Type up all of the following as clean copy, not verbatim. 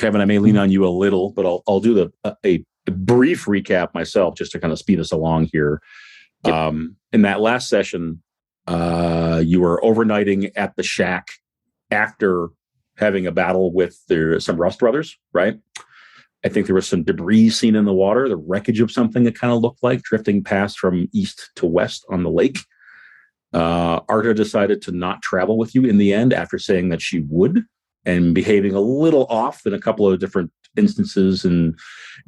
Kevin, I may lean on you a little, but I'll do a brief recap myself just to kind of speed us along here. Yep. In that last session, you were overnighting at the shack after having a battle with some Rust Brothers, right? I think there was some debris seen in the water, the wreckage of something that kind of looked like drifting past from east to west on the lake. Arta decided to not travel with you in the end after saying that she would, and behaving a little off in a couple of different instances and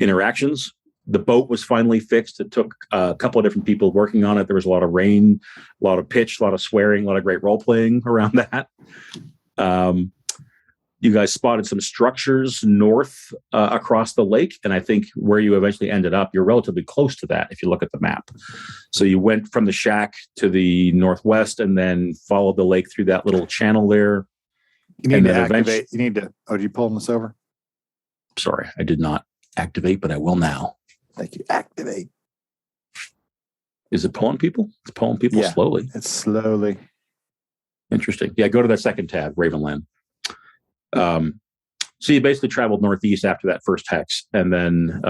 interactions. The boat was finally fixed. It took a couple of different people working on it. There was a lot of rain, a lot of pitch, a lot of swearing, a lot of great role playing around that. You guys spotted some structures north across the lake, and I think where you eventually ended up, you're relatively close to that if you look at the map. So you went from the shack to the northwest and then followed the lake through that little channel there. You need to activate. You need to. Oh, did you pull this over? Sorry, I did not activate, but I will now. Thank you. Activate. Is it pulling people? It's pulling people slowly. It's slowly. Interesting. Yeah, go to that second tab, Ravenland. So you basically traveled northeast after that first hex, and then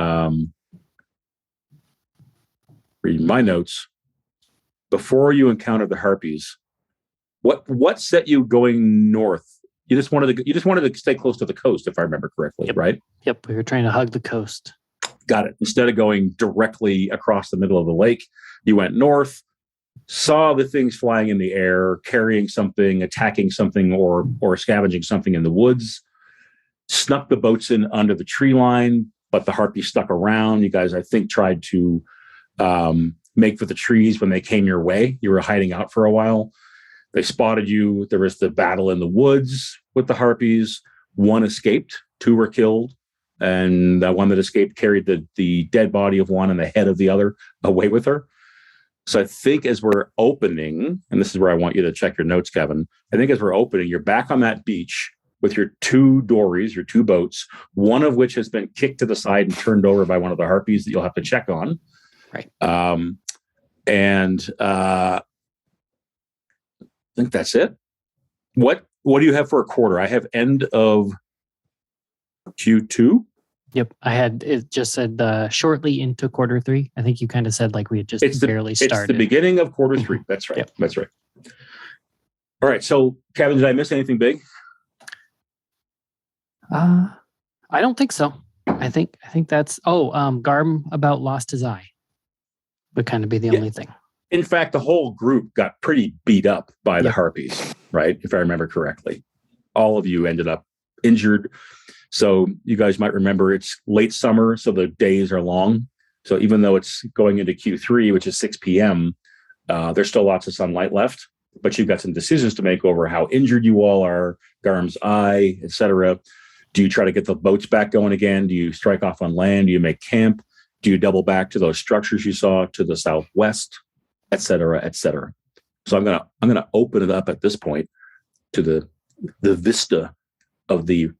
reading my notes, before you encountered the harpies, what set you going north? You just wanted to stay close to the coast, if I remember correctly, right? Yep, we were trying to hug the coast. Got it. Instead of going directly across the middle of the lake, you went north, saw the things flying in the air, carrying something, attacking something, or scavenging something in the woods, snuck the boats in under the tree line, but the harpies stuck around. You guys, I think, tried to make for the trees when they came your way. You were hiding out for a while. They spotted you. There was the battle in the woods with the harpies. One escaped. 2 were killed. And that one that escaped carried the dead body of one and the head of the other away with her. So I think as we're opening, and this is where I want you to check your notes, Kevin, I think as we're opening, you're back on that beach with your 2 dories, your 2 boats, one of which has been kicked to the side and turned over by one of the harpies that you'll have to check on. Right. I think that's it. What do you have for a quarter? I have end of Q2. Yep, it just said shortly into quarter 3. I think you kind of said like we had just barely started. It's the beginning of quarter 3. That's right. Yep. That's right. All right. So, Kevin, did I miss anything big? I don't think so. I think that's Garm about lost his eye would kind of be the only thing. In fact, the whole group got pretty beat up by the harpies, right? If I remember correctly. All of you ended up injured. So you guys might remember it's late summer, so the days are long. So even though it's going into Q3, which is 6 p.m., there's still lots of sunlight left. But you've got some decisions to make over how injured you all are, Garm's eye, etc. Do you try to get the boats back going again? Do you strike off on land? Do you make camp? Do you double back to those structures you saw to the southwest, etc., etc.? So I'm gonna open it up at this point to the vista of the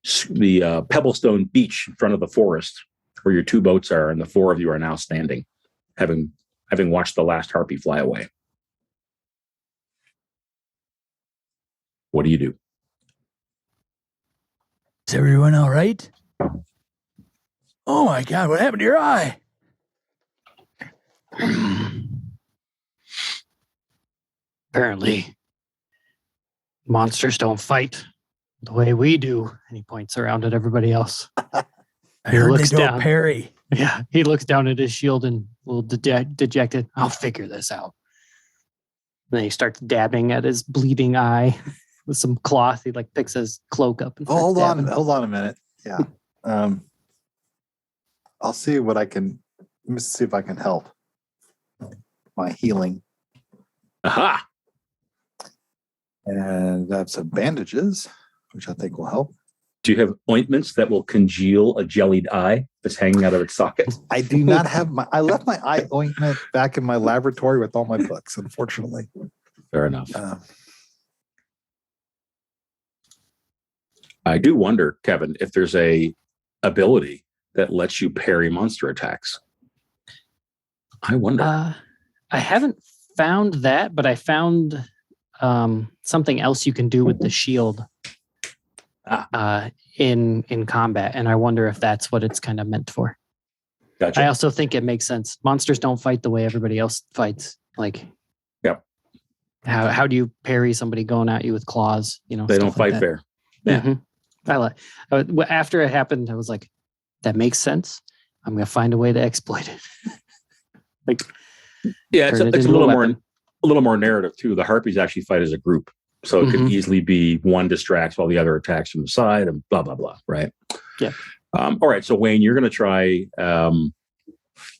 Pebblestone Beach in front of the forest where your 2 boats are, and the 4 of you are now standing, having watched the last harpy fly away. What do you do? Is everyone all right? Oh my God, what happened to your eye? Apparently, monsters don't fight the way we do. And he points around at everybody else. I heard they don't parry. Yeah, he looks down at his shield and a little dejected. I'll figure this out. Then he starts dabbing at his bleeding eye with some cloth. He picks his cloak up and hold on a minute. Yeah. I'll see what I can. Let me see if I can help. My healing. Aha! And that's some bandages, which I think will help. Do you have ointments that will congeal a jellied eye that's hanging out of its socket? I do not have I left my eye ointment back in my laboratory with all my books, unfortunately. Fair enough. I do wonder, Kevin, if there's a ability that lets you parry monster attacks. I wonder. I haven't found that, but I found something else you can do with the shield. in combat, and I wonder if that's what it's kind of meant for. Gotcha. I also think it makes sense. Monsters don't fight the way everybody else fights. Like, Yep. How do you parry somebody going at you with claws? You know, They don't stuff like fight that. fair. Yeah. Mm-hmm. I like. After it happened, I was like, that makes sense. I'm gonna find a way to exploit it. Like, Yeah, it's turn it a into little weapon. more narrative too. The harpies actually fight as a group, so it could Mhm. easily be one distracts while the other attacks from the side, and blah blah blah. Right. Yeah. All right. So Wayne, you're going to try.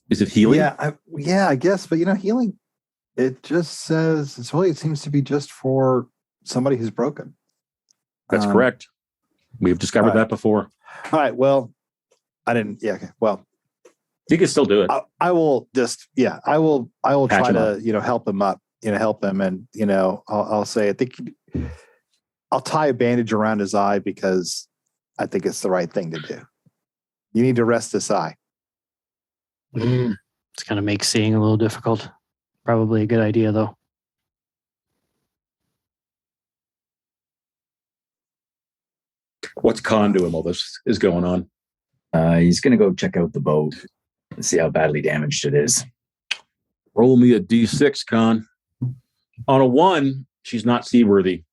Is it healing? Yeah, I guess. But healing. It just says it seems to be just for somebody who's broken. That's correct. We've discovered that before. All right. Well, I didn't. Yeah. Okay. Well, You can still do it. I will just. Yeah. I will Patch try him to up. help him up. Help him, and I'll say I think I'll tie a bandage around his eye because I think it's the right thing to do. You need to rest this eye. It's gonna make seeing a little difficult. Probably a good idea though. What's Conn doing while this is going on? He's going to go check out the boat and see how badly damaged it is. Roll me a d6, Conn. On a 1, she's not seaworthy.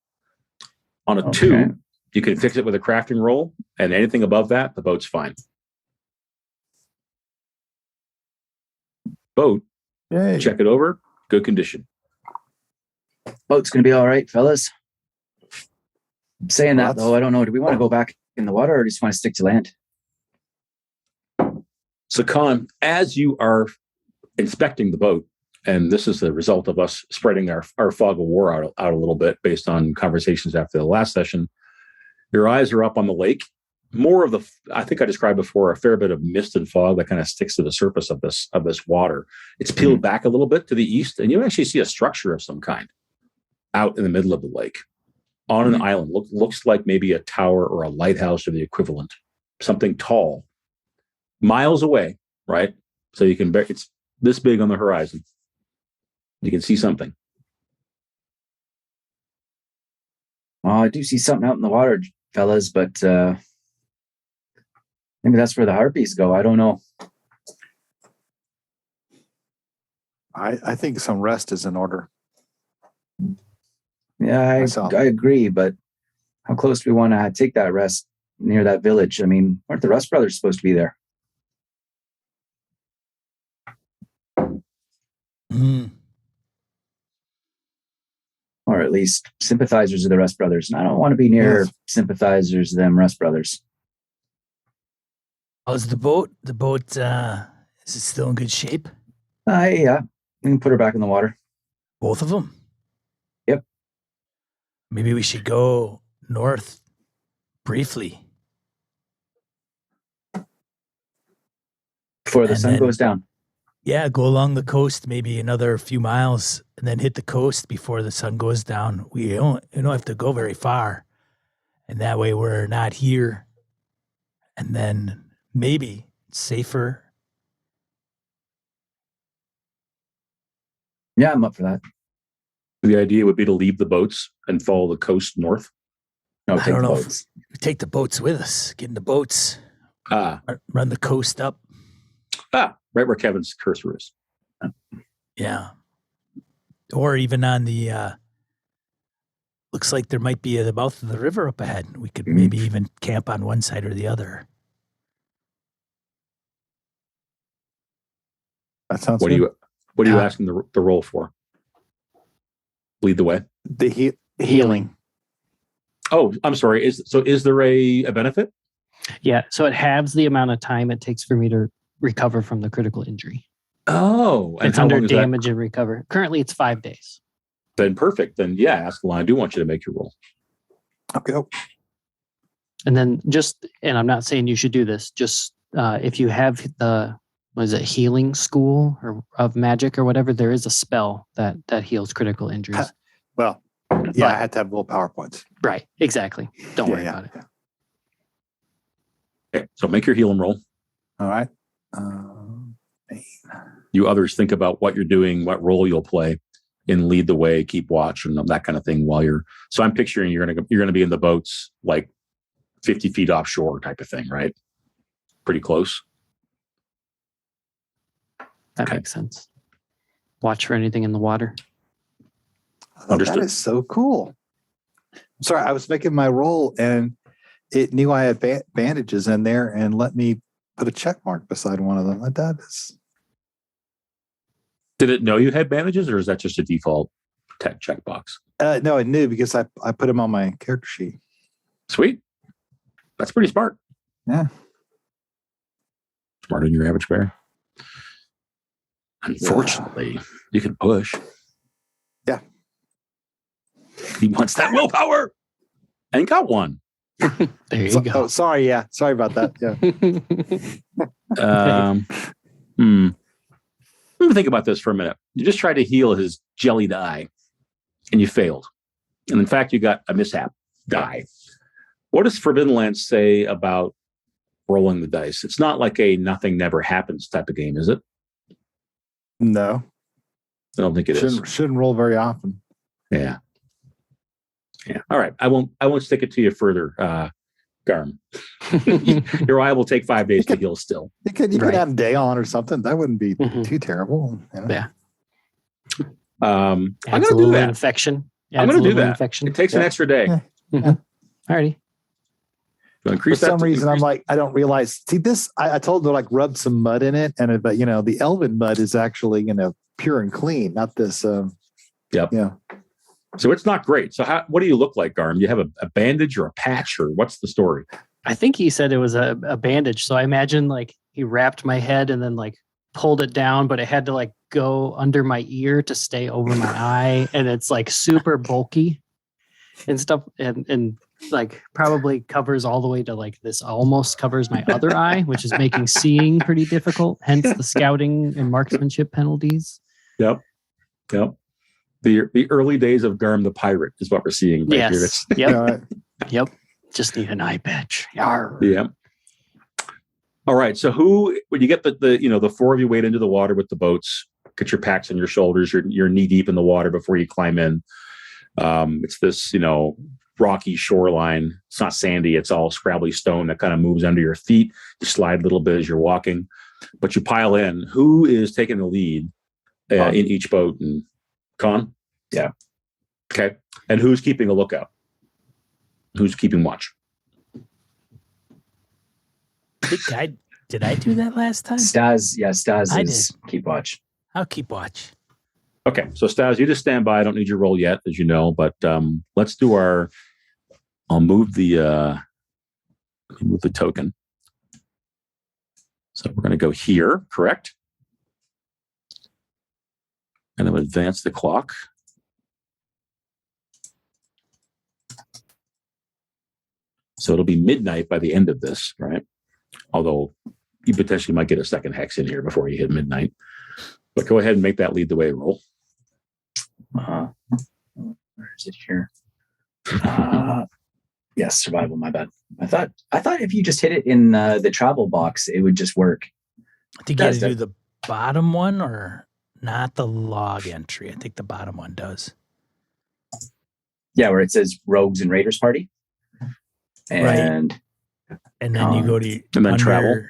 On a 2, you can fix it with a crafting roll, and anything above that, the boat's fine. Boat, Yay. check it over, good condition. Boat's going to be all right, fellas. Saying Well, that, though, I don't know. Do we want to go back in the water or just want to stick to land? So, Conn, as you are inspecting the boat, and this is the result of us spreading our fog of war out a little bit based on conversations after the last session, your eyes are up on the lake. More of I think I described before, a fair bit of mist and fog that kind of sticks to the surface of this water. It's peeled back a little bit to the east, and you actually see a structure of some kind out in the middle of the lake on an island. Looks like maybe a tower or a lighthouse or the equivalent, something tall, miles away, right? So you can it's this big on the horizon. You can see something. Well, I do see something out in the water, fellas, but maybe that's where the harpies go. I don't know. I think some rest is in order. Yeah, Myself. I agree, but how close do we want to take that rest near that village? I mean, aren't the Rust brothers supposed to be there? Or at least sympathizers of the Rust brothers. And I don't want to be near sympathizers of them Rust brothers. How's the boat? The boat, is it still in good shape? Yeah, we can put her back in the water. Both of them? Yep. Maybe we should go north briefly. Before the And sun then- goes down. Yeah, go along the coast, maybe another few miles, and then hit the coast before the sun goes down. We don't have to go very far. And that way we're not here. And then maybe it's safer. Yeah, I'm up for that. The idea would be to leave the boats and follow the coast north. No, I take don't the know boats. if we take the boats with us, get in the boats, run the coast up. Right where Kevin's cursor is. Yeah. Or even on the, looks like there might be the mouth of the river up ahead. We could maybe even camp on one side or the other. That sounds What good. are you asking the roll for? Lead the way. The Healing. Oh, I'm sorry. Is there a benefit? Yeah. So it halves the amount of time it takes for me to recover from the critical injury. Oh, and It's how under long is that? damage and recover. Currently, it's 5 days. Then perfect. Then yeah, Askelon, I do want you to make your roll. Okay. And then and I'm not saying you should do this, just if you have healing school or of magic or whatever, there is a spell that heals critical injuries. Well, yeah, I had to have willpower points. Right. Exactly. Don't worry about it. Yeah. Okay, so make your healing roll. All right. You others think about what you're doing, what role you'll play, and lead the way, keep watch, and that kind of thing. So I'm picturing you're gonna be in the boats, like 50 feet offshore type of thing, right? Pretty close. That makes sense. Watch for anything in the water. Oh, Understood. that is so cool. Sorry, I was making my roll and it knew I had bandages in there and let me put a check mark beside one of them. That is. Did it know you had bandages, or is that just a default tech checkbox? No, it knew because I put them on my character sheet. Sweet. That's pretty smart. Yeah. Smarter than your average bear. Unfortunately, you can push. Yeah. He wants that willpower. And got one. There you go. Oh, sorry. Yeah. Sorry about that. Yeah. Let me think about this for a minute. You just tried to heal his jellied eye, and you failed. And in fact, you got a mishap die. What does Forbidden Lands say about rolling the dice? It's not like a nothing never happens type of game, is it? No. I don't think it is. Shouldn't roll very often. Yeah. Yeah. All right. I won't stick it to you further, Garm. Your eye will take 5 days to heal still. You could add a day on or something. That wouldn't be too terrible. You know? Yeah. I'm Adds going to do that. Infection. I'm going to do that. Infection. It takes an extra day. Yeah. Alrighty. For some reason, I'm like, I don't realize. See, this, I told them, like, rub some mud in it. But, the elven mud is actually, pure and clean, not this. Yep. Yeah. So it's not great. So what do you look like, Garm? You have a bandage or a patch, or what's the story? I think he said it was a bandage. So I imagine like he wrapped my head and then like pulled it down, but it had to like go under my ear to stay over my eye. And it's like super bulky and stuff. And like probably covers all the way to like this almost covers my other eye, which is making seeing pretty difficult. Hence the scouting and marksmanship penalties. Yep. The early days of Garm the pirate is what we're seeing right here. Yep. Yep. Just need an eye patch. Yarr. Yeah. All right. So when you get the four of you wade into the water with the boats, get your packs on your shoulders, you're knee deep in the water before you climb in. It's this, rocky shoreline. It's not sandy. It's all scrabbly stone that kind of moves under your feet. You slide a little bit as you're walking, but you pile in. Who is taking the lead in each boat? And Conn? Yeah. Okay. And who's keeping a lookout? Who's keeping watch? Did I do that last time? Stas I is keep watch. I'll keep watch. Okay. So Stas, you just stand by. I don't need your roll yet, as you know, but let's do I'll move the token. So we're going to go here, correct? And I'm going to advance the clock. So it'll be midnight by the end of this, right? Although you potentially might get a second hex in here before you hit midnight. But go ahead and make that lead the way roll. Where is it here? Yes, survival. My bad. I thought if you just hit it in the travel box, it would just work. Do you get to do the bottom one or not the log entry? I think the bottom one does. Yeah, where it says Rogues and Raiders Party. And and then you go to and then travel.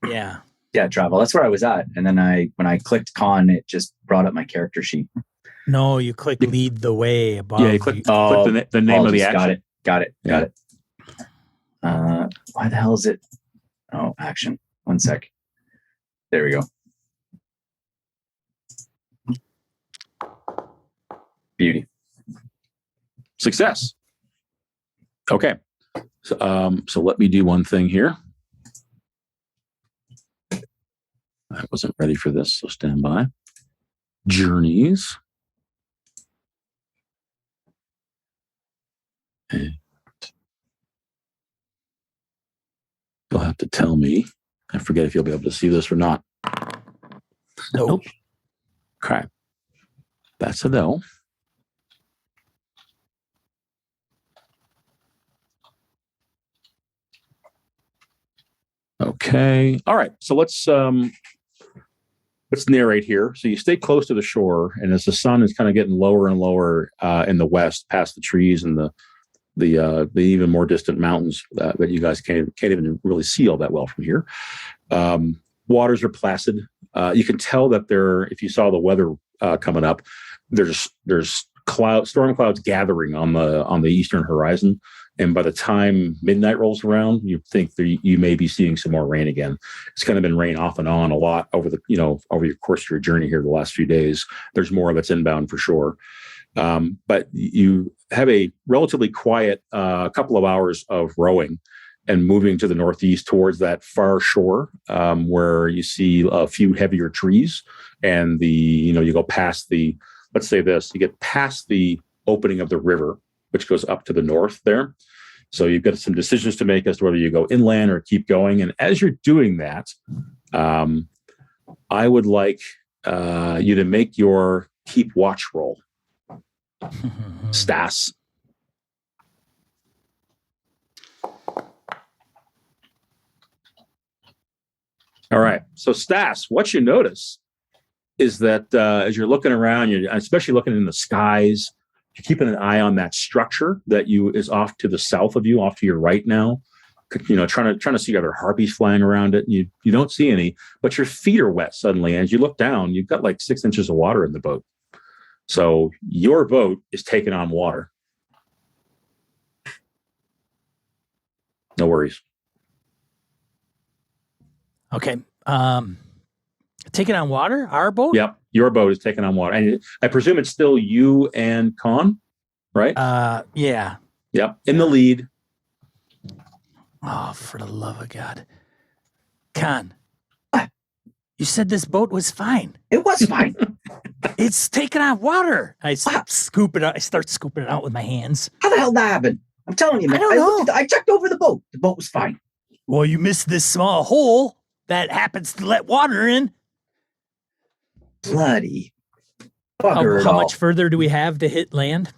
Yeah. Yeah, travel. That's where I was at. And then when I clicked Conn, it just brought up my character sheet. No, you click lead the way above. Yeah, you click the name of the action. Got it. Why the hell is it? Oh, action. 1 sec. There we go. Beauty. Success. Okay. So let me do one thing here. I wasn't ready for this, so stand by. Journeys. And you'll have to tell me. I forget if you'll be able to see this or not. Nope. Okay. That's a no. Okay. All right. So let's narrate here. So you stay close to the shore, and as the sun is kind of getting lower and lower in the west, past the trees and the the even more distant mountains that you guys can't even really see all that well from here. Waters are placid. You can tell that if you saw the weather coming up, there's storm clouds gathering on the eastern horizon, and by the time midnight rolls around, you think you may be seeing some more rain again. It's kind of been rain off and on a lot over the course of your journey here the last few days. There's more that's inbound for sure. But you have a relatively quiet couple of hours of rowing and moving to the northeast towards that far shore where you see a few heavier trees, and you go past you get past the opening of the river, which goes up to the north there. So you've got some decisions to make as to whether you go inland or keep going. And as you're doing that, I would like you to make your keep watch roll. Stas. All right. So Stas, what you notice is that as you're looking around, you're especially looking in the skies, you're keeping an eye on that structure that is off to the south of you, off to your right now. Trying to see other harpies flying around it. You don't see any, but your feet are wet suddenly. As you look down, you've got like 6 inches of water in the boat. So your boat is taking on water. No worries. Okay. Taking on water? Our boat? Yep. Your boat is taking on water. And I presume it's still you and Conn, right? Yeah. Yep. In the lead. Oh, for the love of God. Conn, you said this boat was fine. It was fine. It's taking on water. I start scooping it out with my hands. How the hell did that happen? I'm telling you, man. I don't know. I checked over the boat. The boat was fine. Well, you missed this small hole that happens to let water in. Bloody bugger. How much further do we have to hit land?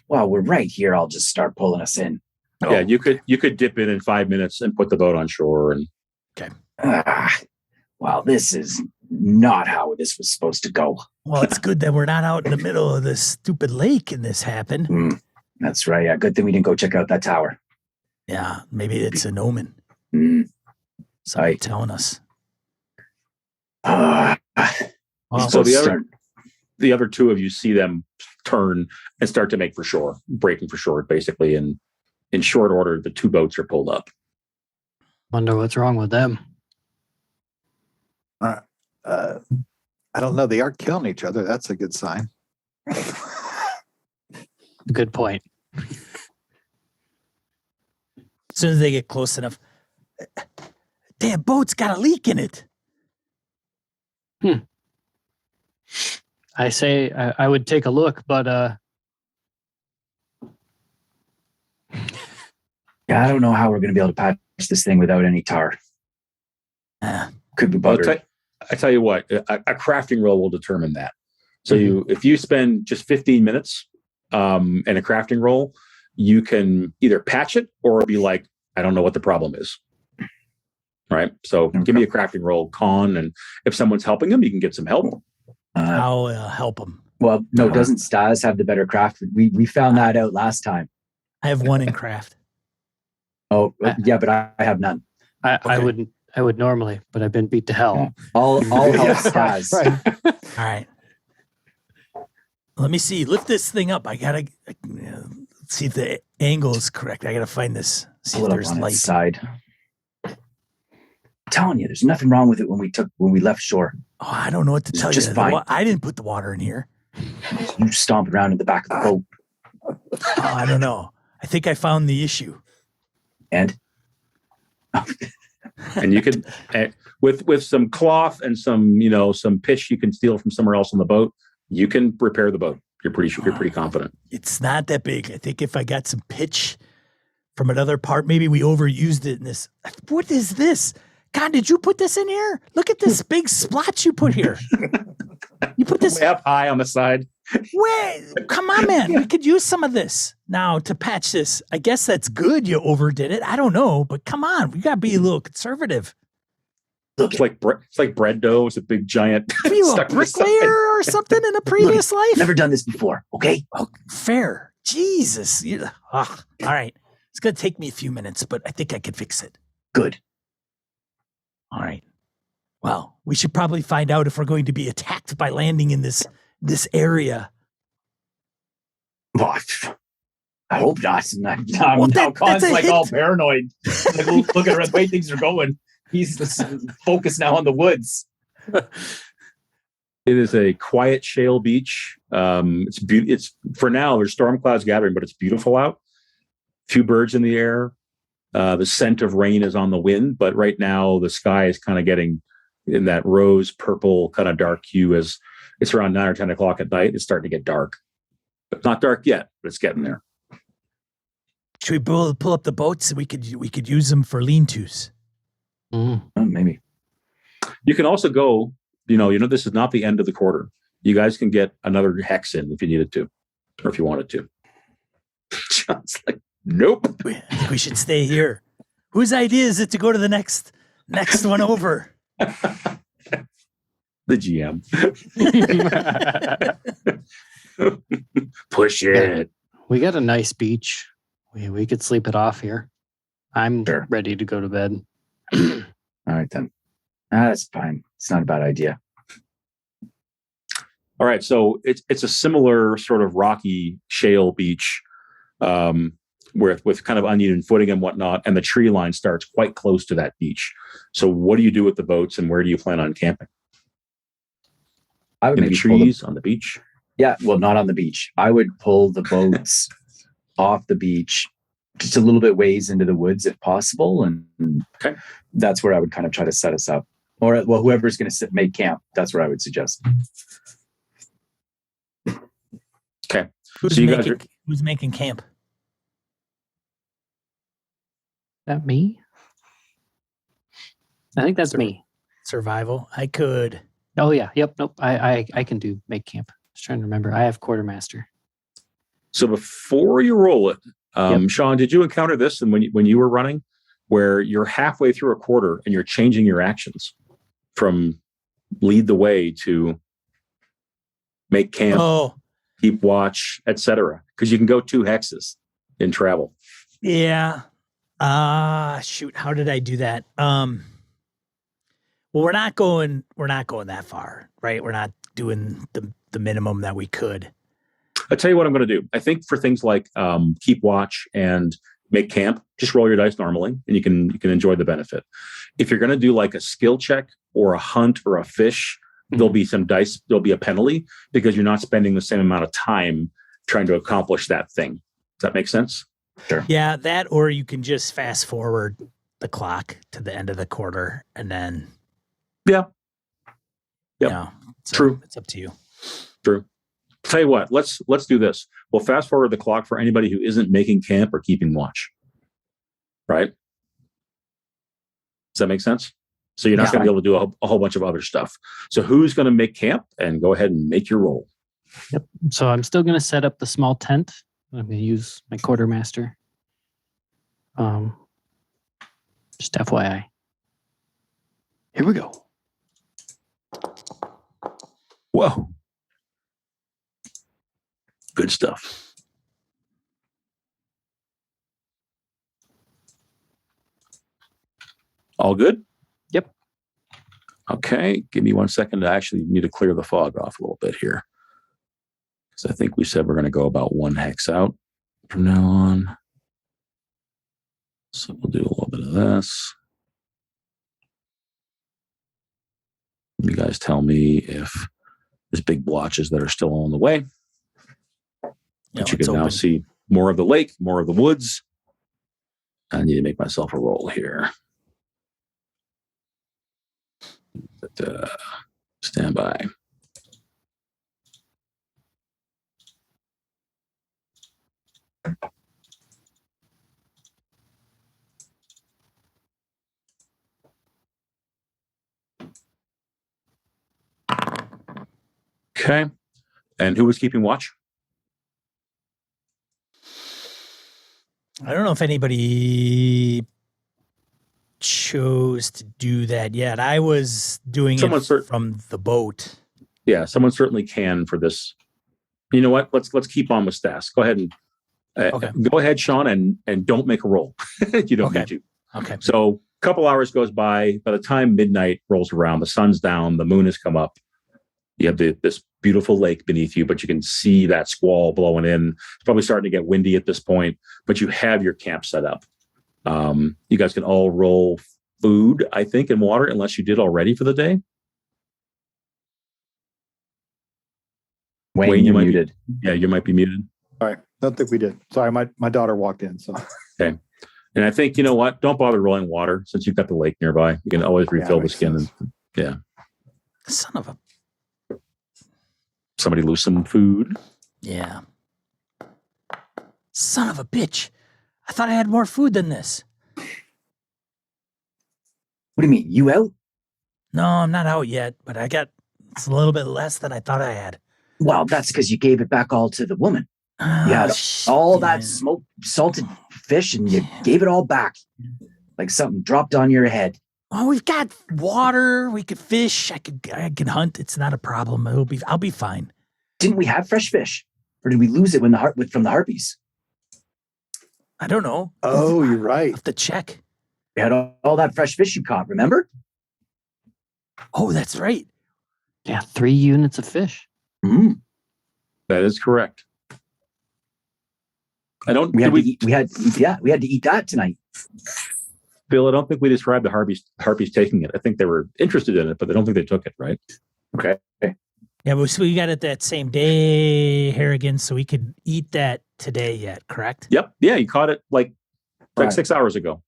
Well, we're right here. I'll just start pulling us in. Oh. Yeah, you could dip in 5 minutes and put the boat on shore. And okay. Well, this is not how this was supposed to go. Well, it's good that we're not out in the middle of this stupid lake and this happened. That's right. Yeah, good thing we didn't go check out that tower. Yeah, maybe it's an omen. Sorry, telling us. So the other two of you see them turn and start to make for shore, breaking for shore, basically. And in short order, the two boats are pulled up. Wonder what's wrong with them. I don't know. They are killing each other. That's a good sign. Good point. As soon as they get close enough, damn boat's got a leak in it. I say I would take a look, but yeah, I don't know how we're going to be able to patch this thing without any tar. Could be buggered. I tell you what, a crafting roll will determine that. So if you spend just 15 minutes in a crafting roll, you can either patch it or be like, I don't know what the problem is. Right. So give me a crafting roll, Conn, and if someone's helping them, you can get some help. I'll help them. Well, no, doesn't Stas have the better craft? We found that out last time. I have one in craft. Oh, yeah, but I have none. I would normally, but I've been beat to hell. Yeah. I'll help Stas. Right. All right. Let me see. Lift this thing up. I gotta see if the angle is correct. I gotta find this. See if there's light. Side. I'm telling you, there's nothing wrong with it when we left shore. Oh, I don't know what to tell you. Just fine. I didn't put the water in here. You stomped around in the back of the boat. Oh, I don't know. I think I found the issue. And you could with some cloth and some pitch you can steal from somewhere else on the boat, you can repair the boat. You're pretty confident. It's not that big. I think if I got some pitch from another part, maybe we overused it in this. What is this? God, did you put this in here? Look at this big splotch you put here. You put this way up high on the side. Wait, come on, man. We could use some of this now to patch this. I guess that's good. You overdid it. I don't know, but come on. We got to be a little conservative. It's like bread dough. It's a big giant. Were you a bricklayer or something in a previous life? Never done this before. Okay. Oh, fair. Jesus. All right. It's going to take me a few minutes, but I think I can fix it. Good. All right. Well, we should probably find out if we're going to be attacked by landing in this area. Well, I hope not. Now that's Conn's a like hit. all paranoid. Like, look at the way things are going. He's just focused now on the woods. It is a quiet shale beach. It's for now. There's storm clouds gathering, but it's beautiful out. Few birds in the air. The scent of rain is on the wind, but right now the sky is kind of getting in that rose purple kind of dark hue. As it's around 9 or 10 o'clock at night, it's starting to get dark. But not dark yet, but it's getting there. Should we pull up the boats? We could use them for lean-tos. Oh, maybe. You can also go. This is not the end of the quarter. You guys can get another hex in if you needed to, or if you wanted to. John's like, nope. I think we should stay here. Whose idea is it to go to the next one over? The GM. Push it. We got a nice beach. We could sleep it off here. I'm Sure. ready to go to bed. All right, then. That's fine. It's not a bad idea. All right, so it's a similar sort of rocky shale beach, with kind of uneven footing and whatnot, and the tree line starts quite close to that beach. So, what do you do with the boats, and where do you plan on camping? I would In the maybe pull trees, on the beach. Yeah, well, not on the beach. I would pull the boats off the beach just a little bit ways into the woods if possible, and Okay. that's where I would kind of try to set us up. Or, well, whoever's going to make camp, that's what I would suggest. Okay. Who's So you guys making camp? That me? I think that's me. Survival. I could. Oh yeah. Yep. Nope. I can do make camp. Just trying to remember. I have quartermaster. So before you roll it, Yep. Sean, did you encounter this? And when you were running, where you're halfway through a quarter and you're changing your actions from lead the way to make camp, Oh, keep watch, etc. Because you can go 2 hexes in travel. yeah. Shoot. How did I do that? Well, we're not going that far, right? We're not doing the minimum that we could. I'll tell you what I'm going to do. I think for things like keep watch and make camp, just roll your dice normally, and you can enjoy the benefit. If you're going to do like a skill check or a hunt or a fish, there'll be some dice. There'll be a penalty because you're not spending the same amount of time trying to accomplish that thing. Does that make sense? Sure. Yeah, that, or you can just fast forward the clock to the end of the quarter and then. Yeah. Yep. You know, so True. It's up to you. True. Tell you what, let's do this. We'll fast forward the clock for anybody who isn't making camp or keeping watch. Right? Does that make sense? So you're not going to be able to do a whole bunch of other stuff. So who's going to make camp? And go ahead and make your roll. Yep. So I'm still going to set up the small tent. I'm going to use my quartermaster. Just FYI. Here we go. Whoa. Good stuff. All good? Yep. Okay. Give me 1 second. I actually need to clear the fog off a little bit here. Because I think we said we're going to go about 1 hex out from now on. So we'll do a little bit of this. You guys tell me if there's big blotches that are still on the way. Yeah, But you can now see more of the lake, more of the woods. I need to make myself a roll here. But, stand by. Okay. And who was keeping watch? I don't know if anybody chose to do that yet. I was doing it from the boat. Yeah, someone certainly can for this. You know what? Let's keep on with Stas. Go ahead and Okay. Go ahead, Sean, and don't make a roll. You don't Okay. need to. Okay. So a couple hours goes by. By the time midnight rolls around, the sun's down, the moon has come up. You have this beautiful lake beneath you, but you can see that squall blowing in. It's probably starting to get windy at this point, but you have your camp set up. You guys can all roll food, I think, and water, unless you did already for the day. Wayne, you're you might muted. Yeah, you might be muted. All right. Don't think we did. Sorry, my daughter walked in. So Okay. And I think, you know what? Don't bother rolling water since you've got the lake nearby. You can always refill the makes skin. sense. Son of a. Somebody lose some food. Yeah. Son of a bitch. I thought I had more food than this. What do you mean? You out? No, I'm not out yet, but it's a little bit less than I thought I had. Well, that's because you gave it back all to the woman. You had all that smoked, salted fish, and you gave it all back. Like something dropped on your head. Oh, we've got water. We could fish. I can hunt. It's not a problem. I'll be fine. Didn't we have fresh fish? Or did we lose it from the harpies? I don't know. oh, you're right. I have to check. We had all that fresh fish you caught, remember? Oh, that's right. Yeah, 3 units of fish. Mm. That is correct. I don't. We had to eat that tonight. Bill, I don't think we described the harpies taking it. I think they were interested in it, but I don't think they took it, right? Okay. Yeah, but we got it that same day, Harrigan, so we could eat that today yet, correct? Yep. Yeah, you caught it like Right. 6 hours ago.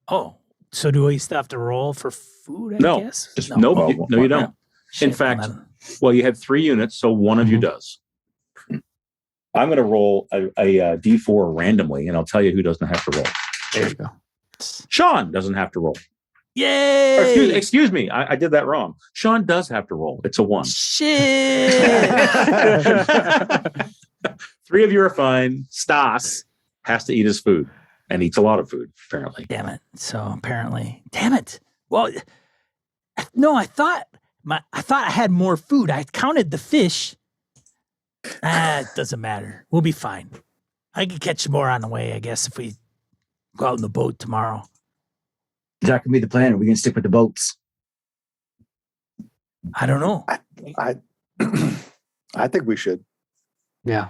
Oh, so do we still have to roll for food, I No, guess? No, you don't. Shit, In fact, well, then- well, you had 3 units, so one of you does. I'm going to roll a D4 randomly, and I'll tell you who doesn't have to roll. There you go. Sean doesn't have to roll. Or Yay! excuse me, I did that wrong. Sean does have to roll. It's a 1. Shit! 3 of you are fine. Stas has to eat his food and eats a lot of food, apparently. Damn it. So apparently, damn it. Well, no, I thought I had more food. I counted the fish. It doesn't matter. We'll be fine. I can catch more on the way, I guess, if we go out in the boat tomorrow. Is that going to be the plan? Or are we going to stick with the boats? I don't know. I think we should. Yeah.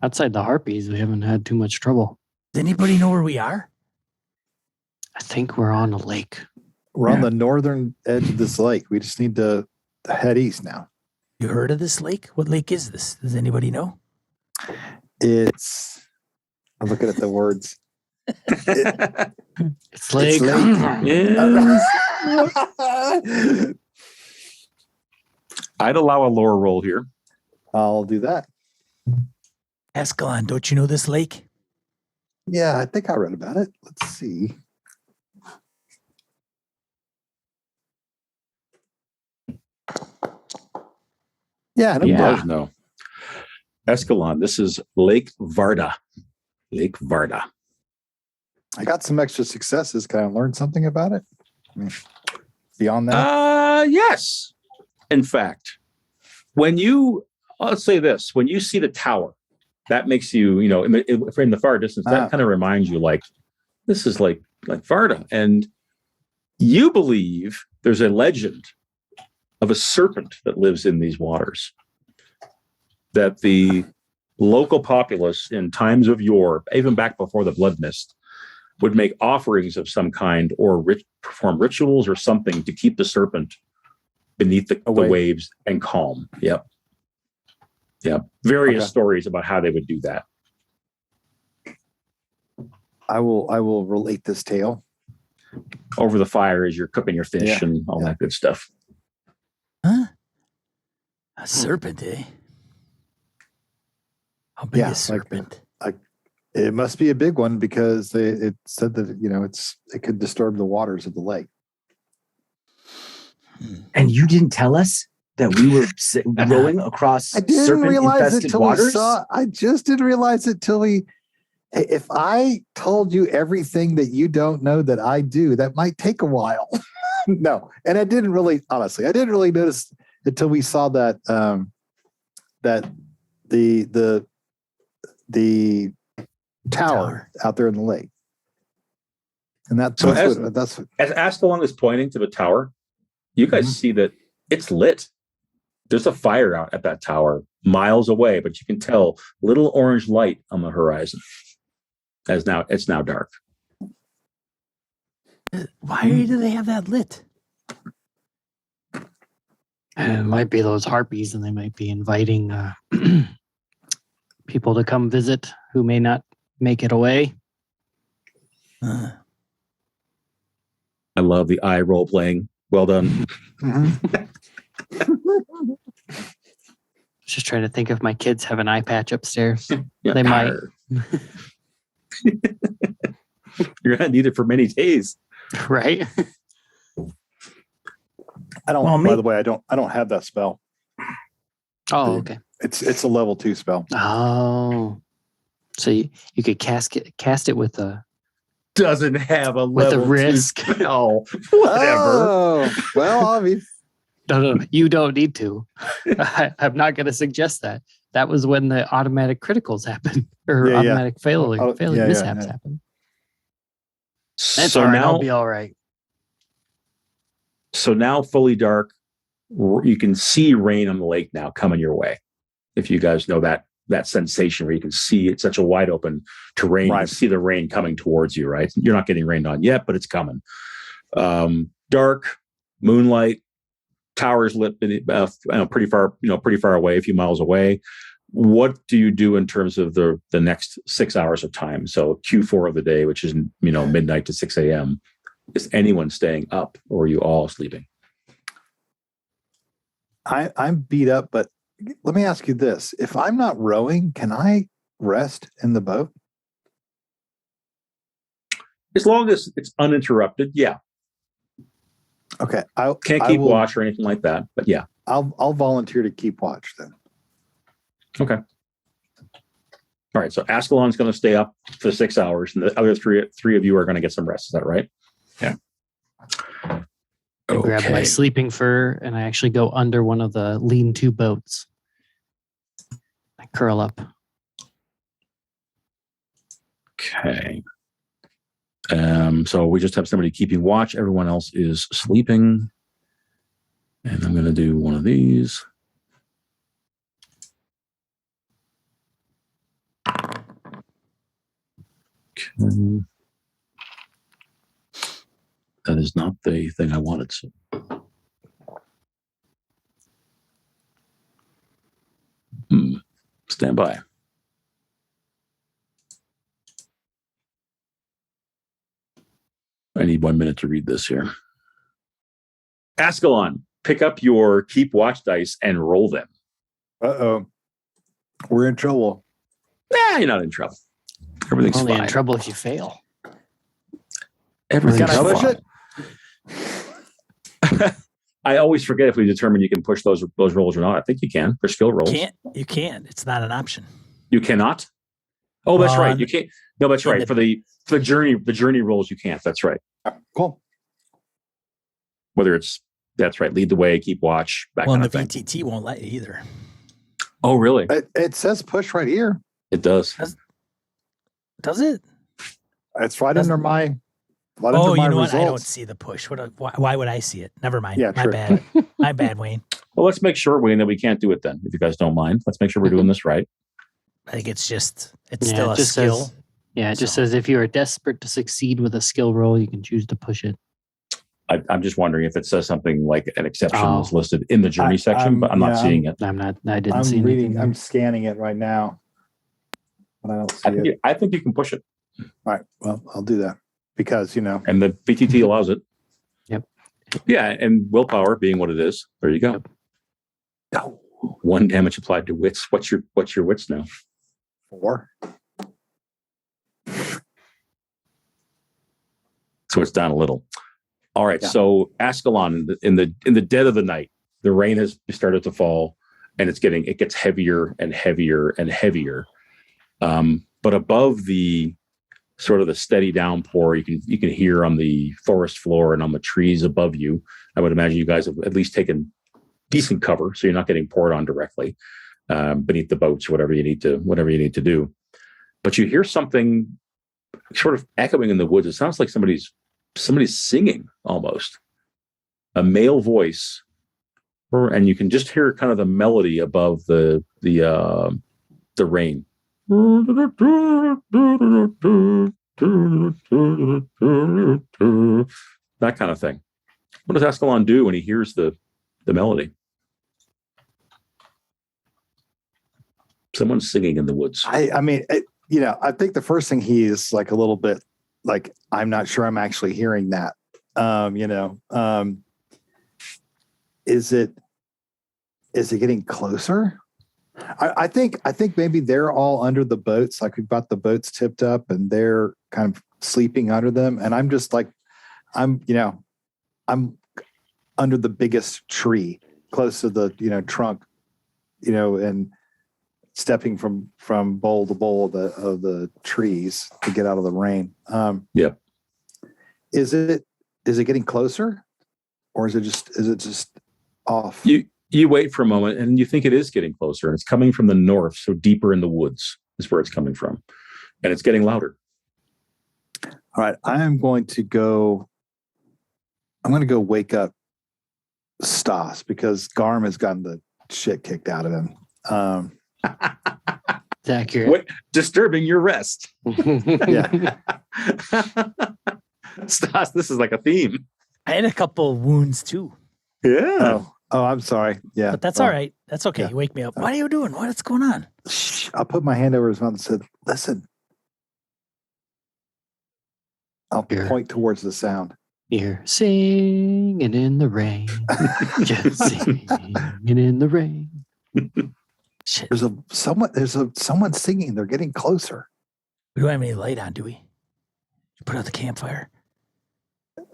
Outside the harpies, we haven't had too much trouble. Does anybody know where we are? I think we're on a lake. We're on the northern edge of this lake. We just need to head east now. You heard of this lake? What lake is this? Does anybody know? I'm looking at the words. It's lake. Yeah. I'd allow a lower roll here. I'll do that. Askelon, don't you know this lake? Yeah, I think I read about it. Let's see. Yeah, I know. He does know. Askelon, this is Lake Varda. Lake Varda. I got some extra successes. Can I learn something about it? I mean, beyond that? Yes. In fact, let's say this, when you see the tower, that makes you, in the far distance, that kind of reminds you like, this is like Varda. And you believe there's a legend of a serpent that lives in these waters, that the local populace in times of yore, even back before the blood mist, would make offerings of some kind or perform rituals or something to keep the serpent beneath the waves and calm. Yep. Various stories about how they would do that. I will relate this tale. Over the fire as you're cooking your fish and all that good stuff. Huh? A serpent, eh? How big is serpent? It must be a big one because it said that it could disturb the waters of the lake. And you didn't tell us that we were rowing across serpent-infested waters? I just didn't realize it till we. If I told you everything that you don't know that I do, that might take a while. No, and I didn't really notice until we saw that that the the tower out there in the lake. And that's as what Askelon is pointing to the tower, you guys see that it's lit. There's a fire out at that tower miles away, but you can tell little orange light on the horizon. It's now dark. Why do they have that lit? It might be those harpies, and they might be inviting people to come visit who may not make it away. I love the eye role playing. Well done. Just trying to think if my kids have an eye patch upstairs. Yeah, They might. You're gonna need it for many days. Right? I don't. Well, by the way, I don't have that spell. Oh, okay. It's a level 2 spell. Oh, so you could cast it with a Doesn't have a with a level risk. Oh, whatever. Oh, well, obvious. No, you don't need to. I'm not going to suggest that. That was when the automatic criticals happen or Yeah, yeah. automatic failure Yeah, mishaps yeah. happen. That's So all right. now, I'll be all right. so now fully dark. You can see rain on the lake now coming your way. If you guys know that sensation where you can see it's such a wide open terrain, you can see the rain coming towards you. Right, you're not getting rained on yet, but it's coming. Dark, moonlight, towers lit, pretty far away, a few miles away. What do you do in terms of the next 6 hours of time? So Q4 of the day, which is midnight to 6 a.m. Is anyone staying up, or are you all sleeping? I'm beat up, but let me ask you this: if I'm not rowing, can I rest in the boat? As long as it's uninterrupted, yeah. Okay, Can't keep watch or anything like that, but yeah. I'll volunteer to keep watch then. Okay. All right. So Askelon's going to stay up for 6 hours, and the other three of you are going to get some rest. Is that right? Yeah. I grab my sleeping fur and I actually go under one of the lean-to boats. I curl up. Okay. So we just have somebody keeping watch. Everyone else is sleeping. And I'm going to do one of these. Okay. That is not the thing I wanted. So. Stand by. I need 1 minute to read this here. Askelon, pick up your keep watch dice and roll them. Uh-oh. We're in trouble. Nah, you're not in trouble. Everything's Only fine. in trouble if you fail. Everything's Can I push fine. I always forget if we determine you can push those rolls or not. I think you can for skill rolls. You can't. It's not an option. You cannot. Oh, that's right. You can't. No, that's right. the- For the journey rolls, you can't. That's right. Cool. That's right. Lead the way, keep watch. That Well, kind and of the thing. VTT won't let you either. Oh, really? It says push right here. It does. Does it? It's right Doesn't- under my. Right Oh, under my you know what? I don't results. see the push. Why would I see it? Never mind. Yeah, My true. bad. My bad, Wayne. Well, let's make sure, Wayne, that we can't do it then. If you guys don't mind, let's make sure we're doing this right. I think it's Yeah, still it a just skill. says- Yeah, it just So- says if you are desperate to succeed with a skill roll, you can choose to push it. I'm just wondering if it says something like an exception Oh. is listed in the journey section, but I'm not seeing it. I didn't see I'm reading. anything. I'm scanning it right now, but I don't see it. I think you can push it, All right. Well, I'll do that because and the VTT allows it. Yep. Yeah, and willpower being what it is. There you go. Yep. Oh, 1 damage applied to wits. What's your wits now? 4. So it's down a little. All right. Yeah. So Askelon, in the dead of the night, the rain has started to fall, and it gets heavier and heavier and heavier. But above the sort of the steady downpour, you can hear on the forest floor and on the trees above you. I would imagine you guys have at least taken decent cover, so you're not getting poured on directly beneath the boats, whatever you need to do. but you hear something sort of echoing in the woods. It sounds like somebody's singing almost, a male voice, and you can just hear kind of the melody above the rain. That kind of thing. What does Askelon do when he hears the melody? Someone's singing in the woods. I mean, I think the first thing he is like a little bit like, I'm not sure I'm actually hearing that. Is it getting closer? I think maybe they're all under the boats. Like we've got the boats tipped up and they're kind of sleeping under them. And I'm just like, I'm under the biggest tree close to the, trunk, and stepping from bowl to bowl of the trees to get out of the rain. Yeah. Is it getting closer, or is it just off? You wait for a moment and you think it is getting closer, and it's coming from the north, so deeper in the woods is where it's coming from, and it's getting louder. All right, I'm going to go wake up Stas because Garm has gotten the shit kicked out of him. It's accurate. Wait, disturbing your rest. Yeah. Stas, this is like a theme. I had a couple of wounds too. Yeah. Oh, I'm sorry. Yeah. But that's all right. That's okay. Yeah. You wake me up. What are you doing? What's going on? Shh, I put my hand over his mouth and said, listen. I'll point towards the sound. You're singing in the rain. Just singing in the rain. Shit. There's someone singing. They're getting closer. We don't have any light on, do we? Put out the campfire.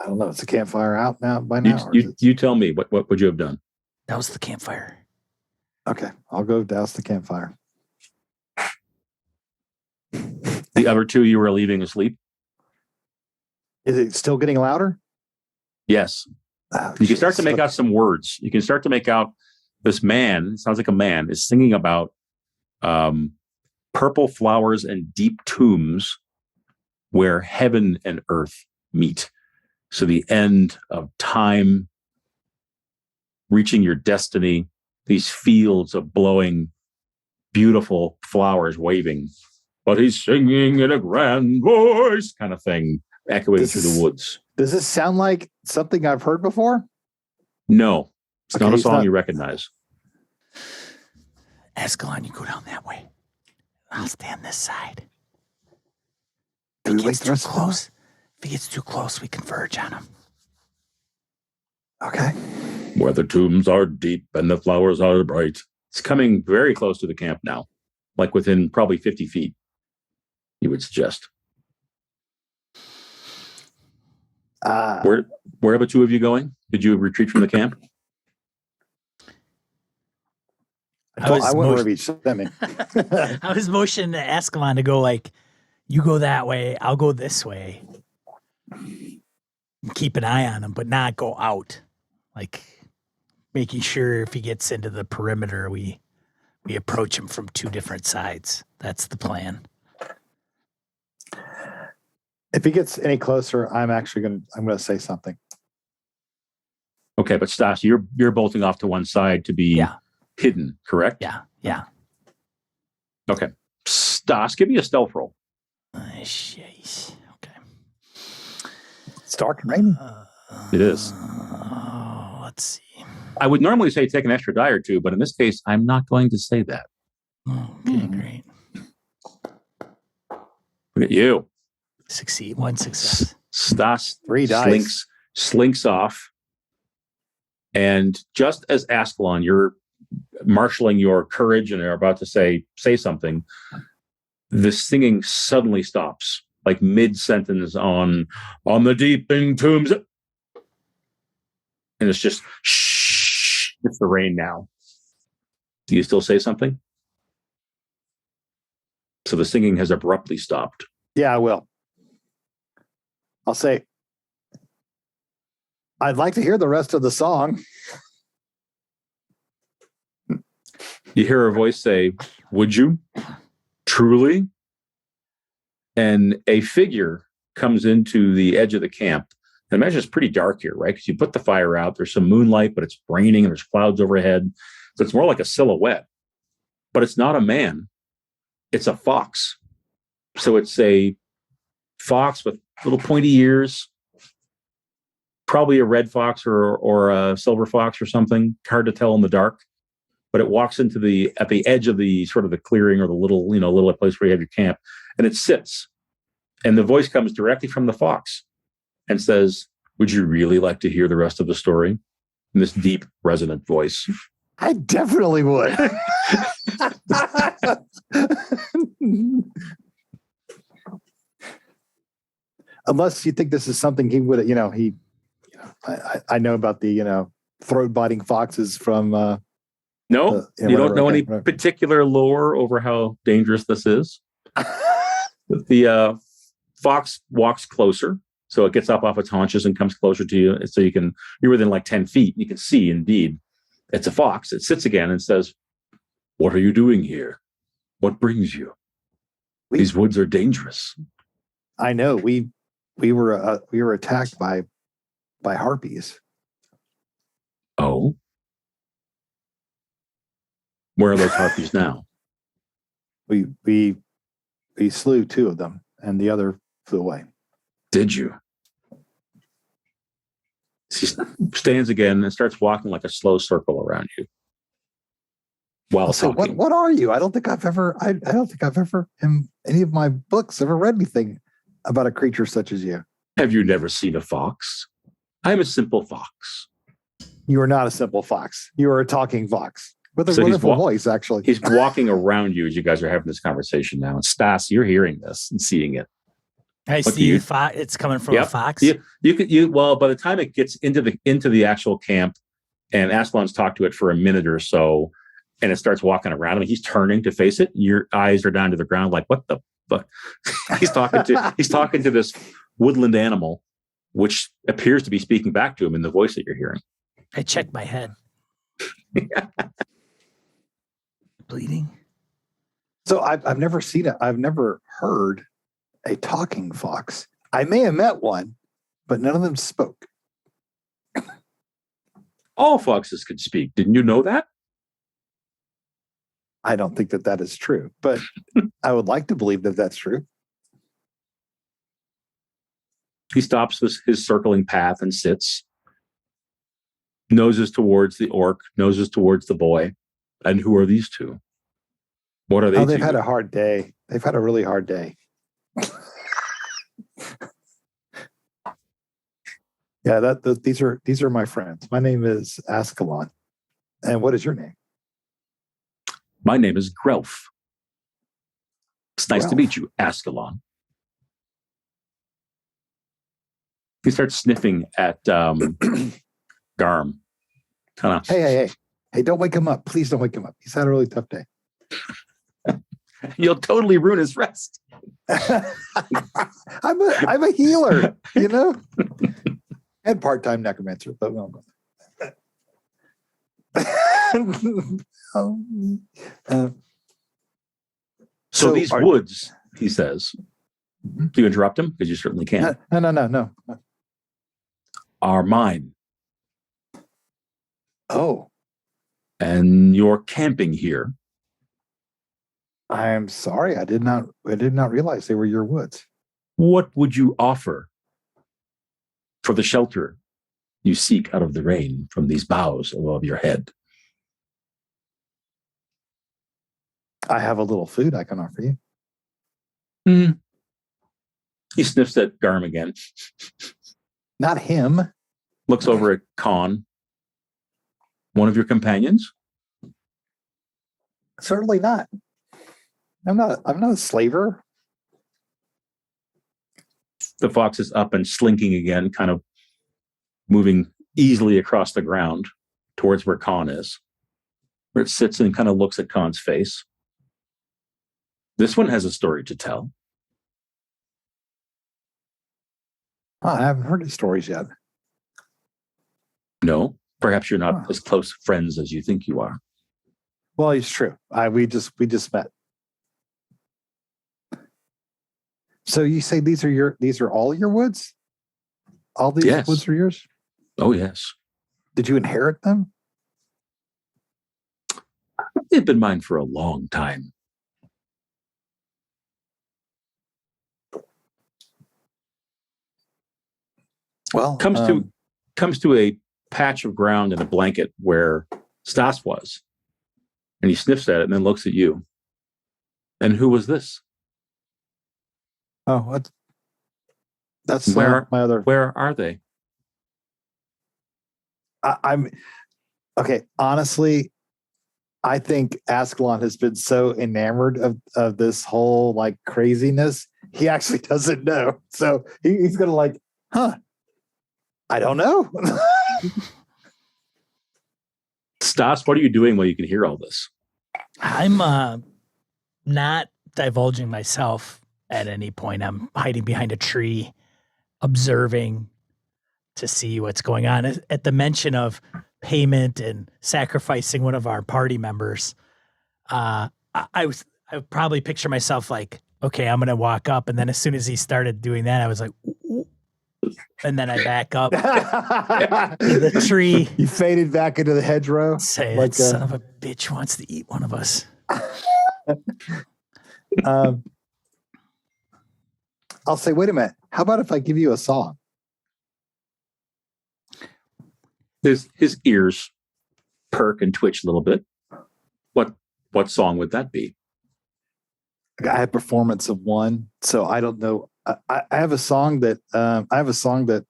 I don't know. Is the campfire out now by now? You tell me. What would you have done? That was the campfire. Okay, I'll go douse the campfire. The other two you were leaving asleep? Is it still getting louder? Yes. Oh, You can start to make out some words. You can start to make out this man, sounds like a man, is singing about purple flowers and deep tombs where heaven and earth meet. So the end of time, reaching your destiny, these fields of blowing, beautiful flowers waving. But he's singing in a grand voice, kind of thing, echoing through the woods. Does this sound like something I've heard before? No, it's Okay, not a it's song not- you recognize. Askelon, you go down that way. I'll stand this side. Do If we he wait gets the too rest of the close, if he gets too close, we converge on him. Okay. Where the tombs are deep and the flowers are bright. It's coming very close to the camp now, like within probably 50 feet, you would suggest. Where are the two of you going? Did you retreat from the camp? I went wherever you sent me. I was motioning to Askelon to go like, you go that way, I'll go this way. Keep an eye on him, but not go out. Like making sure if he gets into the perimeter, we approach him from two different sides. That's the plan. If he gets any closer, I'm going to say something. Okay, but Stas, you're bolting off to one side to be hidden, correct? Yeah. Okay. Stas, give me a stealth roll. Jeez. Okay. It's dark and rainy. It is. Let's see. I would normally say take an extra die or two, but in this case, I'm not going to say that. Okay, great. Look at you. Succeed. One success. Stas 3 dice. slinks off. And just as Askelon, you're marshaling your courage and are about to say something, the singing suddenly stops, like mid-sentence on the deep tombs. And it's just, shh, it's the rain now. Do you still say something? So the singing has abruptly stopped. Yeah, I will. I'll say, I'd like to hear the rest of the song. You hear a voice say, would you? Truly? and a figure comes into the edge of the camp. And imagine it's pretty dark here, right? Because you put the fire out, there's some moonlight, but it's raining and there's clouds overhead. So it's more like a silhouette. But it's not a man, it's a fox. So it's a fox with little pointy ears, probably a red fox or a silver fox or something. Hard to tell in the dark. But it walks at the edge of the sort of the clearing or the little place where you have your camp, and it sits. And the voice comes directly from the fox and says, "Would you really like to hear the rest of the story?" In this deep, resonant voice. I definitely would. Unless you think this is something he would, I know about the, throat biting foxes from. No, you don't know any particular lore over how dangerous this is. The fox walks closer, so it gets up off its haunches and comes closer to you. So you're within like 10 feet. You can see, indeed, it's a fox. It sits again and says, "What are you doing here? What brings you? These woods are dangerous." I know we were attacked by harpies. Oh, where are those harpies now? We slew 2 of them, and the other flew away. Did you? She stands again and starts walking like a slow circle around you. While So talking. what are you? I don't think I've ever in any of my books ever read anything about a creature such as you. Have you never seen a fox? I'm a simple fox. You are not a simple fox. You are a talking fox with a So wonderful voice, actually. He's walking around you as you guys are having this conversation now. And Stas, you're hearing this and seeing it. I see it's coming from a fox. Well, by the time it gets into the actual camp, and Askelon's talked to it for a minute or so, and it starts walking around him, he's turning to face it. Your eyes are down to the ground, like, what the fuck? He's talking to this woodland animal, which appears to be speaking back to him in the voice that you're hearing. I checked my head. Bleeding. So I've never seen it. I've never heard a talking fox. I may have met one, but none of them spoke. All foxes can speak. Didn't you know that? I don't think that is true, but I would like to believe that that's true. He stops his circling path and sits, noses towards the orc, noses towards the boy. And who are these two? What are they? They've had a hard day. They've had a really hard day. Yeah, these are my friends. My name is Askelon. And what is your name? My name is Grelf. It's nice to Grelf. meet you, Askelon. He starts sniffing at Garm. Kind of. Hey, don't wake him up. Please don't wake him up. He's had a really tough day. You'll totally ruin his rest. I'm a healer, and part-time necromancer, but well. So these woods, he says. Do you interrupt him? Because you certainly can. No. Are mine. Oh. And you're camping here. I'm sorry. I did not realize they were your woods. What would you offer for the shelter you seek out of the rain from these boughs above your head? I have a little food I can offer you. He sniffs at Garm again. Not him. Looks over at Conn. One of your companions? Certainly not. I'm not a slaver. The fox is up and slinking again, kind of moving easily across the ground towards where Conn is, where it sits and kind of looks at Conn's face. This one has a story to tell. I haven't heard his stories yet. No, perhaps you're not as close friends as you think you are. Well, it's true. We just met. So you say these are all your woods? All these Yes. woods are yours? Oh, yes. Did you inherit them? They've been mine for a long time. Well, Comes to a patch of ground and a blanket where Stas was. And he sniffs at it and then looks at you. And who was this? oh, that's Where my other. Where are they? I'm okay. Honestly, I think Askelon has been so enamored of this whole like craziness, he actually doesn't know. So he's gonna like, I don't know. Stas, what are you doing while you can hear all this? I'm not divulging myself at any point. I'm hiding behind a tree, observing to see what's going on. At the mention of payment and sacrificing one of our party members, I would probably picture myself like, okay, I'm gonna walk up, and then as soon as he started doing that, I was like, ooh, and then I back up in the tree. You faded back into the hedgerow. Say, like that son of a bitch wants to eat one of us. I'll say, wait a minute. How about if I give you a song? His ears perk and twitch a little bit. What song would that be? I have performance of one, so I don't know. I have a song that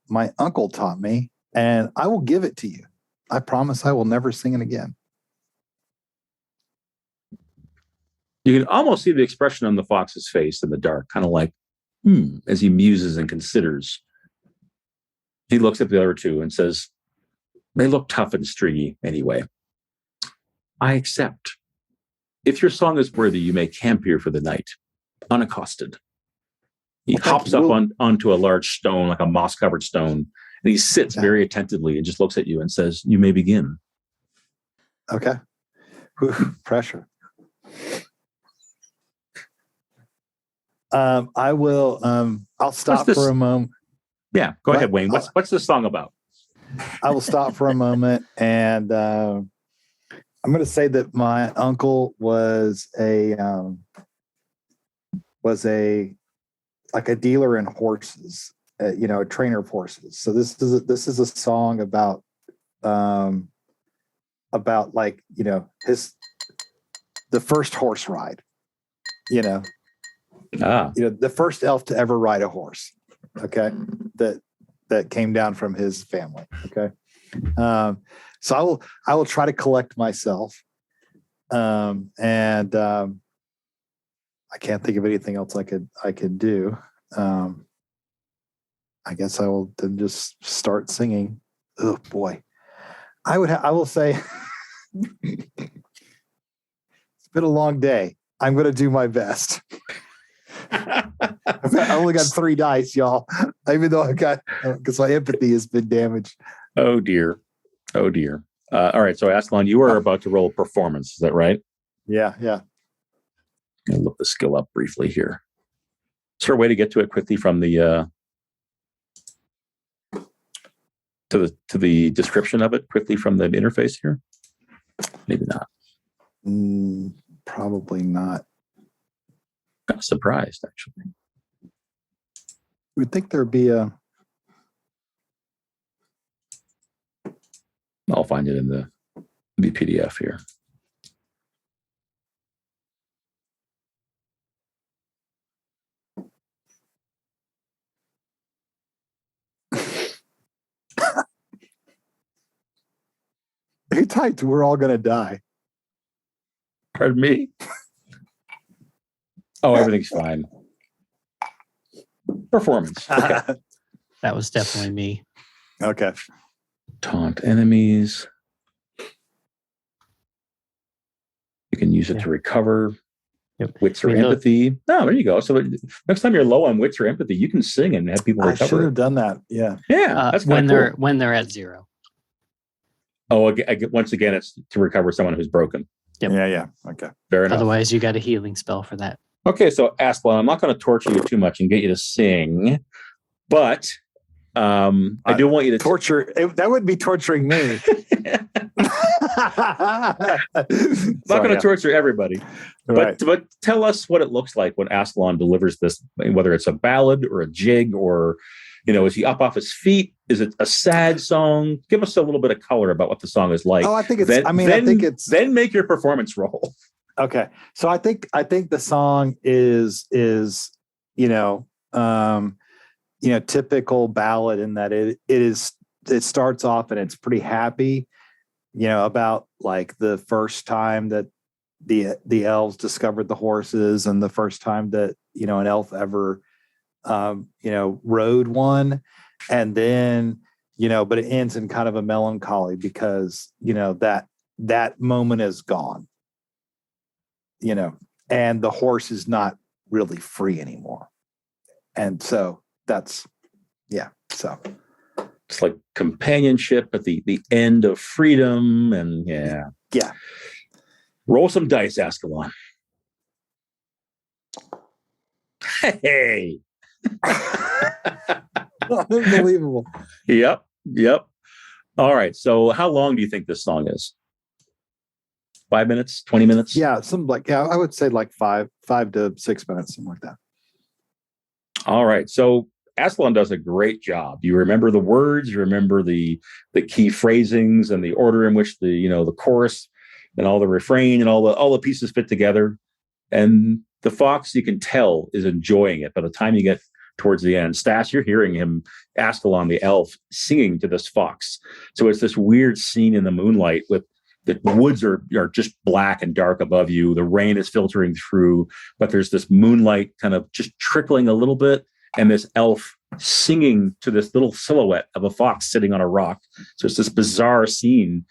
my uncle taught me, and I will give it to you. I promise I will never sing it again. You can almost see the expression on the fox's face in the dark, kind of like, as he muses and considers. He looks at the other two and says, they look tough and stringy anyway. I accept. If your song is worthy, you may camp here for the night, unaccosted. He hops up onto a large stone, like a moss-covered stone, and he sits very attentively and just looks at you and says, you may begin. Okay. Pressure. I will. I'll stop for a moment. Yeah, go ahead, Wayne. What's this song about? I will stop for a moment, and I'm going to say that my uncle was a dealer in horses, a trainer of horses. So this is a song about like the first horse ride. The first elf to ever ride a horse. Okay, that came down from his family. Okay, so I will try to collect myself, and I can't think of anything else I could do. I guess I will then just start singing. Oh boy, I will say it's been a long day. I'm going to do my best. I only got 3 dice, y'all. Even though because my empathy has been damaged. Oh dear. All right. So Askelon, you are about to roll performance. Is that right? Yeah. I'll look the skill up briefly here. Is there a way to get to it quickly from the to the description of it quickly from the interface here? Maybe not. Probably not. I'm surprised, actually. We'd think there'd be a. I'll find it in the PDF here. He typed, "We're all gonna die." Pardon me? Oh, everything's fine. Performance. Okay. That was definitely me. Okay. Taunt enemies. You can use it to recover. Yep. Wits or empathy. Oh, there you go. So next time you're low on wits or empathy, you can sing and have people recover. I should have done that. Yeah. Yeah. That's when cool. when they're at 0. Oh, once again, it's to recover someone who's broken. Yep. Yeah. Okay. Fair enough. Otherwise, you got a healing spell for that. Okay, so Askelon, I'm not going to torture you too much and get you to sing, but I do want you to torture. That would be torturing me. I'm not going to torture everybody, but tell us what it looks like when Askelon delivers this, whether it's a ballad or a jig, or is he up off his feet? Is it a sad song? Give us a little bit of color about what the song is like. Oh, I think it's. I think it's. Then make your performance roll. Okay, so I think the song is typical ballad in that it starts off and it's pretty happy, about like the first time that the elves discovered the horses and the first time that an elf ever rode one, and then but it ends in kind of a melancholy because that moment is gone, and the horse is not really free anymore, and so that's so it's like companionship at the end of freedom, and yeah. Roll some dice, Askelon. Hey. Unbelievable. Yep. All right. So how long do you think this song is? 5 minutes, 20 minutes? Yeah, I would say like 5 to 6 minutes, something like that. All right. So Askelon does a great job. You remember the words, you remember the key phrasings and the order in which the chorus and all the refrain and all the pieces fit together. And the fox, you can tell, is enjoying it by the time you get towards the end. Stas, you're hearing him, Askelon the elf, singing to this fox. So it's this weird scene in the moonlight with the woods are just black and dark above you. The rain is filtering through, but there's this moonlight kind of just trickling a little bit, and this elf singing to this little silhouette of a fox sitting on a rock. So it's this bizarre scene,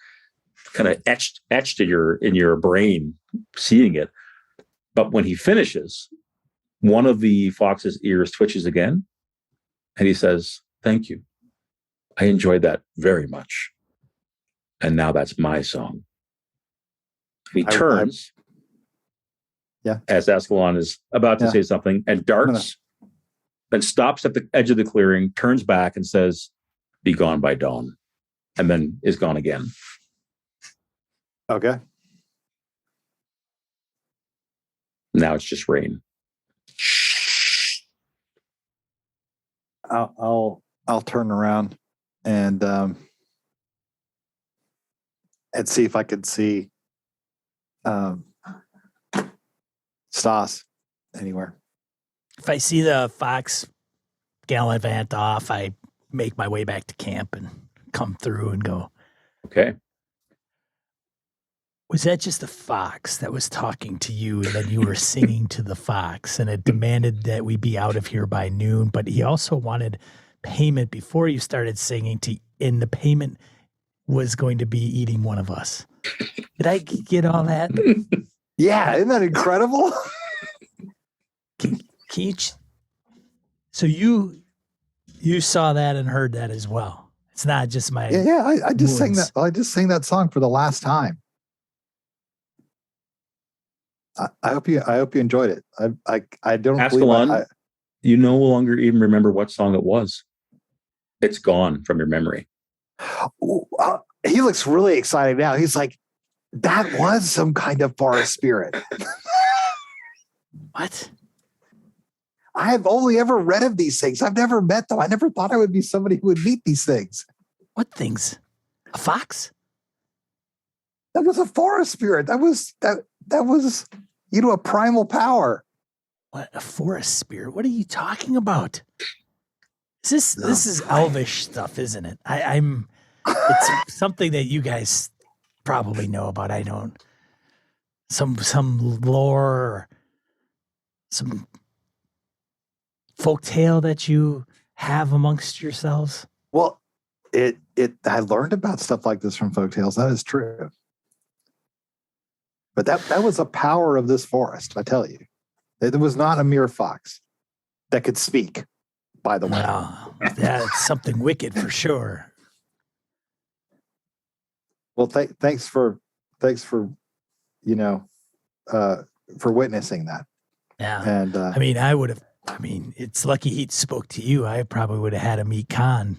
kind of etched in your brain, seeing it. But when he finishes, one of the fox's ears twitches again, and he says, "Thank you. I enjoyed that very much. And now that's my song." And he turns, as Askelon is about to say something, and darts, then stops at the edge of the clearing, turns back and says, "Be gone by dawn," and then is gone again. Okay. Now it's just rain. I'll turn around and see if I could see Stas anywhere. If I see the fox gallivant off, I make my way back to camp and come through and go, okay. Was that just a fox that was talking to you, and then you were singing to the fox, and it demanded that we be out of here by noon, but he also wanted payment before you started singing, and the payment was going to be eating one of us. Did I get all that? Yeah, isn't that incredible? Can you so you saw that and heard that as well. It's not just my I just sang that. I just sang that song for the last time. I hope you enjoyed it. I don't Askelon, you no longer even remember what song it was. It's gone from your memory. He looks really excited now. He's like, that was some kind of forest spirit. What? I have only ever read of these things. I've never met them. I never thought I would be somebody who would meet these things. What things? A fox? That was a forest spirit. That was a primal power. What, a forest spirit? What are you talking about? This is elvish stuff, isn't it? It's something that you guys probably know about. I don't. Some lore, or some folktale that you have amongst yourselves. Well, I learned about stuff like this from folktales. That is true. But that was a power of this forest, I tell you. It was not a mere fox that could speak, by the way. Well, that's something wicked for sure. Well, thanks for for witnessing that. Yeah. And I mean, it's lucky he spoke to you. I probably would have had him meet Conn.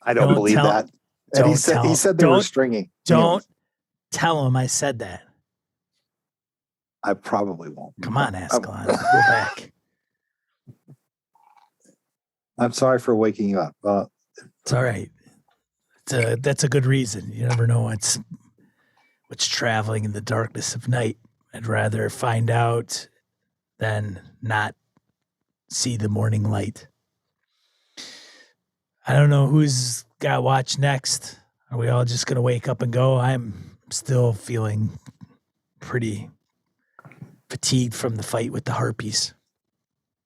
I don't believe that. And he said they were stringy. Don't tell him I said that. I probably won't. Come on, Askelon. Go back. I'm sorry for waking you up. It's all right. That's a good reason. You never know what's traveling in the darkness of night. I'd rather find out than not see the morning light. I don't know who's got watch next. Are we all just going to wake up and go? I'm still feeling pretty fatigued from the fight with the harpies.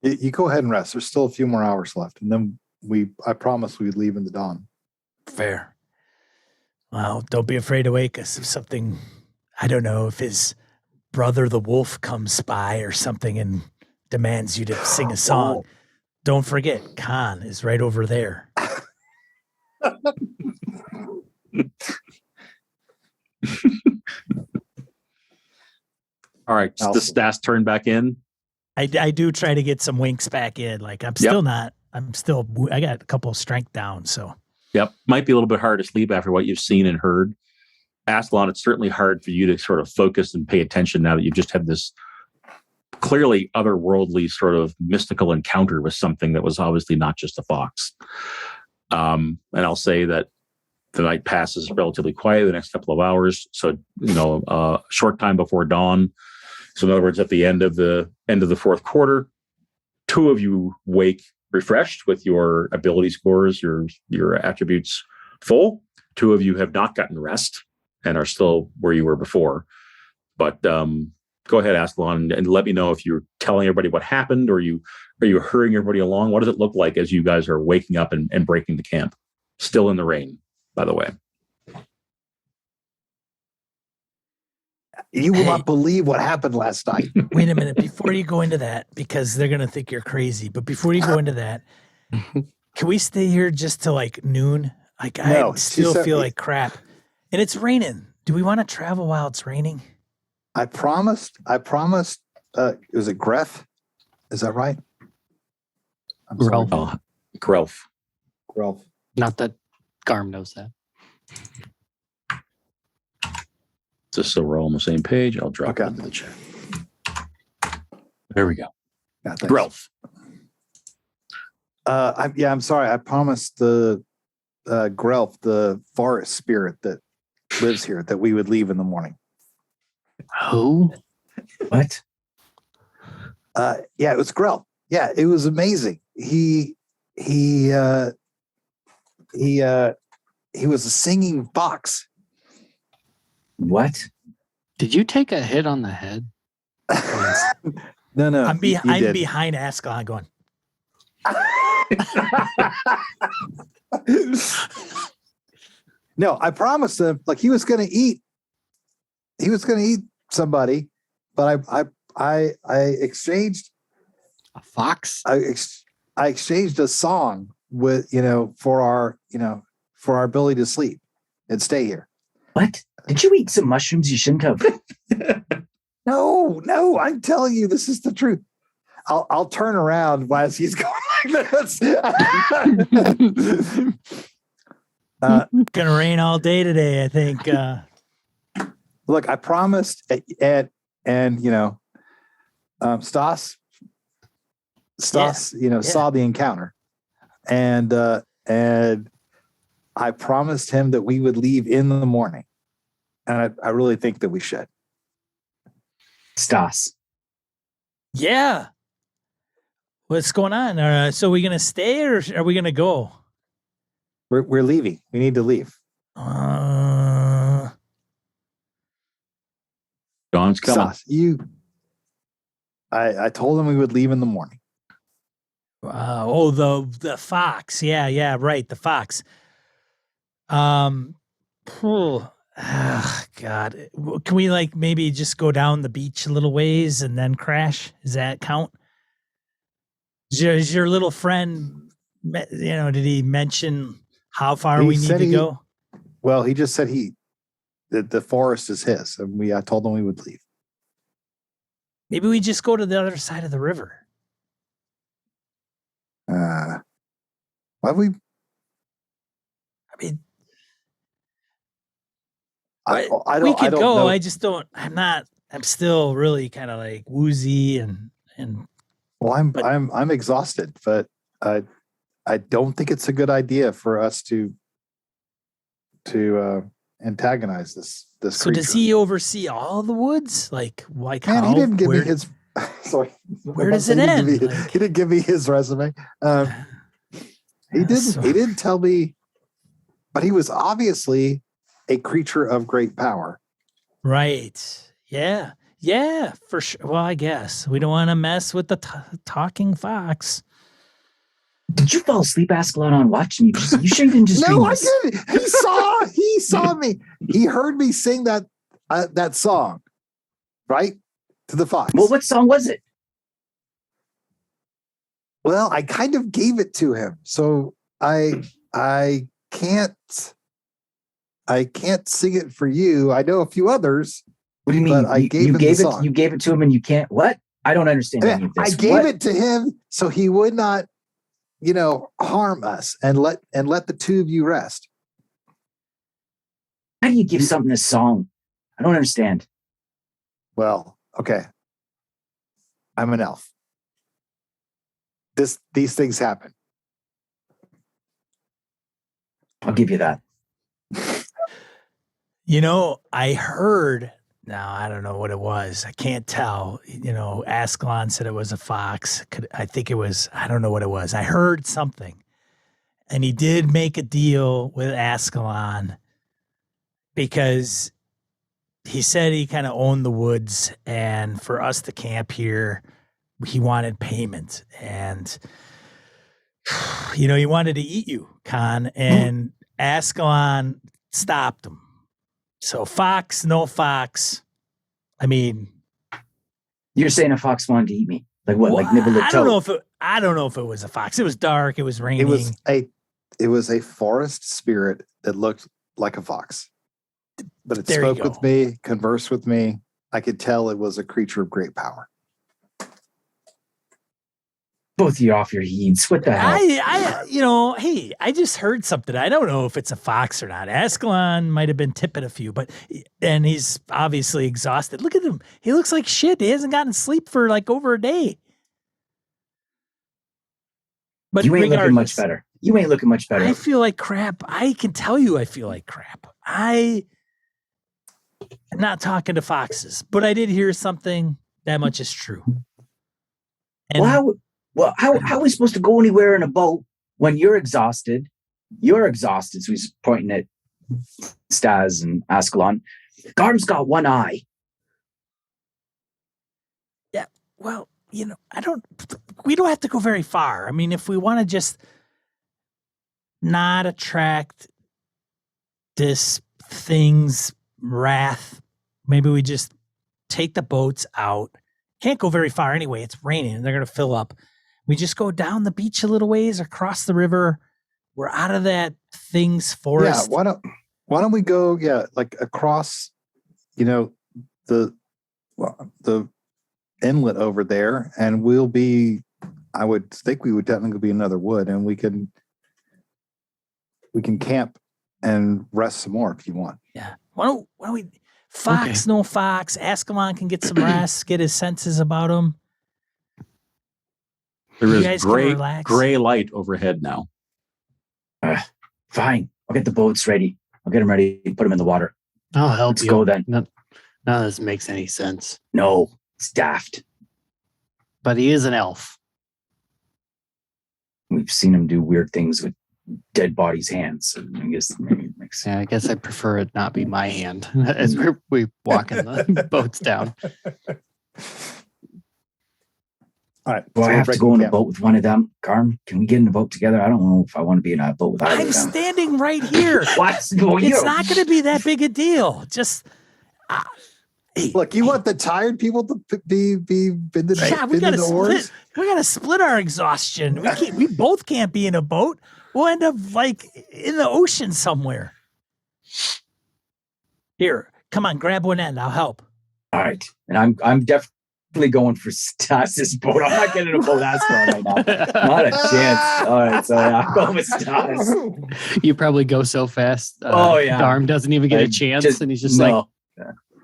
You go ahead and rest. There's still a few more hours left. And then I promised we'd leave in the dawn. Fair. Well, don't be afraid to wake us if something, I don't know, if his brother the wolf comes by or something and demands you to sing a song. Oh. Don't forget, Conn is right over there. All right. The Stas turn back in. I do try to get some winks back in. Like I got a couple of strength down. So yep. Might be a little bit hard to sleep after what you've seen and heard. Askelon, it's certainly hard for you to sort of focus and pay attention now that you've just had this clearly otherworldly sort of mystical encounter with something that was obviously not just a fox. And I'll say that the night passes relatively quiet the next couple of hours. So, a short time before dawn. So in other words, at the end of the fourth quarter, two of you wake refreshed with your ability scores, your attributes full. Two of you have not gotten rest and are still where you were before. But go ahead, Askelon, and let me know if you're telling everybody what happened, or are you hurrying everybody along? What does it look like as you guys are waking up and breaking the camp? Still in the rain, by the way. You will not believe what happened last night. Wait a minute. Before you go into that, because they're going to think you're crazy, but before you go into that, can we stay here just till like noon? Like I still feel like crap. And it's raining. Do we want to travel while it's raining? I promised, was it Gref? Is that right? Grelf. Grelf. Not that Garm knows that. Just so we're all on the same page, I'll drop it into the chat. There we go. Yeah, Grelf. I'm sorry. I promised the Grelf, the forest spirit that lives here, that we would leave in the morning. Who? What? It was Grelf. Yeah, it was amazing. He was a singing fox. What? Did you take a hit on the head? No. I'm behind Askelon going. No, I promised him, like he was going to eat somebody, but I exchanged a fox. I exchanged a song with, for our ability to sleep and stay here. What? Did you eat some mushrooms you shouldn't have? No, I'm telling you, this is the truth. I'll turn around while he's going like this. Gonna rain all day today, I think. Look, I promised, and Stas, saw the encounter, and I promised him that we would leave in the morning, and I really think that we should. Stas. Yeah. What's going on? So are we gonna stay or are we gonna go? We're leaving. We need to leave. Dawn's coming. Stas, I told him we would leave in the morning. The fox. Yeah, right. The fox. God. Can we maybe just go down the beach a little ways and then crash? Does that count? Is your little friend, did he mention how far He we need said to go? Well, he just said the forest is his, and I told him we would leave. Maybe we just go to the other side of the river. Why we? I mean, I don't. we could I don't go. know. I just don't. I'm still really kind of like woozy and. Well, I'm exhausted, but I don't think it's a good idea for us to antagonize this So creature. does he oversee all the woods? Like Man, how? he didn't give me his. Sorry, Where does it end? He didn't give me his resume. He didn't. So- He didn't tell me, but he was obviously a creature of great power. Right. Yeah. Yeah, for sure. Well, I guess we don't want to mess with the talking fox. Did you fall asleep, Askelon, on watch? And you sure you didn't just dream No, I this? didn't. He saw me. He heard me sing that song, right, to the fox. Well, what song was it? Well, I kind of gave it to him, so I can't sing it for you. I know a few others. What do you mean? But I gave him the song. You gave it to him, and you can't. What? I don't understand any of this. I gave it to him so he would not, harm us and let the two of you rest. How do you give something a song? I don't understand. Well, okay. I'm an elf. These things happen. I'll give you that. I heard. Now I don't know what it was. I can't tell. Askelon said it was a fox. I think it was. I don't know what it was. I heard something, and he did make a deal with Askelon because he said he kind of owned the woods, and for us to camp here, he wanted payment, and he wanted to eat you, Conn, and Askelon stopped him. So fox, no fox. I mean, You're saying a fox wanted to eat me? Like what? Like nibble a toe? I don't know if it was a fox. It was dark. It was raining. It was a forest spirit that looked like a fox, but it There you spoke go. with me, conversed with me. I could tell it was a creature of great power. Both of you off your heeds. What the hell? Hey, I just heard something. I don't know if it's a fox or not. Askelon might have been tipping a few, and he's obviously exhausted. Look at him. He looks like shit. He hasn't gotten sleep for like over a day. But You ain't looking much regardless, better. You ain't looking much better. I feel like crap. I can tell you I feel like crap. I'm not talking to foxes, but I did hear something. That much is true. And How are we supposed to go anywhere in a boat when you're exhausted? You're exhausted. So he's pointing at Stas and Askelon. Garm's got one eye. yeah, well, we don't have to go very far. I mean, if we want to just not attract this thing's wrath, maybe we just take the boats out. Can't go very far anyway. It's raining and they're going to fill up. We just go down the beach a little ways, across the river. We're out of that thing's forest. Yeah, why don't we go? Yeah, like across, the inlet over there, and we'll be. I would think we would definitely be another wood, and we can camp and rest some more if you want. Yeah. Why don't we? Fox, no fox. Askelon can get some rest, get his senses about him. There You is guys can relax. gray light overhead now. Fine. I'll get the boats ready. I'll get them ready and put them in the water. I'll help Let's you. go then. None of this makes any sense. No, it's daft. But he is an elf. We've seen him do weird things with dead bodies' hands. So I guess maybe it makes sense. Yeah, I guess I prefer it not be my hand as we walking the boats down. All right. Do I so have we're to go in breaking a boat with one of them? Garm, can we get in a boat together? I don't know if I want to be in a boat with either I'm of them. standing right here. What? Well, It's not going to be that big a deal. Just Hey, Look, you want the tired people to be been the yeah, we been the oars? gotta split our exhaustion. We both can't be in a boat. We'll end up like in the ocean somewhere. Here, come on, grab one end. I'll help. All right. And I'm definitely going for Stas's boat. I'm not getting a boat Askelon right now. Not a chance. All right. So I'm going with Stas. You probably go so fast. Oh, yeah. Garm doesn't even get a chance, and he's just like,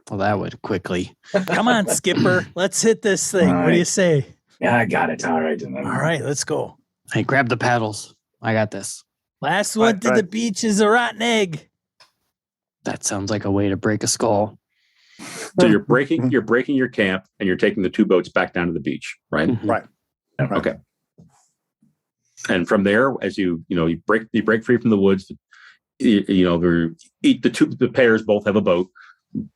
well, that would quickly. Come on, Skipper. Let's hit this thing. All What do you right. say? Yeah, I got it. All right. All right, let's go. Hey, grab the paddles. I got this. Last one to the beach is a rotten egg. That sounds like a way to break a skull. So you're breaking your camp and you're taking the 2 boats back down to the beach, right? Mhm. Right. Okay. And from there, as you break free from the woods, the pairs both have a boat,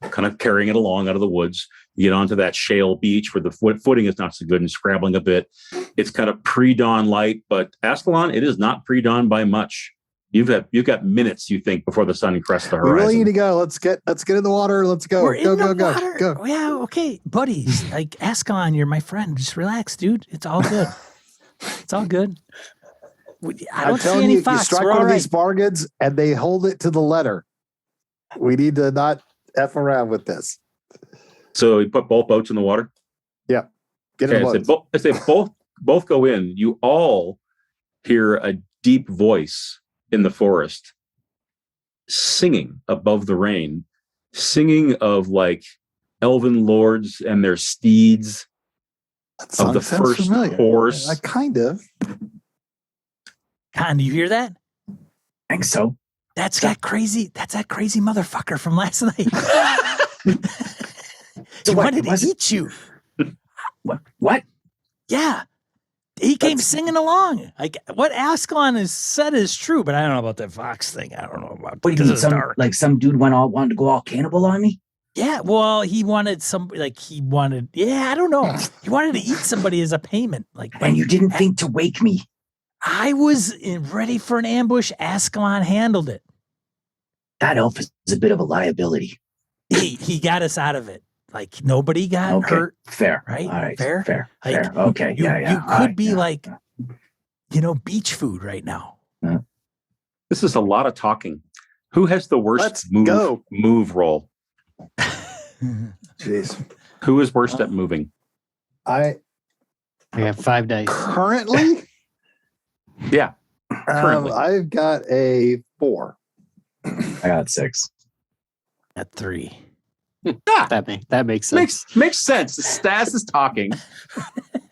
kind of carrying it along out of the woods. You get onto that shale beach where the footing is not so good and scrabbling a bit. It's kind of pre-dawn light, but Askelon, it is not pre-dawn by much. You've got minutes, you think, before the sun crests the We horizon. really need to go. Let's get in the water. Let's go. We're in the Go. water. Go. Yeah, okay, buddies. Like Askelon, you're my friend. Just relax, dude. It's all good. It's all good. I I'm don't see telling any you, you fox. strike We're one all of right. these bargains and they hold it to the letter. We need to not F around with this. So you put both boats in the water? Get in Okay, the boat. as they both go in, you all hear a deep voice in the forest singing above the rain, singing of like elven lords and their steeds, That of song the sounds first familiar. horse. I kind of. Conn, do you hear that? I think so. That's that crazy motherfucker from last night. He what, wanted to was it? eat you. What? Yeah. He came That's- singing along. Like what Askelon has said is true, but I don't know about that fox thing. I don't know about What do you because mean? it's Some dark. some dude wanted to go all cannibal on me? Yeah, well, he wanted I don't know. He wanted to eat somebody as a payment. Like And you didn't think to wake me? I was ready for an ambush. Askelon handled it. That elf is a bit of a liability. He got us out of it. Like nobody got Okay. hurt. Fair. Right? All right. Fair? Fair. Like, Okay. You, yeah. you All could right, be yeah. like, beach food right now. This is a lot of talking. Who has the worst Let's go. move roll? Jeez. Who is worst at moving? I I got 5 dice. currently, Yeah. Currently. I've got a 4. I got 6. At 3. That makes sense. Makes sense. Stas is talking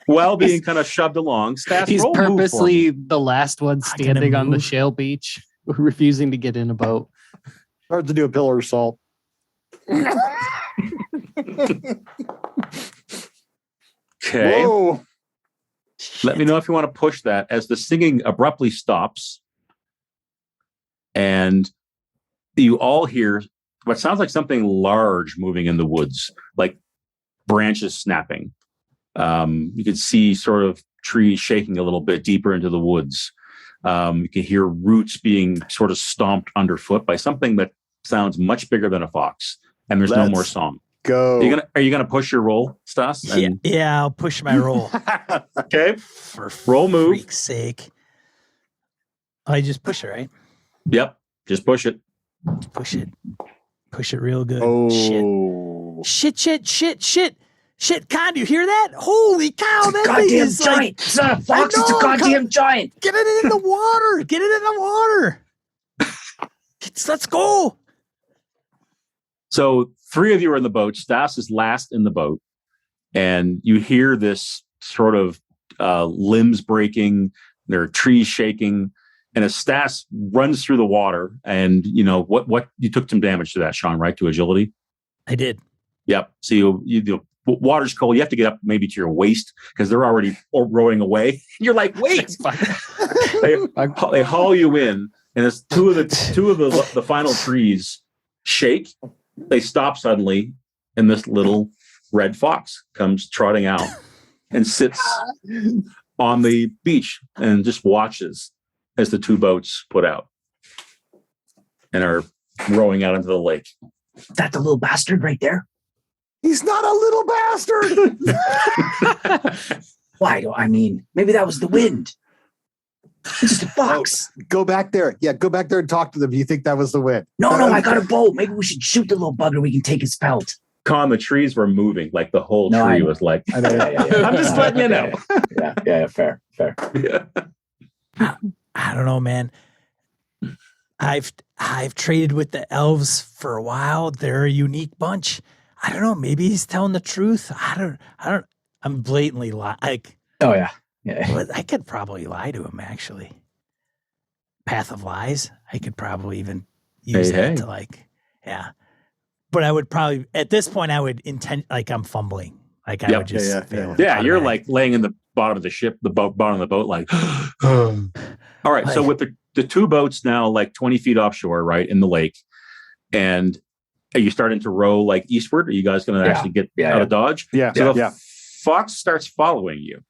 while being kind of shoved along. Stas, He's roll move for me. purposely the last one I gotta standing on the move. shale beach, refusing to get in a boat. Hard to do a pillar of salt. Okay. Whoa. Let me know if you want to push that as the singing abruptly stops. And you all hear what sounds like something large moving in the woods, like branches snapping. You can see sort of trees shaking a little bit deeper into the woods. You can hear roots being sort of stomped underfoot by something that sounds much bigger than a fox. And there's no Let's more song. Go. Are you gonna push your roll, Stas? And- Yeah, I'll push my roll. Okay. For Roll move. freak's sake. I just push it, right? Yep. Just push it. Push it. Push it real good. Oh. Shit. Shit, Conn, do you hear that? Holy cow, that thing Goddamn is like, giant. It's not a fox. It's a know, goddamn giant. get it in the water. Get it in the water. Let's go. So 3 of you are in the boat. Stas is last in the boat. And you hear this sort of limbs breaking. There are trees shaking. And as Stas runs through the water, and what you took some damage to that, Sean, right? To agility? I did. Yep. So you water's cold. You have to get up maybe to your waist because they're already rowing away. You're like, wait. They haul you in, and as two of the final trees shake, they stop suddenly, and this little red fox comes trotting out and sits on the beach and just watches as the 2 boats put out and are rowing out into the lake. Is that the little bastard right there? He's not a little bastard. Maybe that was the wind. It's just a fox. Go back there. Yeah, go back there and talk to them. Do you think that was the wind? No, I got a bow. Maybe we should shoot the little bugger. We can take his pelt. Conn, the trees were moving. Like the whole tree was like, I know. I'm just letting you know. Yeah, fair. Yeah. I don't know, man. I've traded with the elves for a while. They're a unique bunch. I don't know. Maybe he's telling the truth. I don't. I'm blatantly like. Oh yeah. I could probably lie to him. Actually, path of lies. I could probably even use that to like, yeah. But I would probably at this point I would intend like I'm fumbling. Like I would just fail. Yeah, you're like laying in the bottom of the ship, bottom of the boat, like. All right, so with the two boats now, like 20 feet offshore, right in the lake, and are you starting to row like eastward? Are you guys going to actually get out of Dodge? Yeah. So the fox starts following you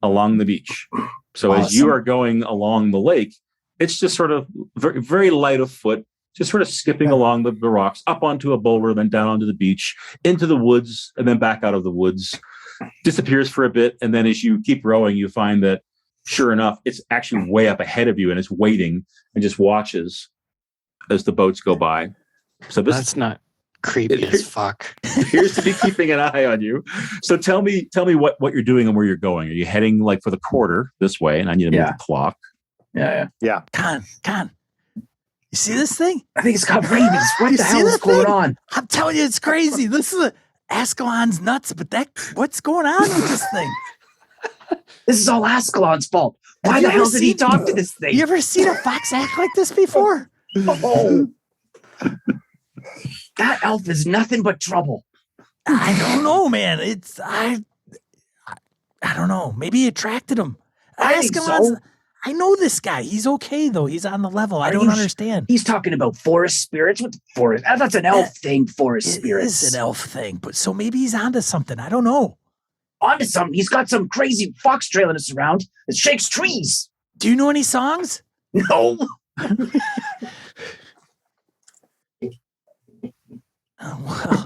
along the beach. So as you are going along the lake, it's just sort of very, very light of foot, just sort of skipping along the rocks, up onto a boulder, then down onto the beach, into the woods, and then back out of the woods. Disappears for a bit, and then as you keep rowing, you find that sure enough, it's actually way up ahead of you, and it's waiting and just watches as the boats go by. So that's not creepy as fuck. Appears to be keeping an eye on you. So tell me what you're doing and where you're going. Are you heading like for the quarter this way? And I need to move the clock. Yeah. Conn, you see this thing? I think it's got rabies. What the hell is going on? I'm telling you, it's crazy. This is Askelon's nuts, but what's going on with this thing? This is all Askelon's fault. Why the hell did he talk to this thing? You ever seen a fox act like this before? Oh. That elf is nothing but trouble. I don't know, man. I don't know. Maybe he attracted him. I know this guy. He's okay though. He's on the level. I don't understand. He's talking about forest spirits. What the forest? That's an elf thing. Forest spirits. It is an elf thing, but so maybe he's onto something. I don't know. Onto something. He's got some crazy fox trailing us around that shakes trees. Do you know any songs? No. Oh, well.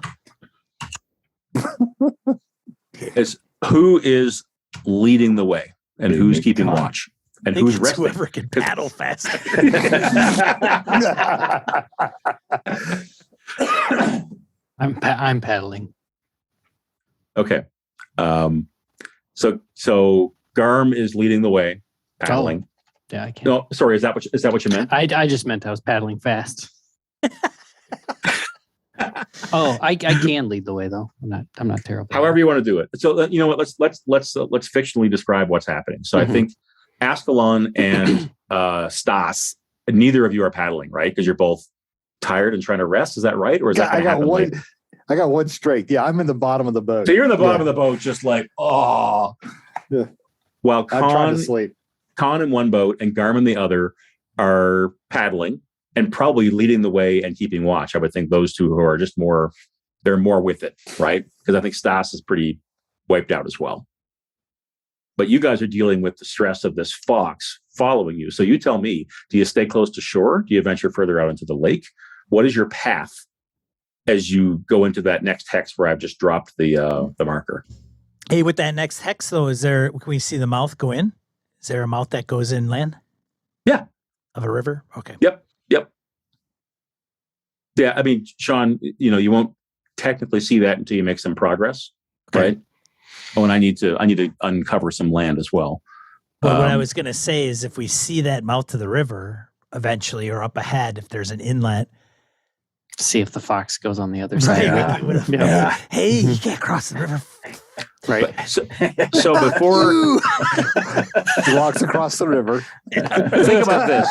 Who is leading the way and who's keeping watch and who's resting? Whoever can paddle faster. I'm paddling. Okay. So Garm is leading the way, paddling. Yeah, I can't. No, sorry. Is that what you meant? I just meant I was paddling fast. Oh, I can lead the way though. I'm not terrible. However you want to do it. So you know what? Let's fictionally describe what's happening. So I think Askelon and Stas, neither of you are paddling, right? Because you're both tired and trying to rest. Is that right? Or is that I got one? Later? I got one straight. Yeah, I'm in the bottom of the boat. So you're in the bottom of the boat, just like While I'm trying to sleep. Conn in one boat and Garm in the other are paddling and probably leading the way and keeping watch. I would think those two who are just they're more with it, right? Because I think Stas is pretty wiped out as well. But you guys are dealing with the stress of this fox following you. So you tell me, do you stay close to shore? Do you venture further out into the lake? What is your path as you go into that next hex where I've just dropped the marker? Hey, with that next hex though, can we see the mouth go in? Is there a mouth that goes inland? Yeah. Of a river? Okay. Yep. Yeah, I mean, Sean, you won't technically see that until you make some progress, right? Oh, and I need to uncover some land as well. Well, what I was going to say is if we see that mouth to the river eventually or up ahead, if there's an inlet. See if the fox goes on the other side. Yeah. Hey, you can't cross the river. Right. So before he walks across the river. Think about this.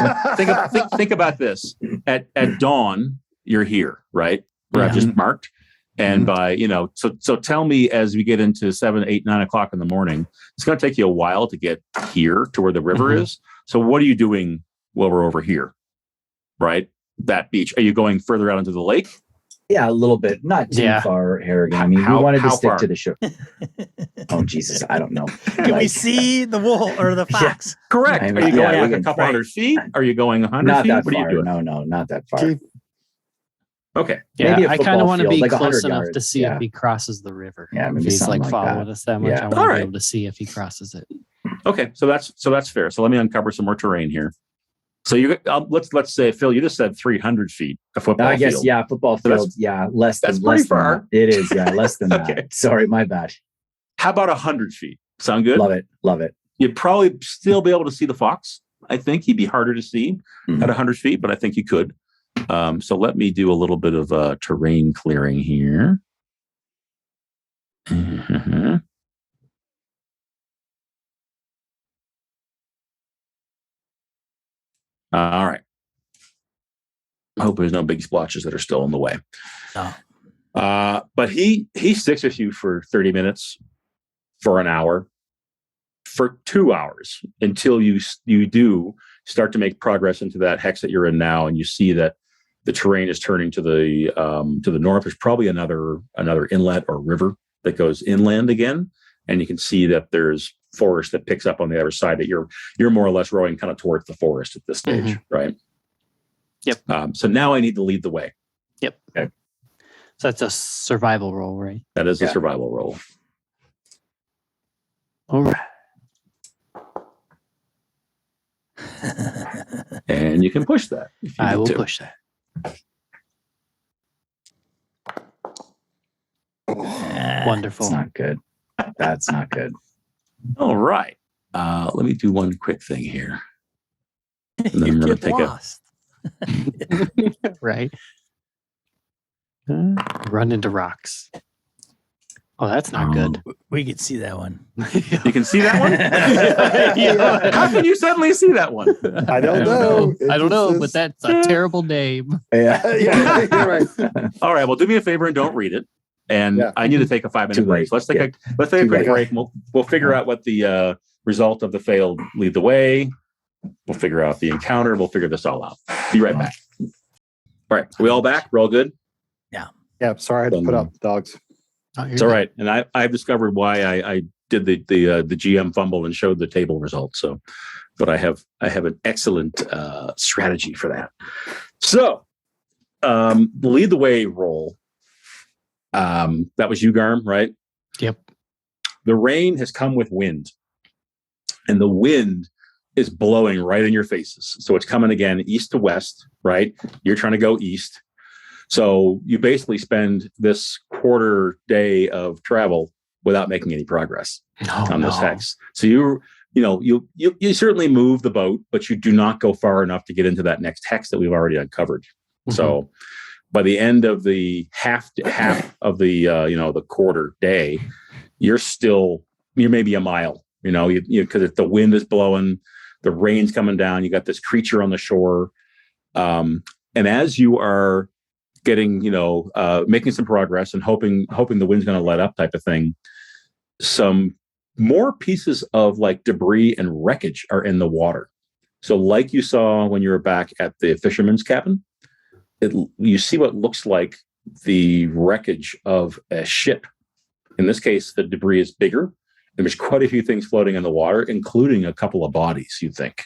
Think about this. At dawn, you're here, right? Where I've just marked. And by, so tell me as we get into 7, 8, 9 o'clock in the morning, it's going to take you a while to get here to where the river is. So what are you doing while we're over here? Right? That beach. Are you going further out into the lake? Yeah, a little bit. Not too far, Harrigan. I mean, we wanted to stick to the shore. Oh, Jesus. I don't know. Can we see the wolf or the fox? Yeah, correct. Are you going like a couple hundred feet? Are you going 100 not feet? That what far. Are you doing? No, not that far. Okay. Yeah, Maybe a I kind of football want to field, be like close 100 enough to yards. see Yeah. if he crosses the river. Yeah, if maybe he's something like like following that. us that much, Yeah. I want All to right. be able to see if he crosses it. Okay. So that's fair. So let me uncover some more terrain here. So let's say, Phil, you just said 300 feet, a football I guess, field. yeah, football So field. Yeah, less that's than pretty less than far. that. It is, yeah, less than Okay. that. Sorry, my bad. How about 100 feet? Sound good? Love it. Love it. You'd probably still be able to see the fox. I think he'd be harder to see at 100 feet, but I think you could. So let me do a little bit of terrain clearing here. Mm-hmm. All right. I hope there's no big splotches that are still in the way. No. But he sticks with you for 30 minutes, for an hour, for 2 hours until you do start to make progress into that hex that you're in now, and you see that the terrain is turning to the north. There's probably another inlet or river that goes inland again, and you can see that there's forest that picks up on the other side. That you're more or less rowing kind of towards the forest at this stage, right? Yep. So now I need to lead the way. Yep. Okay. So that's a survival roll, right? That is a survival roll. All right. And you can push that. If you I need will to. push that. Wonderful. That's not good. That's not good. All right. Let me do one quick thing here. And then I'm going to take lost. Right. Run into rocks. Oh, that's not good. We could see that one. You can see that one? How can you suddenly see that one? I don't know. I don't know, but that's a terrible name. Yeah. Yeah, you're right. All right. Well, do me a favor and don't read it. And Yeah. I need to take a 5-minute Too break. late. So let's take a Too quick late. break. And we'll figure out what the result of the failed lead the way. We'll figure out the encounter. We'll figure this all out. Be right back. All right. Are we all back? We're all good? Yeah, sorry I had to put out the dogs. Oh, you're It's all good. right. And I've discovered why I did the GM fumble and showed the table results. So, but I have an excellent strategy for that. So, the lead the way roll. That was you, Garm, right? Yep. The rain has come with wind, and the wind is blowing right in your faces. So it's coming again east to west, right? You're trying to go east. So you basically spend this quarter day of travel without making any progress on this hex. So you certainly move the boat, but you do not go far enough to get into that next hex that we've already uncovered. Mhm. So by the end of the half of the the quarter day, you're maybe a mile. Because the wind is blowing, the rain's coming down. You got this creature on the shore, and as you are getting, making some progress and hoping the wind's going to let up, type of thing, some more pieces of like debris and wreckage are in the water. So, like you saw when you were back at the fisherman's cabin, you see what looks like the wreckage of a ship. In this case, the debris is bigger. There's quite a few things floating in the water, including a couple of bodies, you think.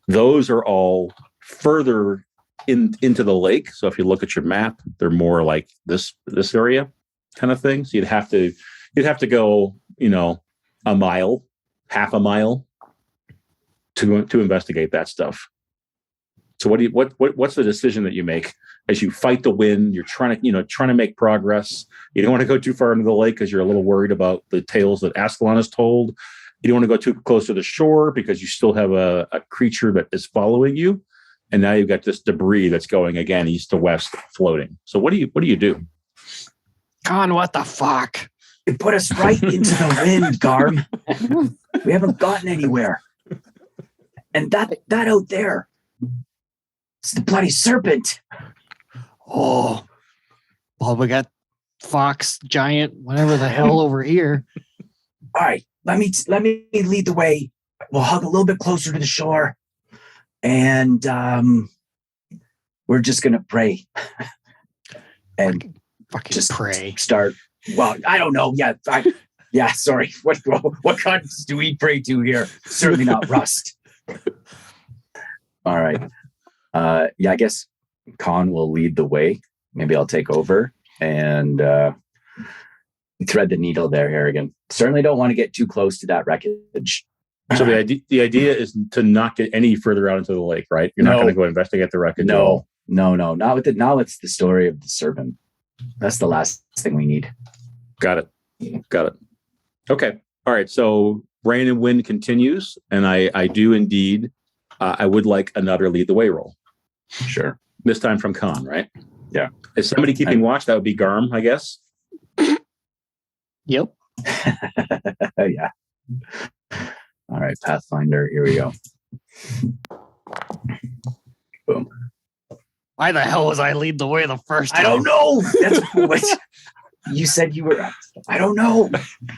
Those are all further into the lake. So if you look at your map, they're more like this area kind of thing. So you'd have to go, a mile, half a mile to investigate that stuff. So what's the decision that you make as you fight the wind? You're trying to make progress. You don't want to go too far into the lake because you're a little worried about the tales that Askelon has told. You don't want to go too close to the shore because you still have a creature that is following you. And now you've got this debris that's going again east to west, floating. So what do you do? Conn, what the fuck? It put us right into the wind, Garm. We haven't gotten anywhere. And that out there, it's the bloody serpent. Oh, well, we got fox, giant, whatever the hell over here. All right, let me lead the way. We'll hug a little bit closer to the shore, and we're just gonna pray and Fucking just pray. start. Well, I don't know. Yeah, sorry. What gods do we pray to here? Certainly not Rust. All right. I guess Conn will lead the way maybe I'll take over and thread the needle there, Harrigan. Certainly don't want to get too close to that wreckage. So the idea is to not get any further out into the lake, right? You're not going to go investigate the wreckage at all. No. Not with it. Now it's the story of the serpent. That's the last thing we need. Got it. Okay. All right. So rain and wind continues, and I do indeed. I would like another lead the way roll. Sure. This time from Conn, right? Yeah. Is somebody keeping watch? That would be Garm, I guess. Yep. Yeah. All right, Pathfinder. Here we go. Boom. Why the hell was I lead the way the first time? I don't know. That's what you said you were. I don't know.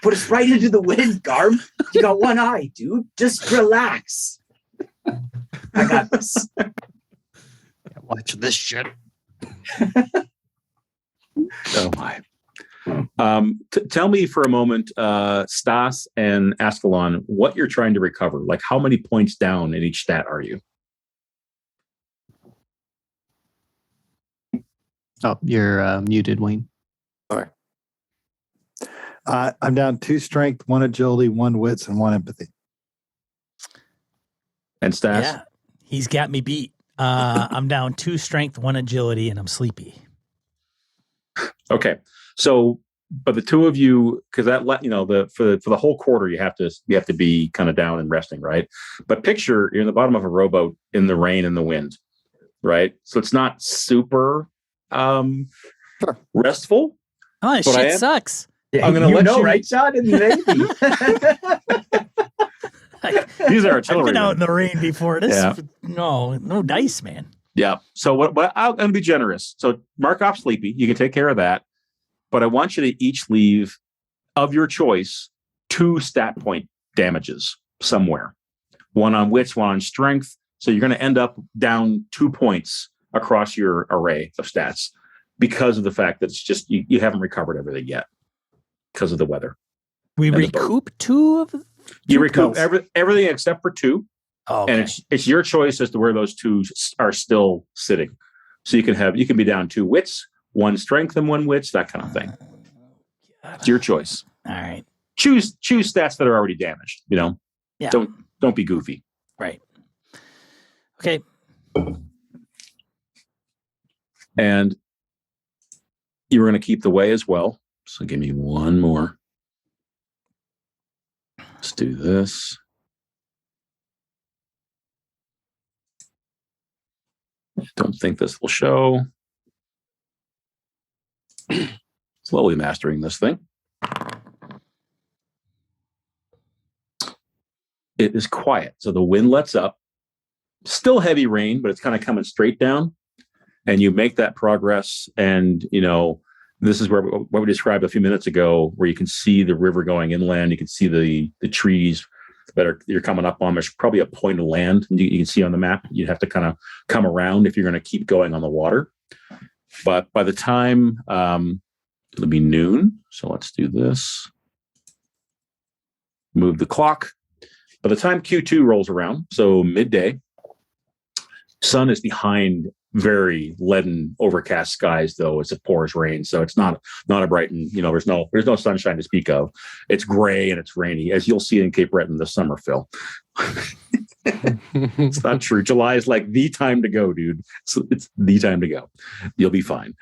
Put us right into the wind, Garm. You got one eye, dude. Just relax. I got this. Watch this shit. Oh my. Tell me for a moment, Stas and Askelon, what you're trying to recover. Like, how many points down in each stat are you? Oh, you're muted, Wayne. Sorry. I'm down 2 strength, 1 agility, 1 wits, and 1 empathy. And Stas? Yeah, he's got me beat. I'm down 2 strength, 1 agility, and I'm sleepy. Okay. So, but the two of you, because that for the whole quarter, you have to be kind of down and resting, right? But picture you're in the bottom of a rowboat in the rain and the wind, right? So it's not super restful. Oh, shit sucks. Yeah, I'm going to let you right, John? In the Navy. These are I've artillery. been out in the rain before. This, Yeah. no dice, man. Yeah. So what I'm going to be generous. So mark off sleepy. You can take care of that. But I want you to each leave, of your choice, 2 stat point damages somewhere. 1 on wits, 1 on strength. So you're going to end up down 2 points across your array of stats because of the fact that it's just you haven't recovered everything yet because of the weather. We recoup 2 of. You recoup everything except for 2. Oh, okay. And it's your choice as to where those 2 are still sitting. So you can be down 2 wits, 1 strength and 1 wits, that kind of thing. It's your choice. All right. Choose stats that are already damaged. Yeah. Don't be goofy. Right. Okay. And you were going to keep the way as well. So give me 1 more. Let's do this. Don't think this will show. Slowly mastering this thing. It is quiet. So the wind lets up. Still heavy rain, but it's kind of coming straight down. And you make that progress. And, this is what we described a few minutes ago, where you can see the river going inland. You can see the trees that you're coming up on. There's probably a point of land you can see on the map. You'd have to kind of come around if you're going to keep going on the water. But by the time it'll be noon, so let's do this. Move the clock. By the time Q2 rolls around, so midday, sun is behind very leaden, overcast skies, though as it pours rain. So it's not a bright and there's no sunshine to speak of. It's gray and it's rainy, as you'll see in Cape Breton this summer, Phil. It's not true. July is like the time to go, dude. So it's the time to go. You'll be fine.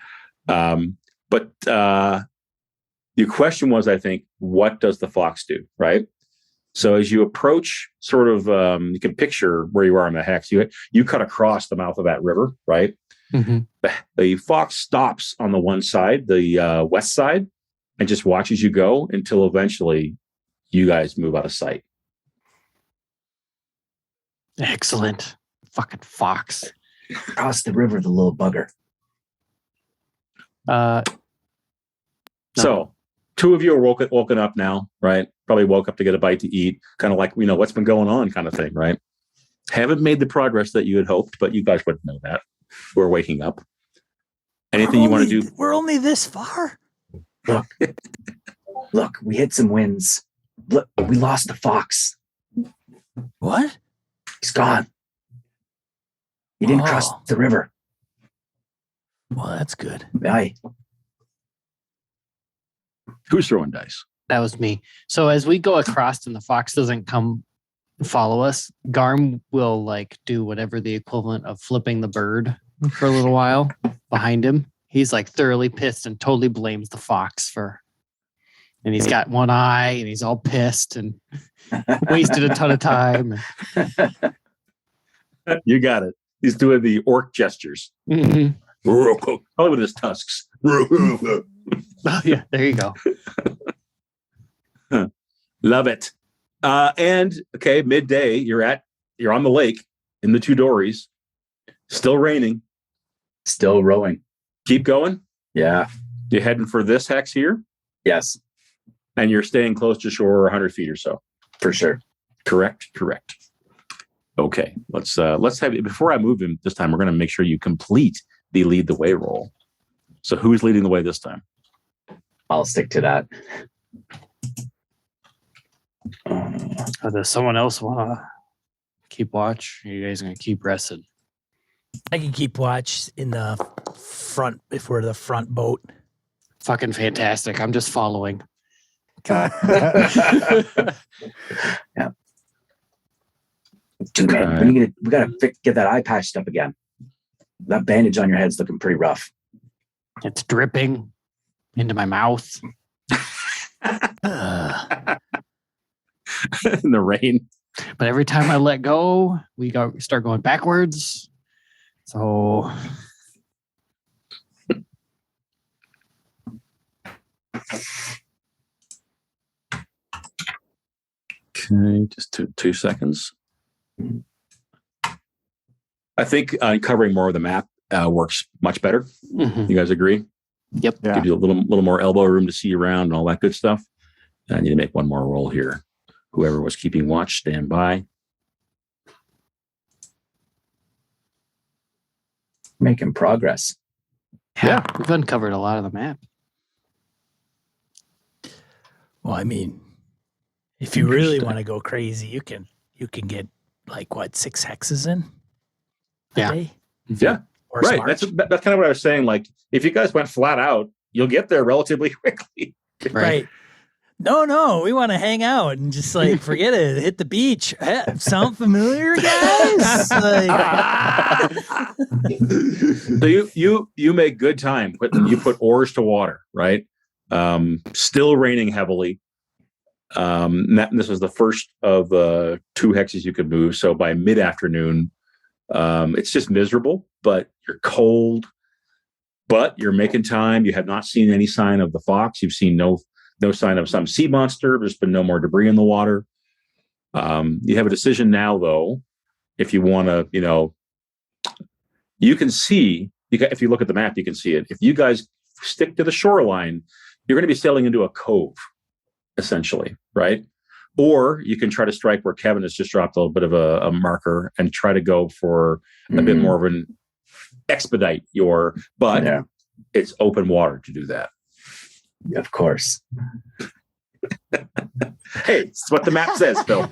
But your question was, I think, what does the fox do, right? So as you approach, sort of, you can picture where you are in the hex. You cut across the mouth of that river, right? Mm-hmm. The fox stops on the one side, the west side, and just watches you go until eventually you guys move out of sight. Excellent. Fucking fox. Across the river, the little bugger. So 2 of you are woken up now, right? Probably woke up to get a bite to eat, kind of like, what's been going on kind of thing, right? Haven't made the progress that you had hoped, but you guys wouldn't know that. We're waking up. Anything you want to do? We're only this far. Look, we hit some winds. Look, we lost the fox. What? He's gone. He didn't cross the river. Well, that's good. Aye. Who's throwing dice? That was me. So as we go across and the fox doesn't come follow us, Garm will like do whatever the equivalent of flipping the bird for a little while behind him. He's like thoroughly pissed and totally blames the fox and he's got one eye and he's all pissed and wasted a ton of time. You got it. He's doing the orc gestures. Mhm. Probably with his tusks. Oh, yeah, there you go. Love it. And okay, midday, you're on the lake in the two dories. Still raining. Still rowing. Keep going. Yeah. You're heading for this hex here, Yes, and you're staying close to shore 100 feet or so. for sure. Correct. Okay, let's have before I move him this time. We're going to make sure you complete the lead the way roll. So who's leading the way this time? I'll stick to that. Does someone else want to keep watch? Or you guys going to keep resting? I can keep watch in the front if we're the front boat. Fucking fantastic. I'm just following. Yeah. Dude, man, we gotta get that eye patched up again. That bandage on your head's looking pretty rough. It's dripping into my mouth. In the rain. But every time I let go, we start going backwards. So Okay, just two seconds. I think covering more of the map works much better. mhm. You guys agree? Yep. Yeah. Give you a little more elbow room to see around and all that good stuff. I need to make one more roll here. Whoever was keeping watch, stand by. Making progress. Yeah, we've uncovered a lot of the map. Well, I mean, if you really want to go crazy, you can get like what 6 hexes in a Yeah. day? Yeah, Or right. smart. That's kind of what I was saying. Like, if you guys went flat out, you'll get there relatively quickly. Right. No, we want to hang out and just like forget it, hit the beach. Sound familiar, guys? Like, So you make good time. You put oars to water, right? Still raining heavily. This was the first of 2 hexes you could move. So by mid-afternoon, it's just miserable, but you're cold, but you're making time. You have not seen any sign of the fox. You've seen no sign of some sea monster. There's been no more debris in the water. You have a decision now, though. If you want to, you can see, if you look at the map, you can see it. If you guys stick to the shoreline, you're going to be sailing into a cove, essentially, right? Or you can try to strike where Kevin has just dropped a little bit of a marker and try to go for a bit more of an expedite but it's open water to do that. Of course. Hey, it's what the map says, Phil.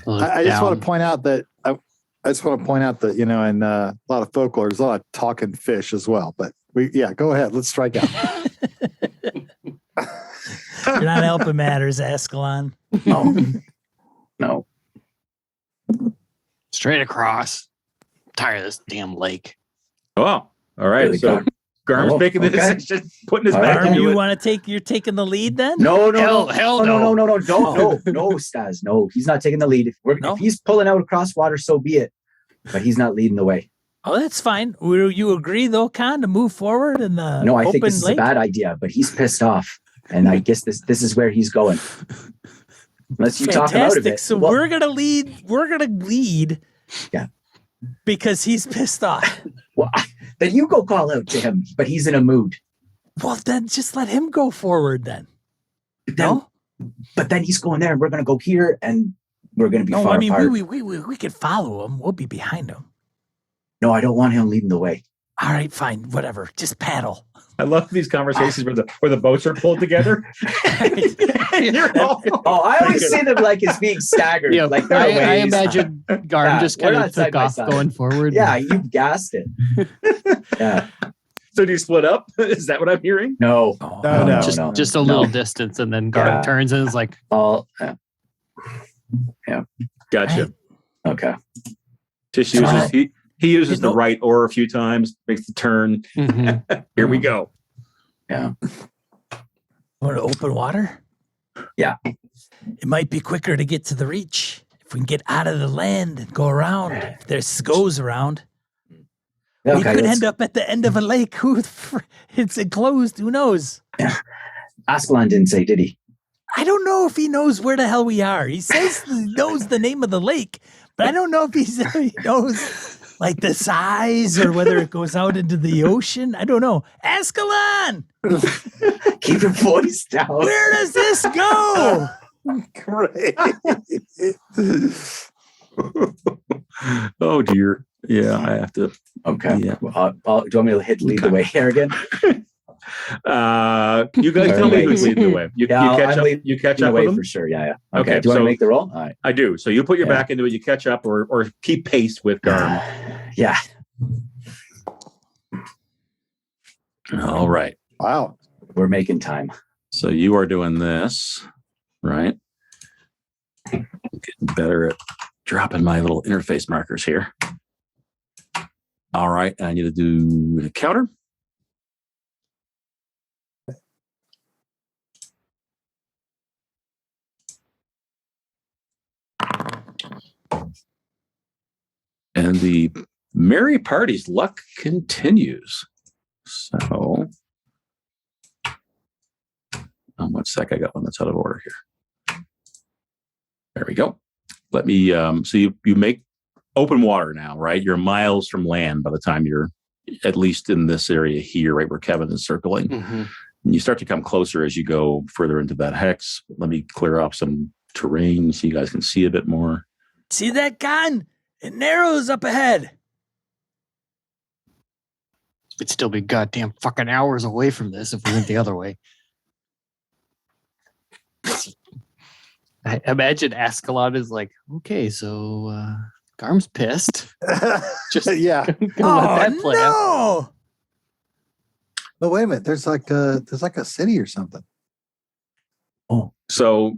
I just want to point out that in a lot of folklore, there's a lot of talking fish as well. But go ahead, let's strike out. you're not helping matters, Askelon. No. Straight across. I'm tired of this damn lake. Oh, all right. Really, So Garm's making the okay. decision, putting his All back right. into You it. want to you're taking the lead then? No, Hell no. No, Stas. No, he's not taking the lead. No? If he's pulling out across water, so be it. But he's not leading the way. Oh, that's fine. Will you agree though, Conn, to move forward in the No, I open think this is lake? a bad idea, but he's pissed off. And I guess this is where he's going. Unless you talk him out of Fantastic. it. So Well, we're gonna lead. Yeah. Because he's pissed off. well, then you go call out to him, but he's in a mood. Well, then just let him go forward then. No? But then he's going there, and we're going to go here, and we're going to be No, far I mean apart. we could follow him. We'll be behind him. No, I don't want him leading the way. All right, fine, whatever. Just paddle. I love these conversations where the boats are pulled together. You're all- I always see them like as being staggered. Yeah, like they're I ways. imagine Garm Yeah, just we're kind not of side took by off side. going forward. Yeah, you've gassed it. Yeah. So do you split up? Is that what I'm hearing? No. No. Just a little distance, and then Garm Yeah. turns and is like, Gotcha. Okay. Just uses he uses the right oar a few times, makes the turn. mhm. Here we go. Yeah. Want to open water? Yeah. It might be quicker to get to the reach if we can get out of the land and go around. If there's goes around. We Okay. could end up at the end of a lake. It's enclosed. Who knows? Askelon didn't say, did he? I don't know if he knows where the hell we are. He says he knows the name of the lake, but I don't know if he knows like the size or whether it goes out into the ocean. I don't know. Askelon, Keep your voice down. where does this go? Great. Oh dear. Yeah, I have to. Okay. Yeah. Do you want me to lead the way, Harrigan? You guys tell me who's leading the way. You catch I'm up. leading You catch the up way with them. for sure. Yeah. Okay, Do you want so- to make the roll? All right. I do. So you put your Yeah. back into it. You catch up, or keep pace with Garm. Yeah. All right. Wow. We're making time. So you are doing this, right? Getting better at dropping my little interface markers here. All right. I need to do the counter. And the merry party's luck continues. So, 1 sec. I got one that's out of order here. There we go. Let me. So you make open water now, right? You're miles from land by the time you're at least in this area here, right where Kevin is circling. Mhm. And you start to come closer as you go further into that hex. Let me clear off some terrain so you guys can see a bit more. See that, Conn? It narrows up ahead. We'd still be goddamn fucking hours away from this if we went the other way. I imagine Askelon is like, okay, so Garm's pissed. Just yeah. gonna let that play out. no! But wait a minute. There's like a city or something. So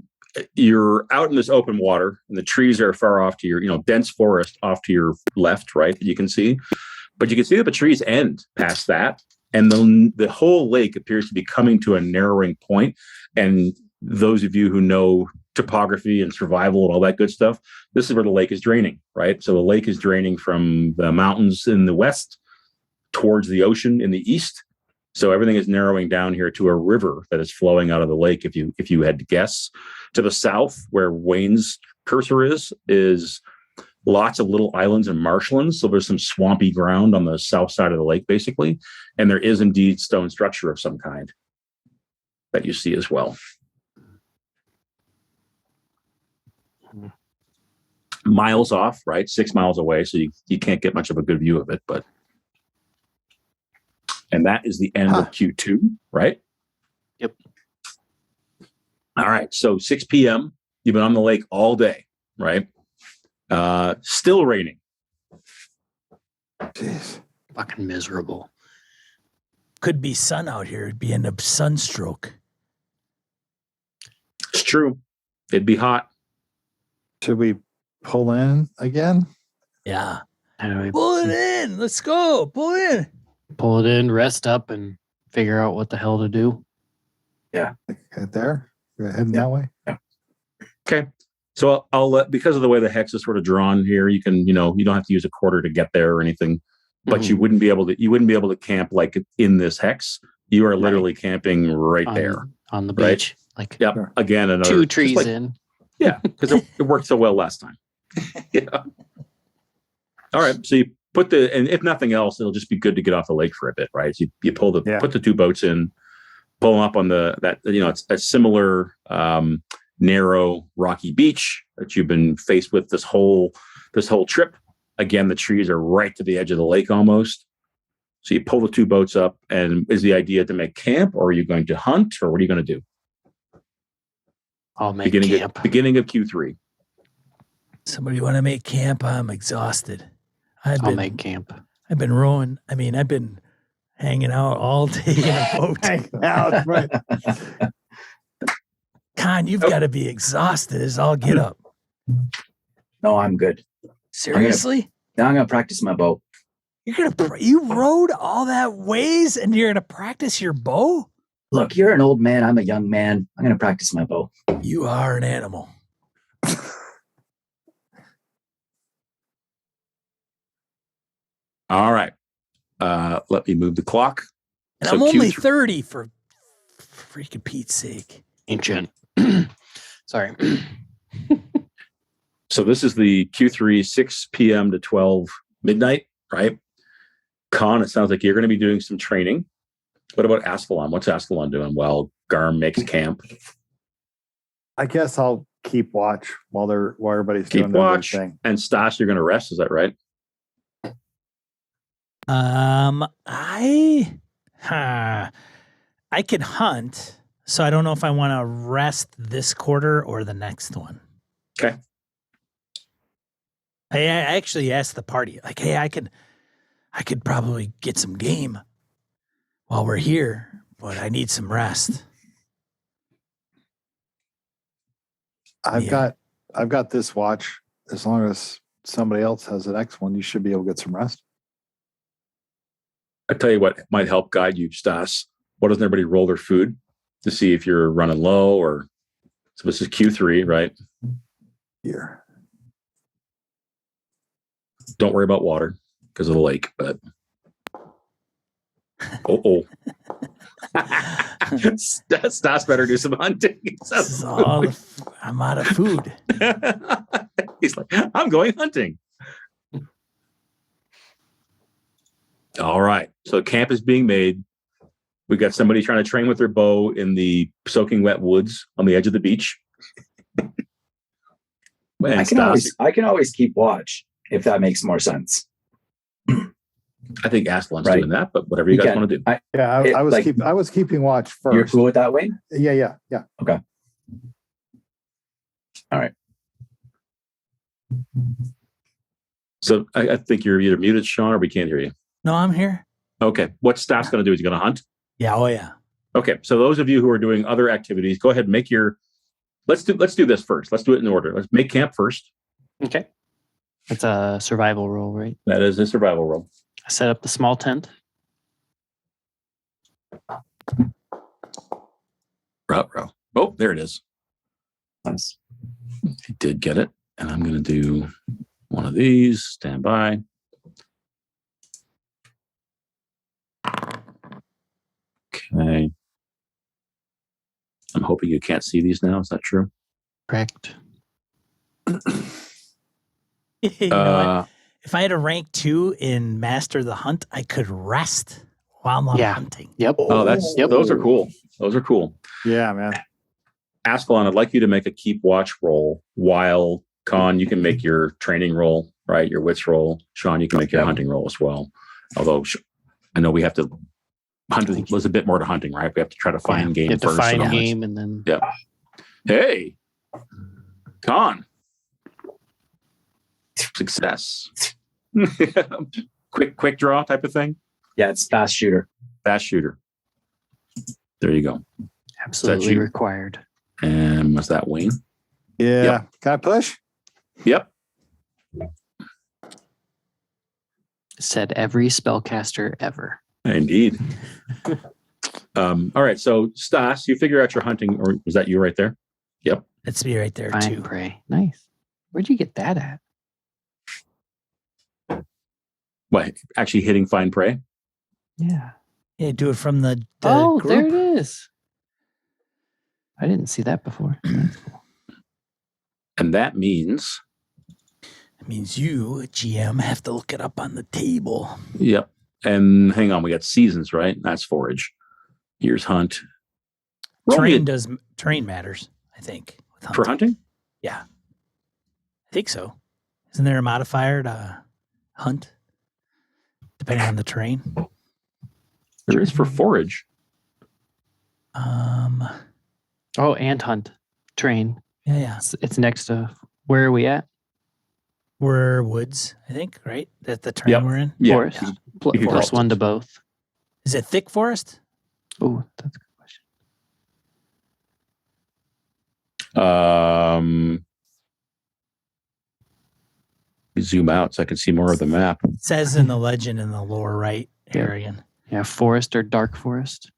you're out in this open water, and the trees are far off to your, dense forest off to your left, right? That you can see, but you can see that the trees end past that, and the whole lake appears to be coming to a narrowing point. And those of you who know topography and survival and all that good stuff, this is where the lake is draining, right? So the lake is draining from the mountains in the west towards the ocean in the east. So everything is narrowing down here to a river that is flowing out of the lake. If you had to guess, to the south, where Wayne's cursor is lots of little islands and marshlands. So there's some swampy ground on the south side of the lake, basically, and there is indeed stone structure of some kind that you see as well. Miles off, right? 6 miles away, so you can't get much of a good view of it, but. And that is the end of Q2, right? Yep. All right. So 6 p.m. You've been on the lake all day, right? Still raining. Jeez. Fucking miserable. Could be sun out here. It'd be a sunstroke. It's true. It'd be hot. Should we pull in again? Yeah. Anyway, Pull it in. Let's go. Pull in. pull it in, rest up, and figure out what the hell to do. Right there. You're heading Yeah. that way. Okay. So I'll let, because of the way the hex is sort of drawn here, you can, you don't have to use a quarter to get there or anything, but you wouldn't be able to camp like in this hex. You are literally camping right there. On the Right. beach. Like Yep. Sure. Again, another two just trees like- in. Yeah, because it worked so well last time. Yeah. All right. So you put and if nothing else, it'll just be good to get off the lake for a bit, right? So you pull put the two boats in, pull them up on it's a similar narrow rocky beach that you've been faced with this whole trip. Again, the trees are right to the edge of the lake almost. So you pull the two boats up, and is the idea to make camp, or are you going to hunt, or what are you going to do? I'll make camp. Beginning of Q3. Somebody want to make camp? I'm exhausted. I'll make camp. I've been rowing. I mean, I've been hanging out all day in a boat. Hanging out, right? Conn, you've got to be exhausted as all get up. No, I'm good. Seriously? Now I'm gonna practice my bow. You rode all that ways and you're gonna practice your bow? Look, you're an old man. I'm a young man. I'm gonna practice my bow. You are an animal. All right. Let me move the clock. And So I'm only Q3 30 for freaking Pete's sake. Ancient. Sorry. So this is the Q3, 6 p.m. to 12 midnight, right? Conn, it sounds like you're going to be doing some training. What about Askelon? What's Askelon doing while Garm makes camp? I guess I'll keep watch while everybody's Keep doing their watch. thing. And Stas, you're going to rest. Is that right? I can hunt, so I don't know if I want to rest this quarter or the next one. Okay. I actually asked the party, like, hey, I could probably get some game while we're here, but I need some rest. I've got this watch. As long as somebody else has the next one, you should be able to get some rest. I tell you what might help guide you, Stas. Why doesn't everybody roll their food to see if you're running low or so this is Q3, right? Here. Don't worry about water because of the lake, but Stas better do some hunting. I'm out of food. He's like, I'm going hunting. All right. So camp is being made. We got somebody trying to train with their bow in the soaking wet woods on the edge of the beach. I can always keep watch if that makes more sense. I think Askelon's doing that, but whatever you guys want to do. I was keeping watch first. You're cool with that, Wayne? Yeah. Okay. All right. So I think you're either muted, Sean, or we can't hear you. No, I'm here. Okay. What's Stas going to do? Is he going to hunt? Yeah. Oh, yeah. Okay. So those of you who are doing other activities, go ahead and make your. Let's do this first. Let's do it in order. Let's make camp first. Okay. That's a survival roll, right? That is a survival roll. I set up the small tent. Row. Oh, there it is. Nice. I did get it. And I'm going to do one of these. Stand by. Okay. I'm hoping you can't see these now. Is that true? Correct. You know what? If I had a rank 2 in Master the Hunt, I could rest while I'm hunting. Yep. Oh, those are cool. Those are cool. Yeah, man. Askelon, I'd like you to make a keep watch roll while Conn, you can make your training roll, right? Your wits roll. Sean, you can make your hunting roll as well. Although I know we have to hunting was a bit more to hunting, right? We have to try to find game first. Find game and then Hey, Conn. Success. quick draw type of thing. Yeah, it's fast shooter. Fast shooter. There you go. Absolutely required. And was that Wayne? Yeah. Yep. Can I push? Yep. Said every spellcaster ever. Indeed. All right. So Stas, you figure out your hunting, or was that you right there? Yep. That's me right there Find too. prey. Nice. Where'd you get that at? What? Actually hitting find prey? Yeah. Yeah, do it from the group. There it is. I didn't see that before. That's cool. And that means It means you, GM, have to look it up on the table. Yep. And hang on, we got seasons, right? That's forage. Here's hunt. Terrain matters, I think. With For hunting? Yeah. I think so. Isn't there a modifier to hunt? Depending on the terrain? There is for forage. Oh, and hunt. Train. Yeah. It's next to, where are we at? We're woods, I think, right? That's the terrain Yep. we're in. Yeah. Forest. You can call Plus it 1 to woods. both. Is it thick forest? Oh, that's a good question. Zoom out so I can see more of the map. It says in the legend in the lower right, Yeah. Harrigan. Yeah, forest or dark forest.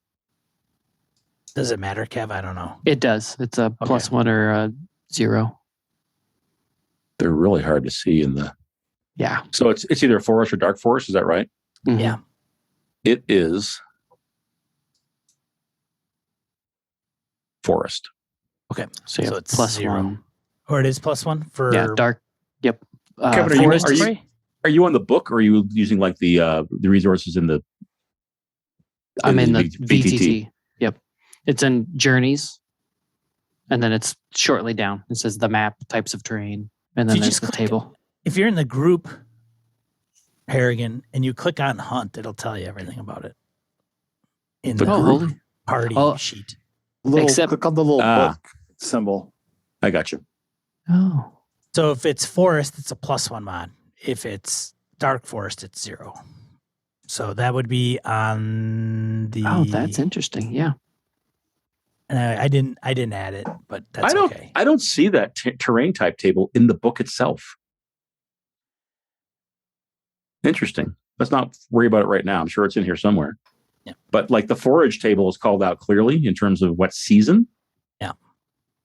Does it matter, Kev? I don't know. It does. It's a plus 1 or a 0. They're really hard to see in the. Yeah. So it's either forest or dark forest. Is that right? Mhm. Yeah. It is forest. Okay. So you So have it's plus 0. 1. Or it is plus 1 for Yeah, dark. Yep. Kevin, are forest. you- Are you on the book or are you using like the resources in the? I'm in the VTT? VTT. Yep. It's in journeys. And then it's shortly down. It says the map, types of terrain. And then You there's just the click table. If you're in the group, Harrigan, and you click on hunt, it'll tell you everything about it. In The the group? holy. party Oh. sheet. Except- Click on the little Ah. book symbol. I got you. Oh. So if it's forest, it's a plus 1 mod. If it's dark forest, it's 0. So that would be on the. Oh, that's interesting. Yeah. And I didn't add it, but that's okay. I don't see that terrain type table in the book itself. Interesting. Let's not worry about it right now. I'm sure it's in here somewhere. Yeah. But like the forage table is called out clearly in terms of what season. Yeah.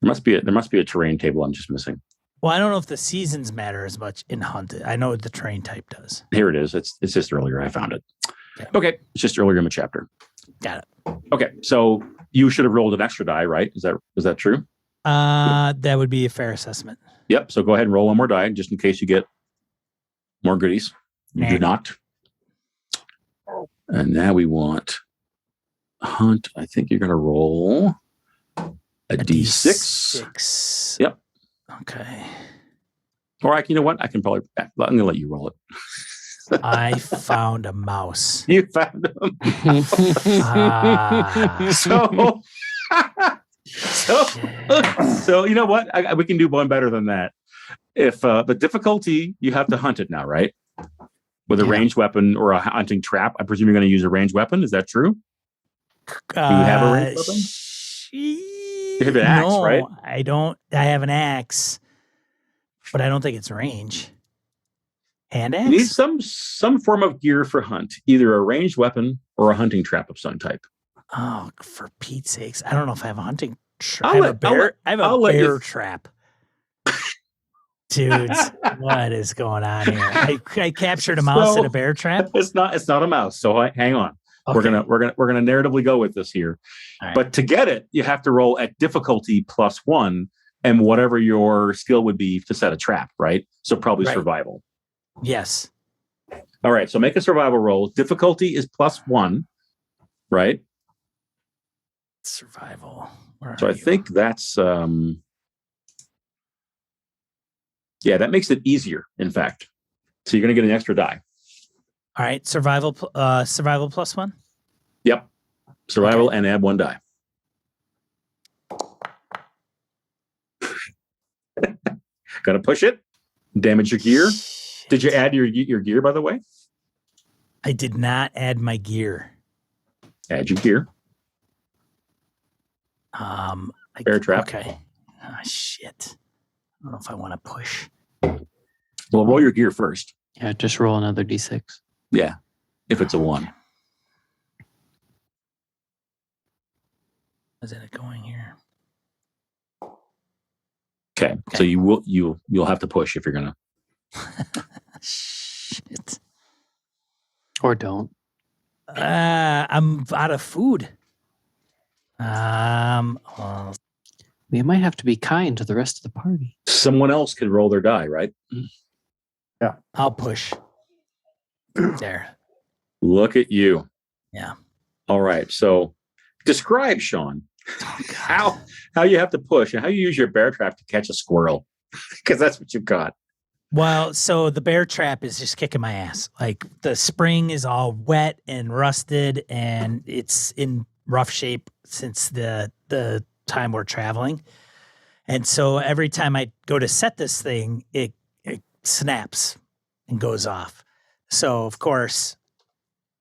There must be a terrain table I'm just missing. Well, I don't know if the seasons matter as much in hunt. I know the terrain type does. Here it is. It's just earlier. I found it. Okay. Okay. It's just earlier in the chapter. Got it. Okay. So you should have rolled an extra die, right? Is that true? That would be a fair assessment. Yep. So go ahead and roll one more die just in case you get more goodies. You do not. And now we want hunt. I think you're going to roll a D6. D6. Yep. Okay. Or you know what? I'm going to let you roll it. I found a mouse. You found them. So you know what? We can do one better than that. If the difficulty, you have to hunt it now, right? With a ranged weapon or a hunting trap. I presume you're going to use a ranged weapon. Is that true? Do you have a ranged weapon? You have an axe, right? I don't. I have an axe, but I don't think it's range. Hand axe? You need some form of gear for hunt, either a ranged weapon or a hunting trap of some type. Oh, for Pete's sakes. I don't know if I have a hunting trap. I'll I have a let bear you- trap. Dudes, what is going on here? I captured a mouse in a bear trap. It's not a mouse. So hang on. Okay. We're gonna narratively go with this here. All right. But to get it, you have to roll at difficulty +1 and whatever your skill would be to set a trap, right? So probably Right. survival. Yes. All right. So make a survival roll. Difficulty is +1, right? Survival. Where So are I you? think that's that makes it easier, in fact. So you're gonna get an extra die. All right. Survival +1. Yep. Survival and add 1 die. Gotta push it. Damage your gear. Did you add your gear, by the way? I did not add my gear. Add your gear. Bear trap. Okay. Oh, shit. I don't know if I want to push. Well, roll your gear first. Yeah, just roll another D6. Yeah. If it's a 1. Is it going here? Okay. So you'll have to push if you're gonna. Shit. Or don't. I'm out of food. Well, We might have to be kind to the rest of the party. Someone else can roll their die, right? I'll push. There. Look at you. Yeah. All right. So describe, Sean, Oh, God. how you have to push and how you use your bear trap to catch a squirrel. Because that's what you've got. Well, so the bear trap is just kicking my ass. Like the spring is all wet and rusted, and it's in rough shape since the time we're traveling. And so every time I go to set this thing, it snaps and goes off. So of course,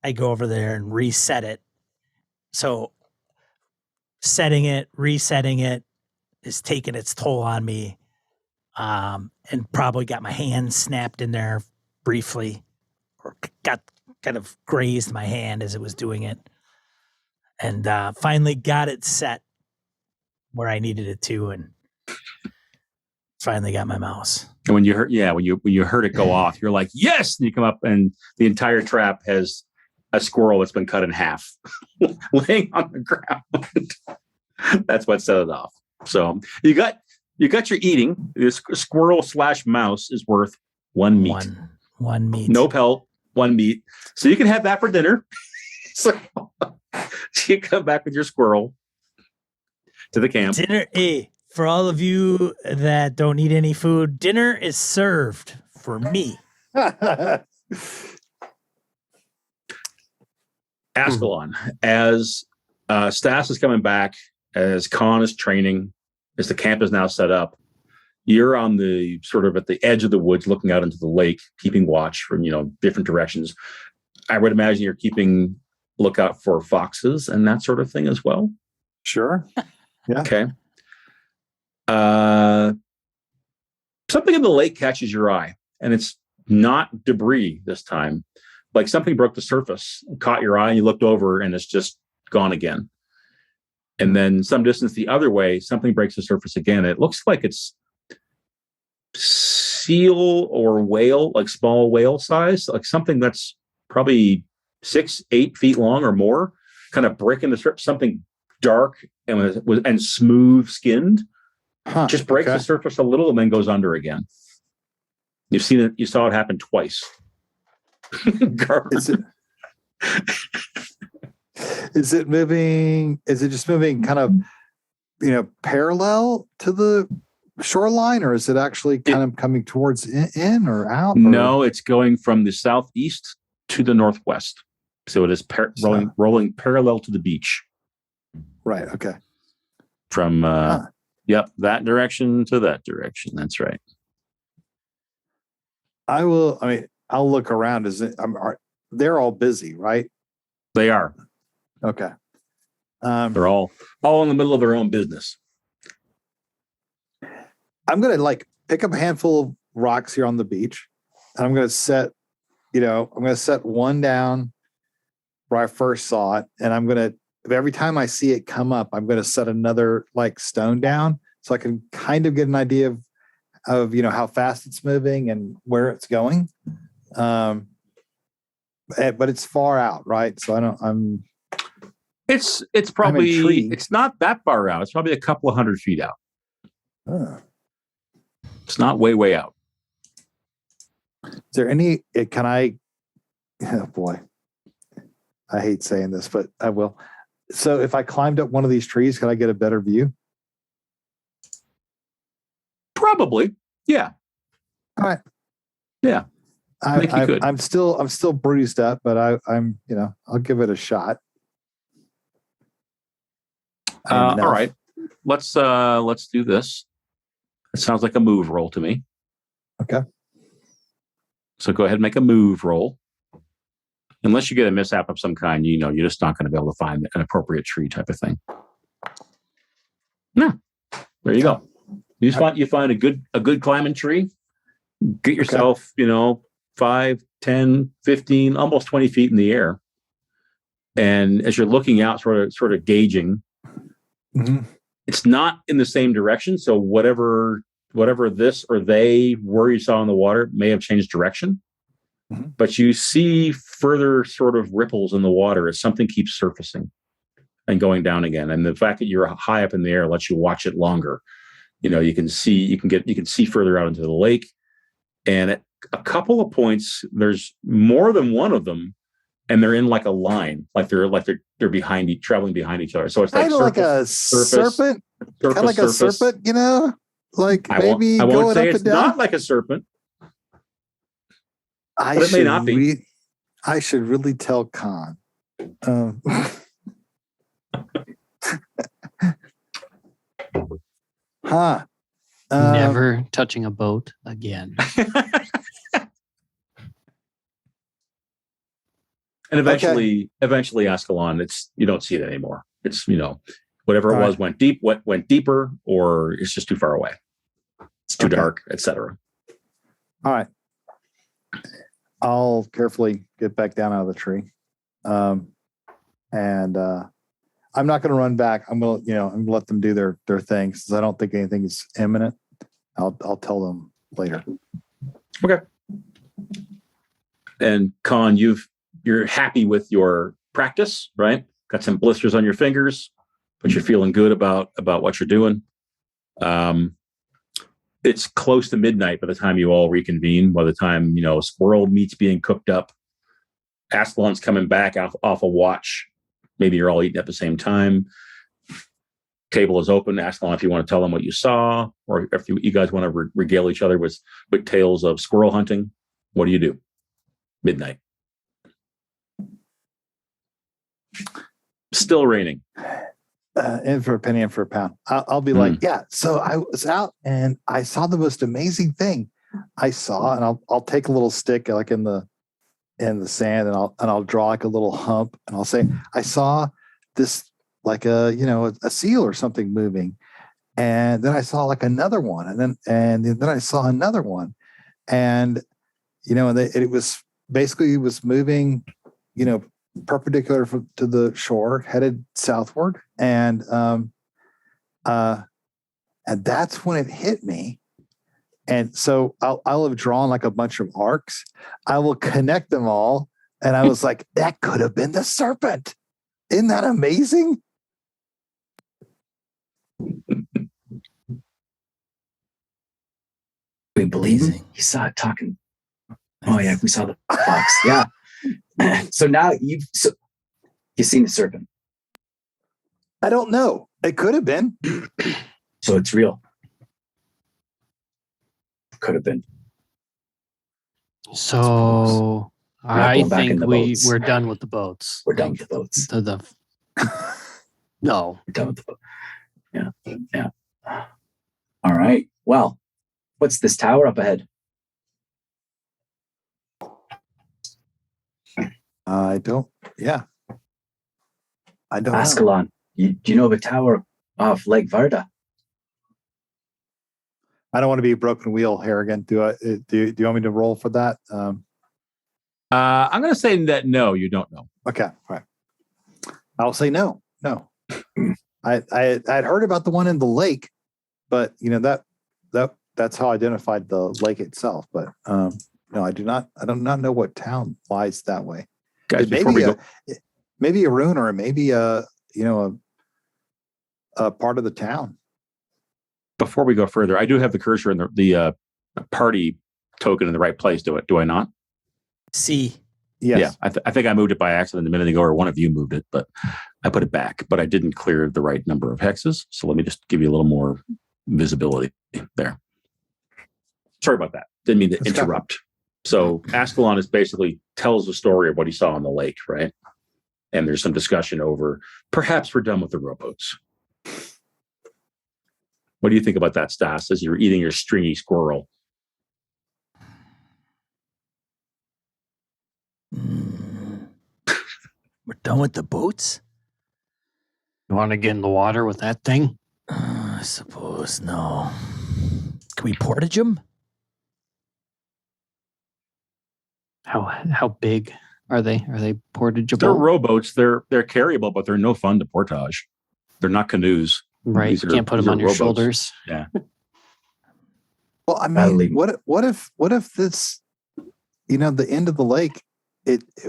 I go over there and reset it. So setting it, resetting it is taking its toll on me. And probably got my hand snapped in there briefly, or got kind of grazed my hand as it was doing it. And finally got it set where I needed it to, and finally got my mouse. And when you heard it go off, you're like, yes! And you come up and the entire trap has a squirrel that's been cut in half laying on the ground. That's what set it off. So you got your eating. This squirrel / mouse is worth one meat. One meat. No pelt, one meat. So you can have that for dinner. So you come back with your squirrel to the camp. Dinner, for all of you that don't need any food, dinner is served for me. Askelon, as Stas is coming back, as Conn is training, as the camp is now set up, you're on the sort of at the edge of the woods looking out into the lake, keeping watch from, different directions. I would imagine you're keeping lookout for foxes and that sort of thing as well. Sure. Yeah. Okay. Something in the lake catches your eye, and it's not debris this time. Like something broke the surface, caught your eye, and you looked over, and it's just gone again. And then some distance the other way, something breaks the surface again. It looks like it's seal or whale, like small whale size, like something that's probably 6-8 feet long or more, kind of breaking the surface, something dark and smooth skinned, just breaks the surface a little and then goes under again. You've seen it. You saw it happen twice. Is it moving? Is it just moving kind of, parallel to the shoreline, or is it actually kind of coming towards in or out? Or? No, it's going from the southeast to the northwest. So it is rolling parallel to the beach. Right. Okay. From that direction to that direction. That's right. I'll look around. They're all busy, right? They are. Okay. They're all in the middle of their own business. I'm going to pick up a handful of rocks here on the beach. And I'm going to set one down where I first saw it. And every time I see it come up, I'm going to set another stone down so I can kind of get an idea of how fast it's moving and where it's going. But it's far out, right? So it's probably, it's not that far out. It's probably a couple of 100 feet out. It's not way out. Is there any, oh boy, I hate saying this, but I will. So if I climbed up one of these trees, could I get a better view? Probably. Yeah. All right. Yeah. I think you could. I'm still bruised up, but I'm I'll give it a shot. All right. Let's do this. It sounds like a move roll to me. Okay. So go ahead and make a move roll. Unless you get a mishap of some kind, you're just not going to be able to find an appropriate tree type of thing. No. There you go. You find a good climbing tree, get yourself, 5, 10, 15, almost 20 feet in the air. And as you're looking out, sort of gauging, it's not in the same direction. So whatever this or they were you saw in the water may have changed direction. But you see further sort of ripples in the water as something keeps surfacing and going down again. And the fact that you're high up in the air lets you watch it longer. You can see further out into the lake. And at a couple of points, there's more than one of them, and they're in a line, they're traveling behind each other. So it's kind of like a serpent, kind of like a serpent, maybe I won't going say up it's and down. not like a serpent. I But it may should not be. I should really tell Conn. Huh. Never touching a boat again. And eventually Askelon, you don't see it anymore. It's, whatever it All was right. went deeper, or it's just too far away. It's too Okay. dark, etc. All right. I'll carefully get back down out of the tree. And I'm not going to run back. I'm going to let them do their thing, since I don't think anything is imminent. I'll tell them later. Okay. And Conn, you're happy with your practice, right? Got some blisters on your fingers, but you're feeling good about what you're doing. It's close to midnight by the time you all reconvene. By the time, squirrel meat's being cooked up, Askelon's coming back off a watch. Maybe you're all eating at the same time. Table is open. Askelon, if you want to tell them what you saw, or if you guys want to regale each other with tales of squirrel hunting, what do you do? Midnight. Still raining. In for a penny, in for a pound. I'll be like, yeah. So I was out and I saw the most amazing thing. I saw, and I'll take a little stick like in the sand, and I'll draw like a little hump, and I'll say, I saw this like a seal or something moving, and then I saw like another one, and then I saw another one, and it was basically moving, perpendicular to the shore, headed southward, and that's when it hit me. And so I'll have drawn like a bunch of arcs. I will connect them all, and I was like, that could have been the serpent. Isn't that amazing? We believe him. He saw it talking. Oh yeah, we saw the fox. Yeah. So now you've seen the serpent. I don't know. It could have been. So it's real. Could have been. So I going back in think the boats. we're done with the boats. We're done with the boats. No. We're done with the boat. Yeah. All right. Well, what's this tower up ahead? I don't. Yeah. I don't know. Askelon. Do you know of a tower off Lake Varda? I don't want to be a broken wheel, Harrigan. Do you want me to roll for that? I'm going to say that no, you don't know. Okay. All right. I'll say no. I'd heard about the one in the lake, but that's how I identified the lake itself. But no, I do not. I do not know what town lies that way. Guys, maybe a ruin, or maybe a part of the town. Before we go further, I do have the cursor and the party token in the right place. Do I not? See. Yes. Yeah, I think I moved it by accident a minute ago, or one of you moved it, but I put it back. But I didn't clear the right number of hexes, so let me just give you a little more visibility there. Sorry about that. Didn't mean to interrupt. So Askelon is basically tells the story of what he saw on the lake, right? And there's some discussion over, perhaps we're done with the rowboats. What do you think about that, Stas, as you're eating your stringy squirrel? We're done with the boats? You want to get in the water with that thing? I suppose no. Can we portage them? How big are they? Are they portageable? They're rowboats. They're carryable, but they're no fun to portage. They're not canoes. Right. You can't put them on your shoulders. Yeah. Well, I mean, what if this, the end of the lake,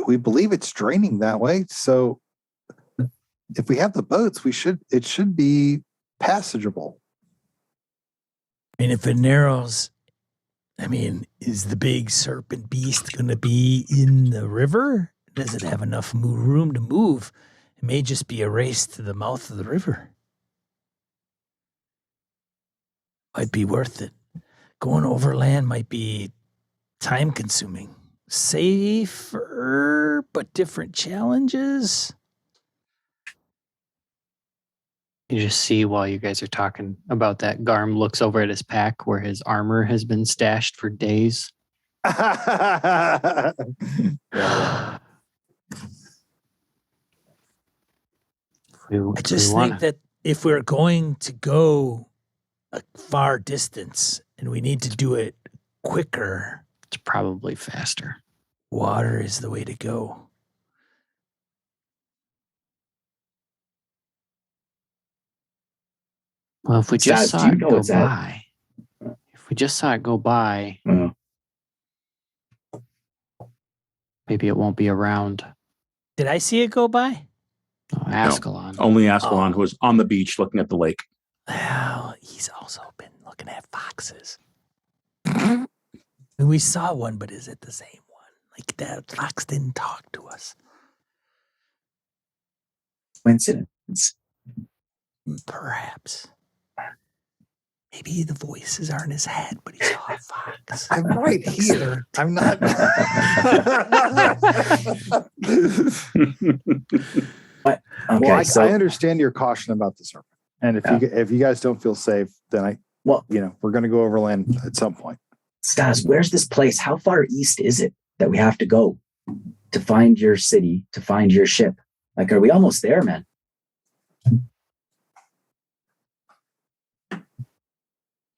we believe it's draining that way. So if we have the boats, it should be passageable. I mean, if it narrows, is the big serpent beast going to be in the river? Does it have enough room to move? It may just be a race to the mouth of the river. Might be worth it. Going overland might be time consuming. safer, but different challenges. You just see while you guys are talking about that, Garm looks over at his pack where his armor has been stashed for days. Yeah. I just think that if we're going to go a far distance and we need to do it quicker, it's probably faster. water is the way to go. Well, if we just Stas, saw do you it know go it's at? by, maybe it won't be around. Did I see it go by? Oh, Askelon. Only Askelon, who was on the beach looking at the lake. Well, he's also been looking at foxes. And we saw one, but is it the same one? Like that fox didn't talk to us. Coincidence. Perhaps. Maybe the voices are in his head, but he saw a fox. I'm right here. I'm not. Okay, Well, so I understand your caution about the serpent, and if you guys don't feel safe, then we're going to go overland at some point. Stas, where's this place? How far east is it that we have to go to find your city, to find your ship? Like, are we almost there, man?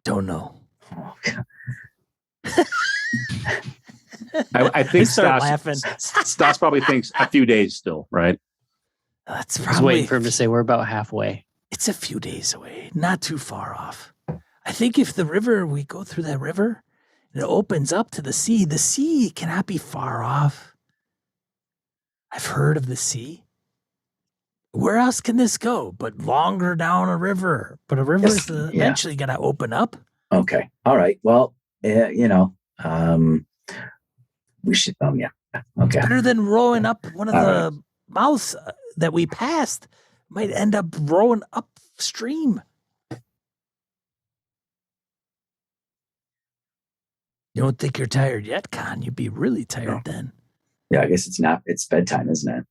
Don't know. Oh, God. I think start laughing. Stas probably thinks a few days still, right? That's I was probably waiting for him to say we're about halfway. It's a few days away, not too far off. I think if we go through that river, and it opens up to the sea cannot be far off. I've heard of the sea. Where else can this go but longer down a river? But a river is eventually going to open up. Okay. All right. Well, we should. Yeah. Okay. Better than rowing up one of the mouths that we passed. Might end up rowing upstream. You don't think you're tired yet, Conn? You'd be really tired then. Yeah, I guess it's bedtime, isn't it?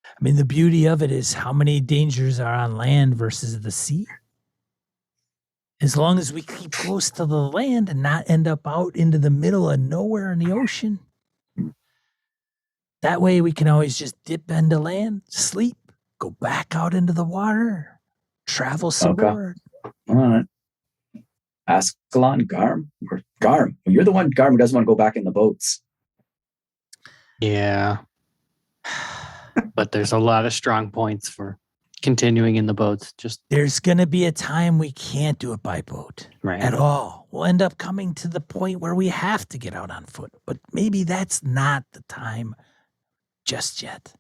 I mean, the beauty of it is how many dangers are on land versus the sea. As long as we keep close to the land and not end up out into the middle of nowhere in the ocean. That way we can always just dip into land, sleep, go back out into the water, travel some more. All right. Askelon, Garm. Garm. You're the one, Garm, who doesn't want to go back in the boats. Yeah. But there's a lot of strong points for continuing in the boats. Just there's going to be a time we can't do it by boat at all. We'll end up coming to the point where we have to get out on foot. But maybe that's not the time just yet.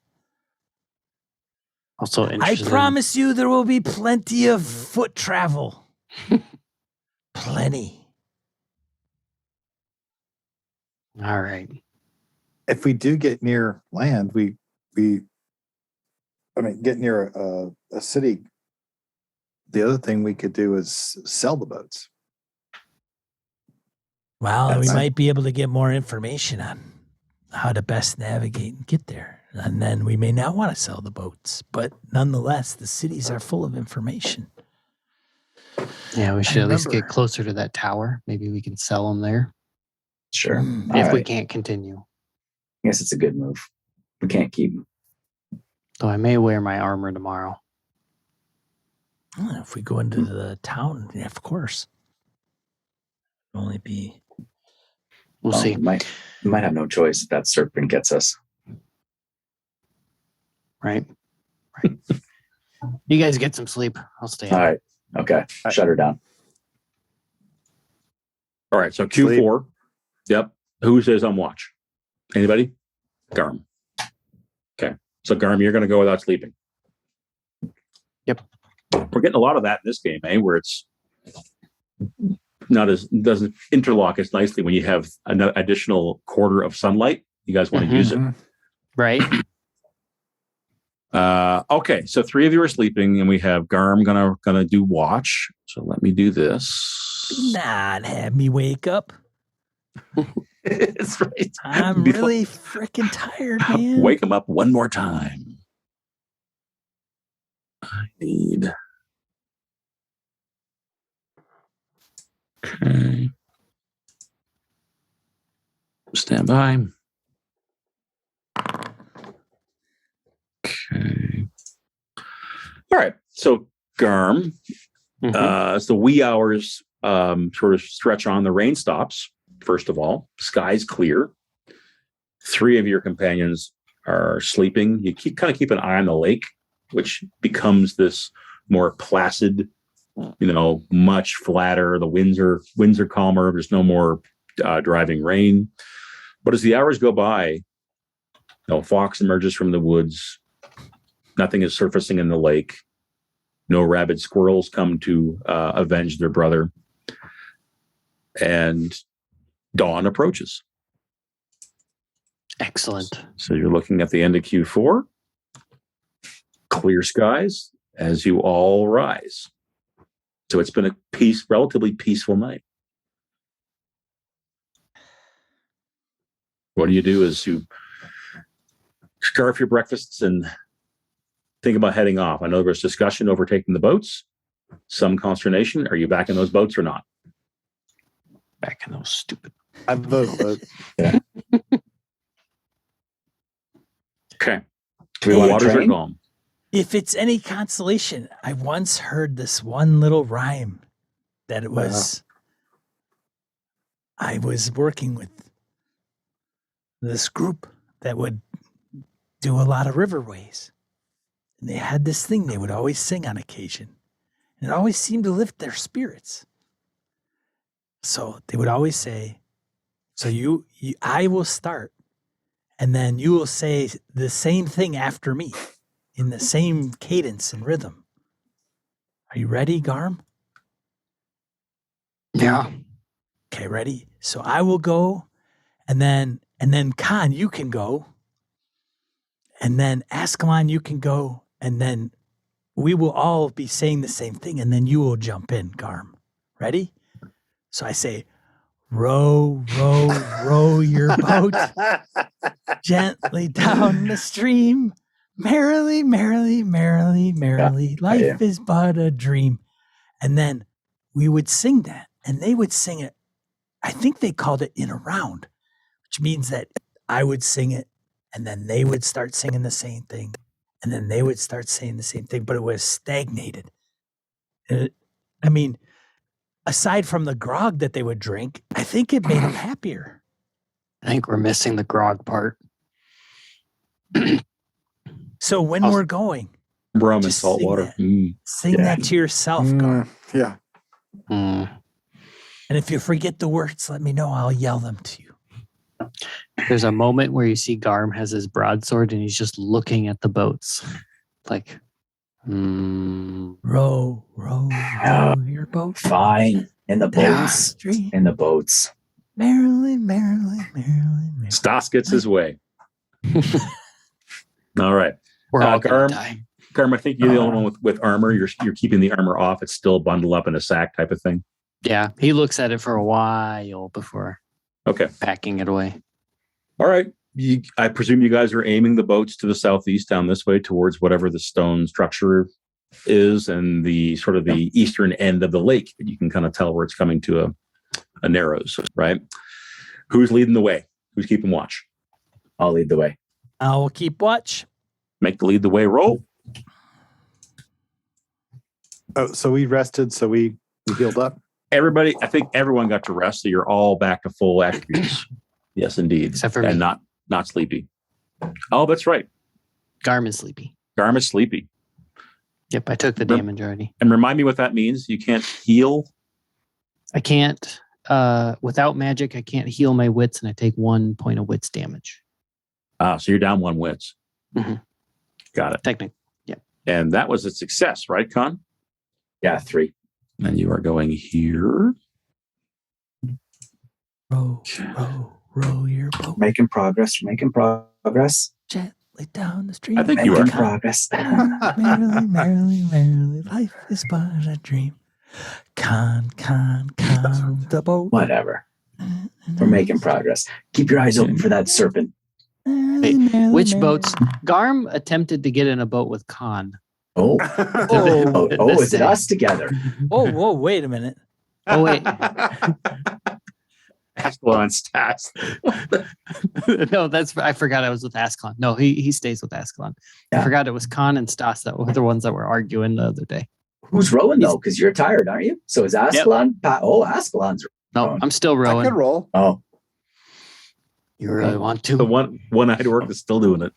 Also I promise you there will be plenty of foot travel. Plenty. All right. If we do get near land, get near a city, the other thing we could do is sell the boats. Well, we might be able to get more information on how to best navigate and get there. And then we may not want to sell the boats. But nonetheless, the cities are full of information. Yeah, we should at least get closer to that tower. Maybe we can sell them there. Sure. If we can't continue. I guess it's a good move. We can't keep them. So I may wear my armor tomorrow. If we go into the town, yeah, of course. It'll only be... We'll see. We might have no choice if that serpent gets us. Right. You guys get some sleep. I'll stay. All right. Okay. Shut her down. All right. So Q4. Yep. Who says on watch? Anybody? Garm. Okay. So Garm, you're going to go without sleeping. Yep. We're getting a lot of that in this game, where it's doesn't interlock as nicely when you have an additional quarter of sunlight. You guys want to use it. Right. Okay, so 3 of you are sleeping, and we have Garm gonna do watch. So let me do this. Not have me wake up. It's right. I'm Before- really freaking tired, man. Wake him up one more time. I need. Okay. Stand by. Okay. All right. So, Garm, as the wee hours sort of stretch on, the rain stops, first of all. Sky's clear. 3 of your companions are sleeping. You kind of keep an eye on the lake, which becomes this more placid, much flatter. The winds are calmer. There's no more driving rain. But as the hours go by, Fox emerges from the woods. Nothing is surfacing in the lake. No rabid squirrels come to avenge their brother. And dawn approaches. Excellent. So you're looking at the end of Q4. Clear skies as you all rise. So it's been a relatively peaceful night. What do you do as you scarf your breakfasts and think about heading off? I know there's discussion over taking the boats, some consternation. Are you back in those boats or not? Back in those stupid. I vote. Okay. Do we want to Waters are train? calm. If it's any consolation, I once heard this one little rhyme that it was. I was working with this group that would do a lot of riverways. And they had this thing they would always sing on occasion. And it always seemed to lift their spirits. So they would always say, so I will start, and then you will say the same thing after me in the same cadence and rhythm. Are you ready, Garm? Yeah. Okay, ready? So I will go, and then Conn, you can go. And then Askelon, you can go, and then we will all be saying the same thing, and then you will jump in, Garm. Ready? So I say, row, row, row your boat gently down the stream. Merrily, merrily, merrily, merrily. Life is but a dream. And then we would sing that, and they would sing it. I think they called it in a round, which means that I would sing it, and then they would start singing the same thing, and then they would start saying the same thing, but it was stagnated. Aside from the grog that they would drink, I think it made them happier. I think we're missing the grog part. So when we're going, Rum and just salt sing water. that. Sing that to yourself, Garm. Yeah. Mm. And if you forget the words, let me know. I'll yell them to you. There's a moment where you see Garm has his broadsword and he's just looking at the boats. Like, row, row, row your boat. Fine. In the down boats. stream. In the boats. Merrily, merrily, merrily, merrily. Stas gets his way. All right. we're all Garm, gonna die. Garm, I think you're the only one with armor. You're keeping the armor off. It's still bundled up in a sack type of thing. Yeah, he looks at it for a while before Okay. packing it away. All right. I presume you guys are aiming the boats to the southeast down this way towards whatever the stone structure is and the sort of the eastern end of the lake. You can kind of tell where it's coming to a narrows, right? Who's leading the way? Who's keeping watch? I'll lead the way. I will keep watch. Make the lead the way roll. Oh, so we rested. So we healed up. Everybody, I think everyone got to rest, so you're all back to full attributes. Yes, indeed. Except for and me. not sleepy. Oh, that's right. Garm is sleepy. Garm is sleepy. Yep, I took the damage already. And remind me what that means. You can't heal. I can't, without magic, I can't heal my wits, and I take 1 point of wits damage. So you're down 1 wits. Mhm. Got it. Technically, yeah. And that was a success, right, Conn? Yeah, 3. And you are going here. Row, row, row your boat Making progress. Making progress. gently down the stream. I think you Making are. progress. Merrily, merrily, merrily, life is but a dream. Con, the boat. Whatever. We're making progress. Keep your eyes open for that serpent. Wait, which boats? Garm attempted to get in a boat with Conn. Oh, is it us together? Oh, whoa, wait a minute. Oh wait, Askelon Stas. no, I forgot I was with Askelon. No, he stays with Askelon. Yeah. I forgot it was Conn and Stas that were the ones that were arguing the other day. Who's rowing though? Because you're tired, aren't you? So is Askelon? Askelon's No, rowing. I'm still I rowing. could roll. Oh, You really want to? The one-eyed orc is still doing it.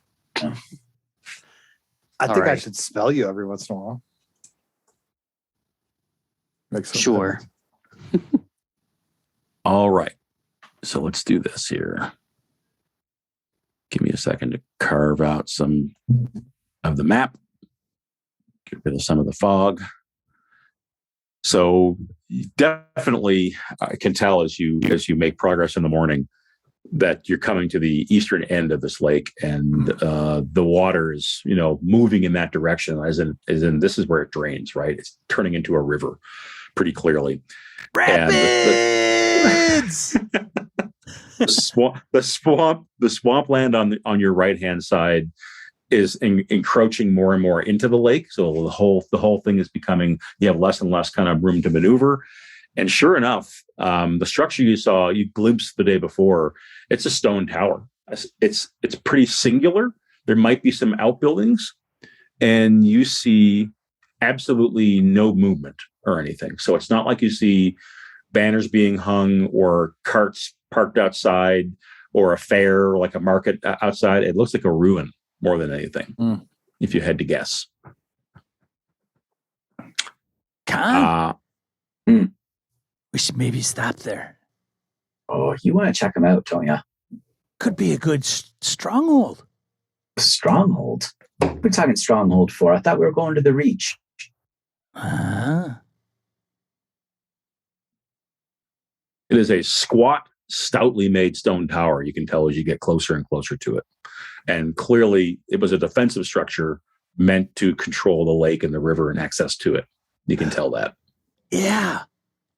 I think I right. should spell you every once in a while. Makes some Sure. difference. All right. So let's do this here. Give me a second to carve out some of the map. Get rid of some of the fog. So definitely I can tell as you make progress in the morning that you're coming to the eastern end of this lake, and the water is, moving in that direction, as in this is where it drains, right? It's turning into a river pretty clearly. Rapids! The swampland on your right hand side is encroaching more and more into the lake. So the whole thing is becoming, you have less and less kind of room to maneuver. And sure enough, the structure you glimpsed the day before, it's a stone tower. It's pretty singular. There might be some outbuildings, and you see absolutely no movement or anything. So it's not like you see banners being hung or carts parked outside or a fair, like a market outside. It looks like a ruin more than anything, if you had to guess. Conn? We should maybe stop there. Oh, you want to check them out, don't you? Could be a good stronghold. Stronghold? What are we talking stronghold for? I thought we were going to the Reach. Uh-huh. It is a squat, stoutly made stone tower. You can tell as you get closer and closer to it. And clearly it was a defensive structure meant to control the lake and the river and access to it. You can tell that. Yeah.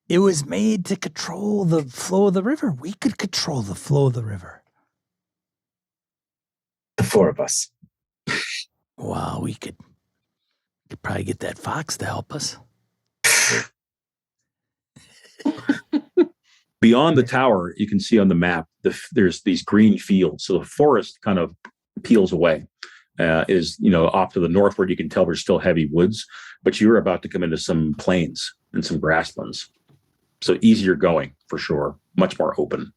It was made to control the flow of the river. We could control the flow of the river. The four of us. Well, we could probably get that fox to help us. Beyond the tower, you can see on the map, there's these green fields. So the forest kind of peels away. Is off to the northward. You can tell there's still heavy woods, but you're about to come into some plains and some grasslands. So easier going for sure. Much more open.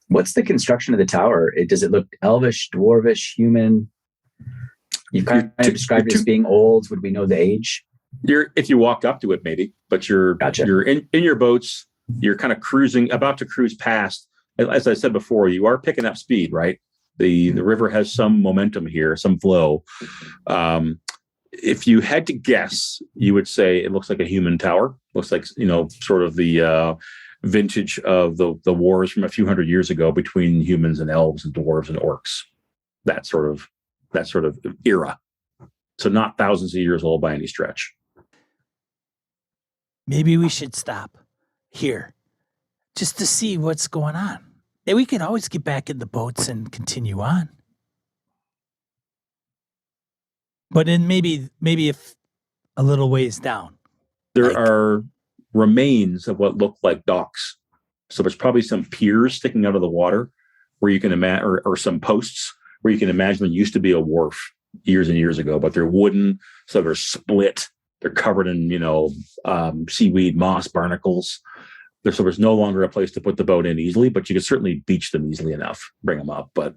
What's the construction of the tower? Does it look elvish, dwarvish, human? You've kind of described it as being old. Would we know the age? If you walked up to it, maybe, but you're in your boats. You're kind of about to cruise past. As I said before, you are picking up speed, right? The river has some momentum here, some flow. If you had to guess, you would say it looks like a human tower. Looks like, sort of the vintage of the wars from a few hundred years ago between humans and elves and dwarves and orcs. That sort of era. So not thousands of years old by any stretch. Maybe we should stop here just to see what's going on. And we can always get back in the boats and continue on. But then maybe if a little ways down. There are remains of what look like docks. So there's probably some piers sticking out of the water where you can imagine, or some posts where you can imagine there used to be a wharf years and years ago, but they're wooden, so they're split. They're covered in, seaweed, moss, barnacles. So there's no longer a place to put the boat in easily, but you can certainly beach them easily enough, bring them up. But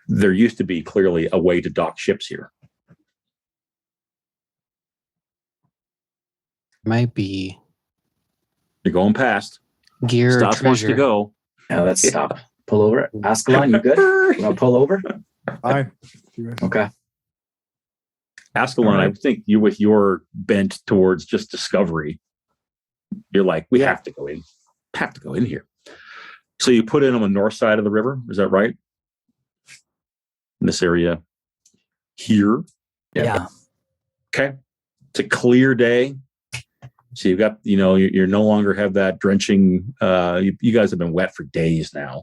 there used to be clearly a way to dock ships here. Might be You're going past. gear or Stas wants to treasure. go. Now let's stop. Pull over. Askelon, you good? You want to pull over? Fine. Okay. Askelon, Right. I think you, with your bent towards just discovery, you're like, we have to go in. Have to go in here. So you put in on the north side of the river. Is that right? In this area here. Yeah. Okay. It's a clear day. So you've got, you're no longer have that drenching. You guys have been wet for days now.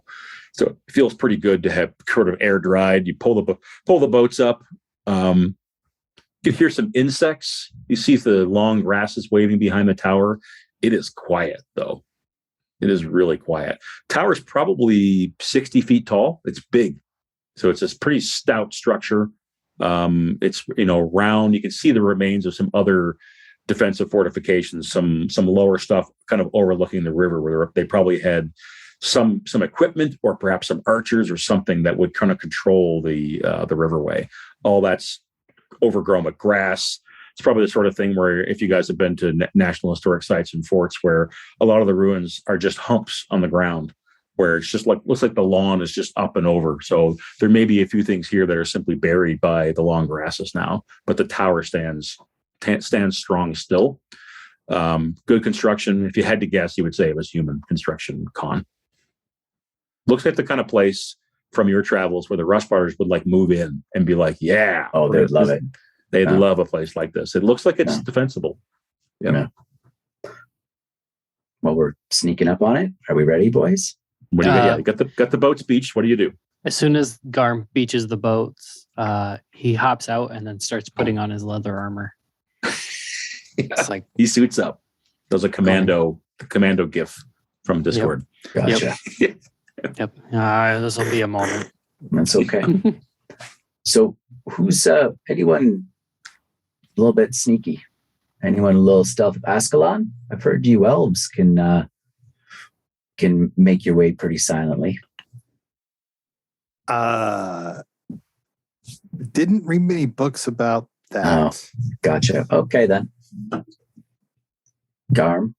So it feels pretty good to have sort of air dried. You pull the boats up. You can hear some insects. You see the long grasses waving behind the tower. It is quiet, though. It is really quiet. Tower's probably 60 feet tall. It's big. So it's this pretty stout structure. It's, round. You can see the remains of some other defensive fortifications, some lower stuff kind of overlooking the river where they probably had some equipment or perhaps some archers or something that would kind of control the riverway. All that's overgrown with grass. It's probably the sort of thing where if you guys have been to national historic sites and forts where a lot of the ruins are just humps on the ground where it's just looks like the lawn is just up and over. So there may be a few things here that are simply buried by the long grasses now, but the tower stands strong still. Good construction. If you had to guess, you would say it was human construction, Conn. Looks like the kind of place from your travels where the Rust Brothers would like move in and be like, yeah. Oh, they'd love it. They'd love a place like this. It looks like it's defensible. Yeah. Well, we're sneaking up on it. Are we ready, boys? What do you you got the boats beached. What do you do? As soon as Garm beaches the boats, he hops out and then starts putting on his leather armor. It's like he suits up. Does a commando gif from Discord. Yep. Gotcha. Yep. This will be a moment. That's okay. So who's anyone a little bit sneaky? Anyone a little stealth? Askelon? I've heard you elves can make your way pretty silently. Didn't read many books about that. Oh, gotcha. Okay then. Garm,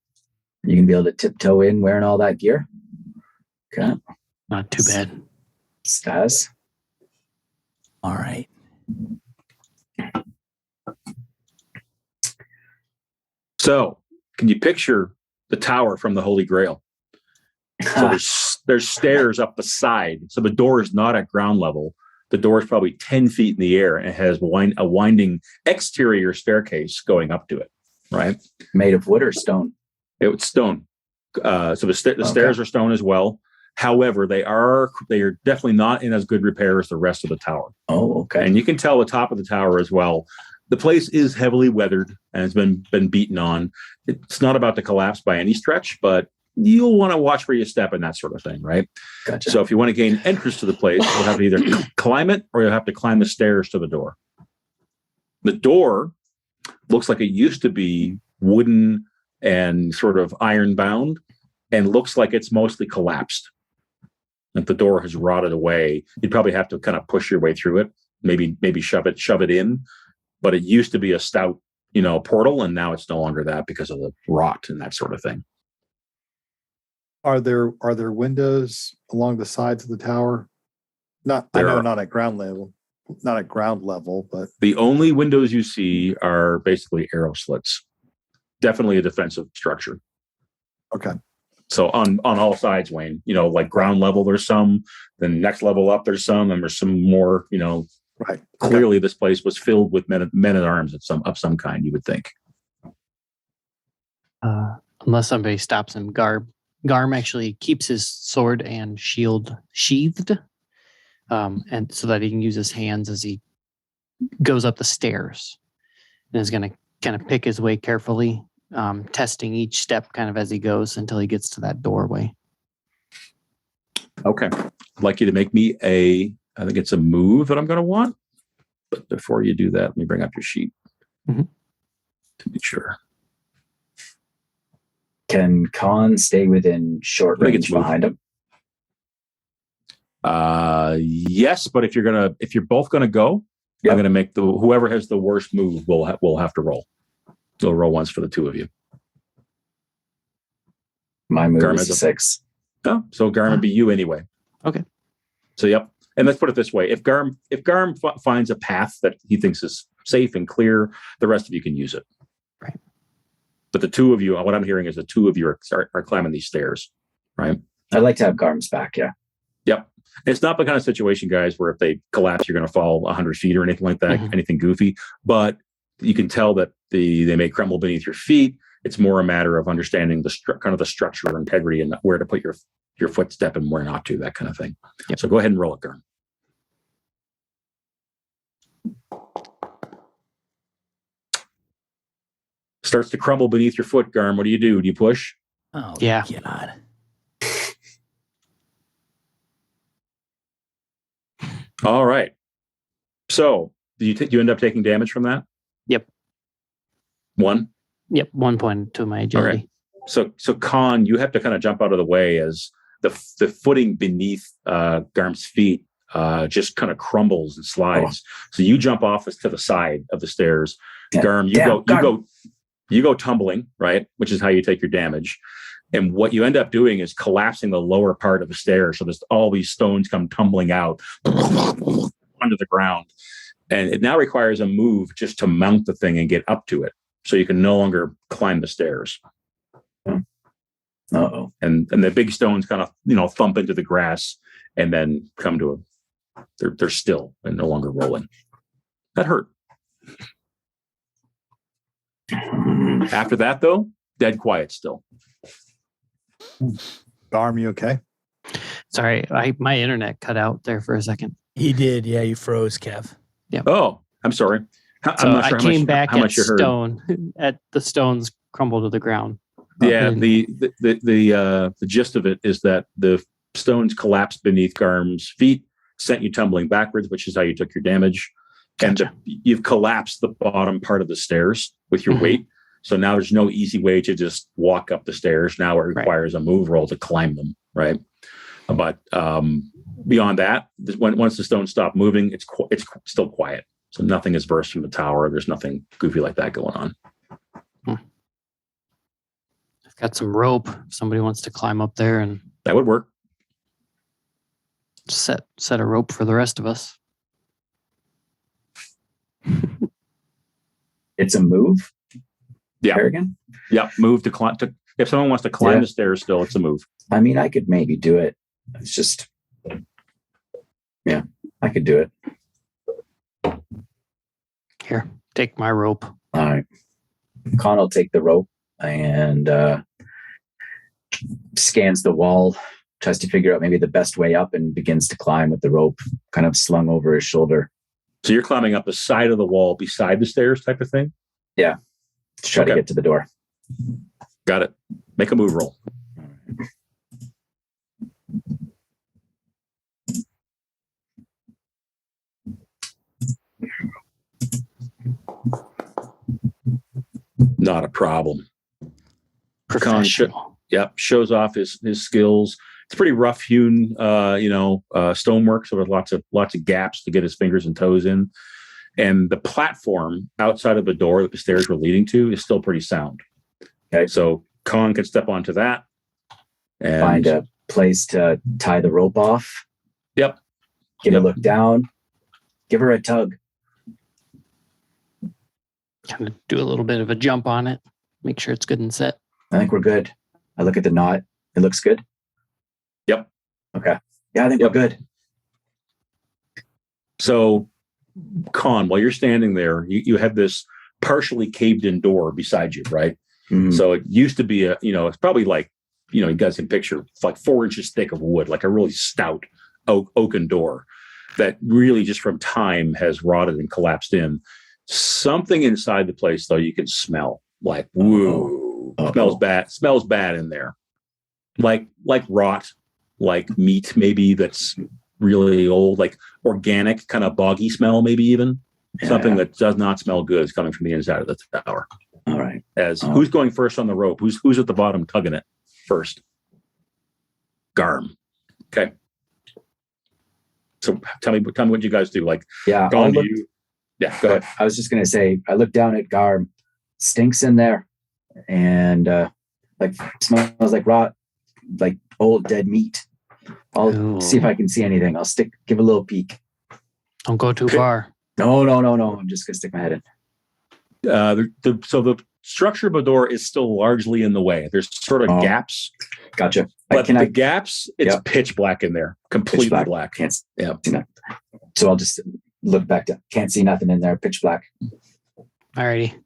you can be able to tiptoe in wearing all that gear? Okay. Not too bad. Stas? All right. So, can you picture the tower from the Holy Grail? So there's stairs up the side. So the door is not at ground level. The door is probably 10 feet in the air and it has a winding exterior staircase going up to it, right? Made of wood or stone? It's stone. So the stairs are stone as well. However, they are definitely not in as good repair as the rest of the tower. Oh, okay. And you can tell the top of the tower as well. The place is heavily weathered and has been beaten on. It's not about to collapse by any stretch, but you'll want to watch where you step and that sort of thing, right? Gotcha. So if you want to gain entrance to the place, you'll have to either climb it or you'll have to climb the stairs to the door. The door looks like it used to be wooden and sort of iron bound and looks like it's mostly collapsed. If the door has rotted away, you'd probably have to kind of push your way through it, maybe shove it in. But it used to be a stout, portal, and now it's no longer that because of the rot and that sort of thing. Are there windows along the sides of the tower? Not at ground level, but the only windows you see are basically arrow slits. Definitely a defensive structure. Okay. So on all sides, Wayne, like ground level, there's some, then next level up, there's some, and there's some more, right. Clearly this place was filled with men at arms of some kind, you would think. Unless somebody stops him, Garm actually keeps his sword and shield sheathed, and so that he can use his hands as he goes up the stairs, and is going to kind of pick his way carefully, testing each step kind of as he goes until he gets to that doorway. Okay. I'd like you to make me I think it's a move that I'm going to want. But before you do that, let me bring up your sheet to be sure. Can Conn stay within short range behind him? Yes, but if you're both gonna go, I'm gonna make whoever has the worst move will have to roll. So roll once for the two of you. My move is a 6. Oh, so Garm would be you anyway. Okay. So yep. And let's put it this way: if Garm finds a path that he thinks is safe and clear, the rest of you can use it. Right. But the two of you, what I'm hearing is the two of you are climbing these stairs, right? I'd like to have Garm's back, yeah. Yep. It's not the kind of situation, guys, where if they collapse, you're going to fall 100 feet or anything like that, anything goofy. But you can tell that they may crumble beneath your feet. It's more a matter of understanding kind of the structure or integrity and where to put your footstep and where not to, that kind of thing. Yep. So go ahead and roll it, Garm. Starts to crumble beneath your foot, Garm. What do? Do you push? Oh, Yeah. God. All right. So do you end up taking damage from that? Yep. 1? Yep. 1 point to my agility. Okay. So Conn, you have to kind of jump out of the way as the footing beneath Garm's feet just kind of crumbles and slides. So you jump off to the side of the stairs. Yeah. Garm, you go tumbling, right? Which is how you take your damage. And what you end up doing is collapsing the lower part of the stairs. So there's all these stones come tumbling out under the ground. And it now requires a move just to mount the thing and get up to it. So you can no longer climb the stairs. Uh-oh. And the big stones kind of, thump into the grass and then come to they're still and no longer rolling. That hurt. After that, though, dead quiet still. Garm, you okay? Sorry, my internet cut out there for a second. He did. Yeah, you froze, Kev. Oh, I'm sorry. So I'm not sure I came back how at much you heard. stone, at the stones crumble to the ground. Yeah, the gist of it is that the stones collapsed beneath Garm's feet, sent you tumbling backwards, which is how you took your damage. Gotcha. And you've collapsed the bottom part of the stairs with your weight. So now there's no easy way to just walk up the stairs. Now it requires a move roll to climb them, right? But beyond that, once the stones stop moving, it's still quiet. So nothing is burst from the tower. There's nothing goofy like that going on. I've got some rope. If somebody wants to climb up there and That would work. set a rope for the rest of us. It's a move? Yeah. Harrigan? Yeah, move to climb. If someone wants to climb the stairs still, it's a move. I mean, I could maybe do it. It's just, yeah, I could do it. Here, take my rope. All right. Conn will take the rope and scans the wall, tries to figure out maybe the best way up, and begins to climb with the rope kind of slung over his shoulder. So you're climbing up the side of the wall beside the stairs type of thing? Yeah. To try to get to the door. Got it. Make a move roll. Not a problem. Professional. Shows off his skills. It's pretty rough hewn, stonework. So there's lots of gaps to get his fingers and toes in. And the platform outside of the door that the stairs were leading to is still pretty sound. Okay. So Conn can step onto that and Find a place to tie the rope off. Yep. Get a look down. Give her a tug. Kind of do a little bit of a jump on it. Make sure it's good and set. I think we're good. I look at the knot. It looks good. Yep. Okay. Yeah, I think we're good. So, Conn, while you're standing there, you have this partially caved in door beside you, right? Mm-hmm. So it used to be it's probably like, you guys can picture like 4 inches thick of wood, like a really stout oaken door that really just from time has rotted and collapsed in. Something inside the place, though, you can smell like, whoa, smells bad in there. Like rot, like meat, maybe that's really old, like organic, kind of boggy smell, maybe even. Yeah. Something that does not smell good is coming from the inside of the tower. All right. Who's going first on the rope? Who's at the bottom tugging it first? Garm. Okay. So tell me what you guys do. Like, yeah, go ahead. I was just gonna say, I look down at Garm, stinks in there, and smells like rot, like old dead meat. I'll see if I can see anything. I'll give a little peek. Don't go too far. No. I'm just gonna stick my head in. So the structure of a door is still largely in the way. There's sort of gaps. Gotcha. But gaps, it's pitch black in there. Completely black. Can't see nothing. So I'll just look back down. Can't see nothing in there. Pitch black. Alrighty.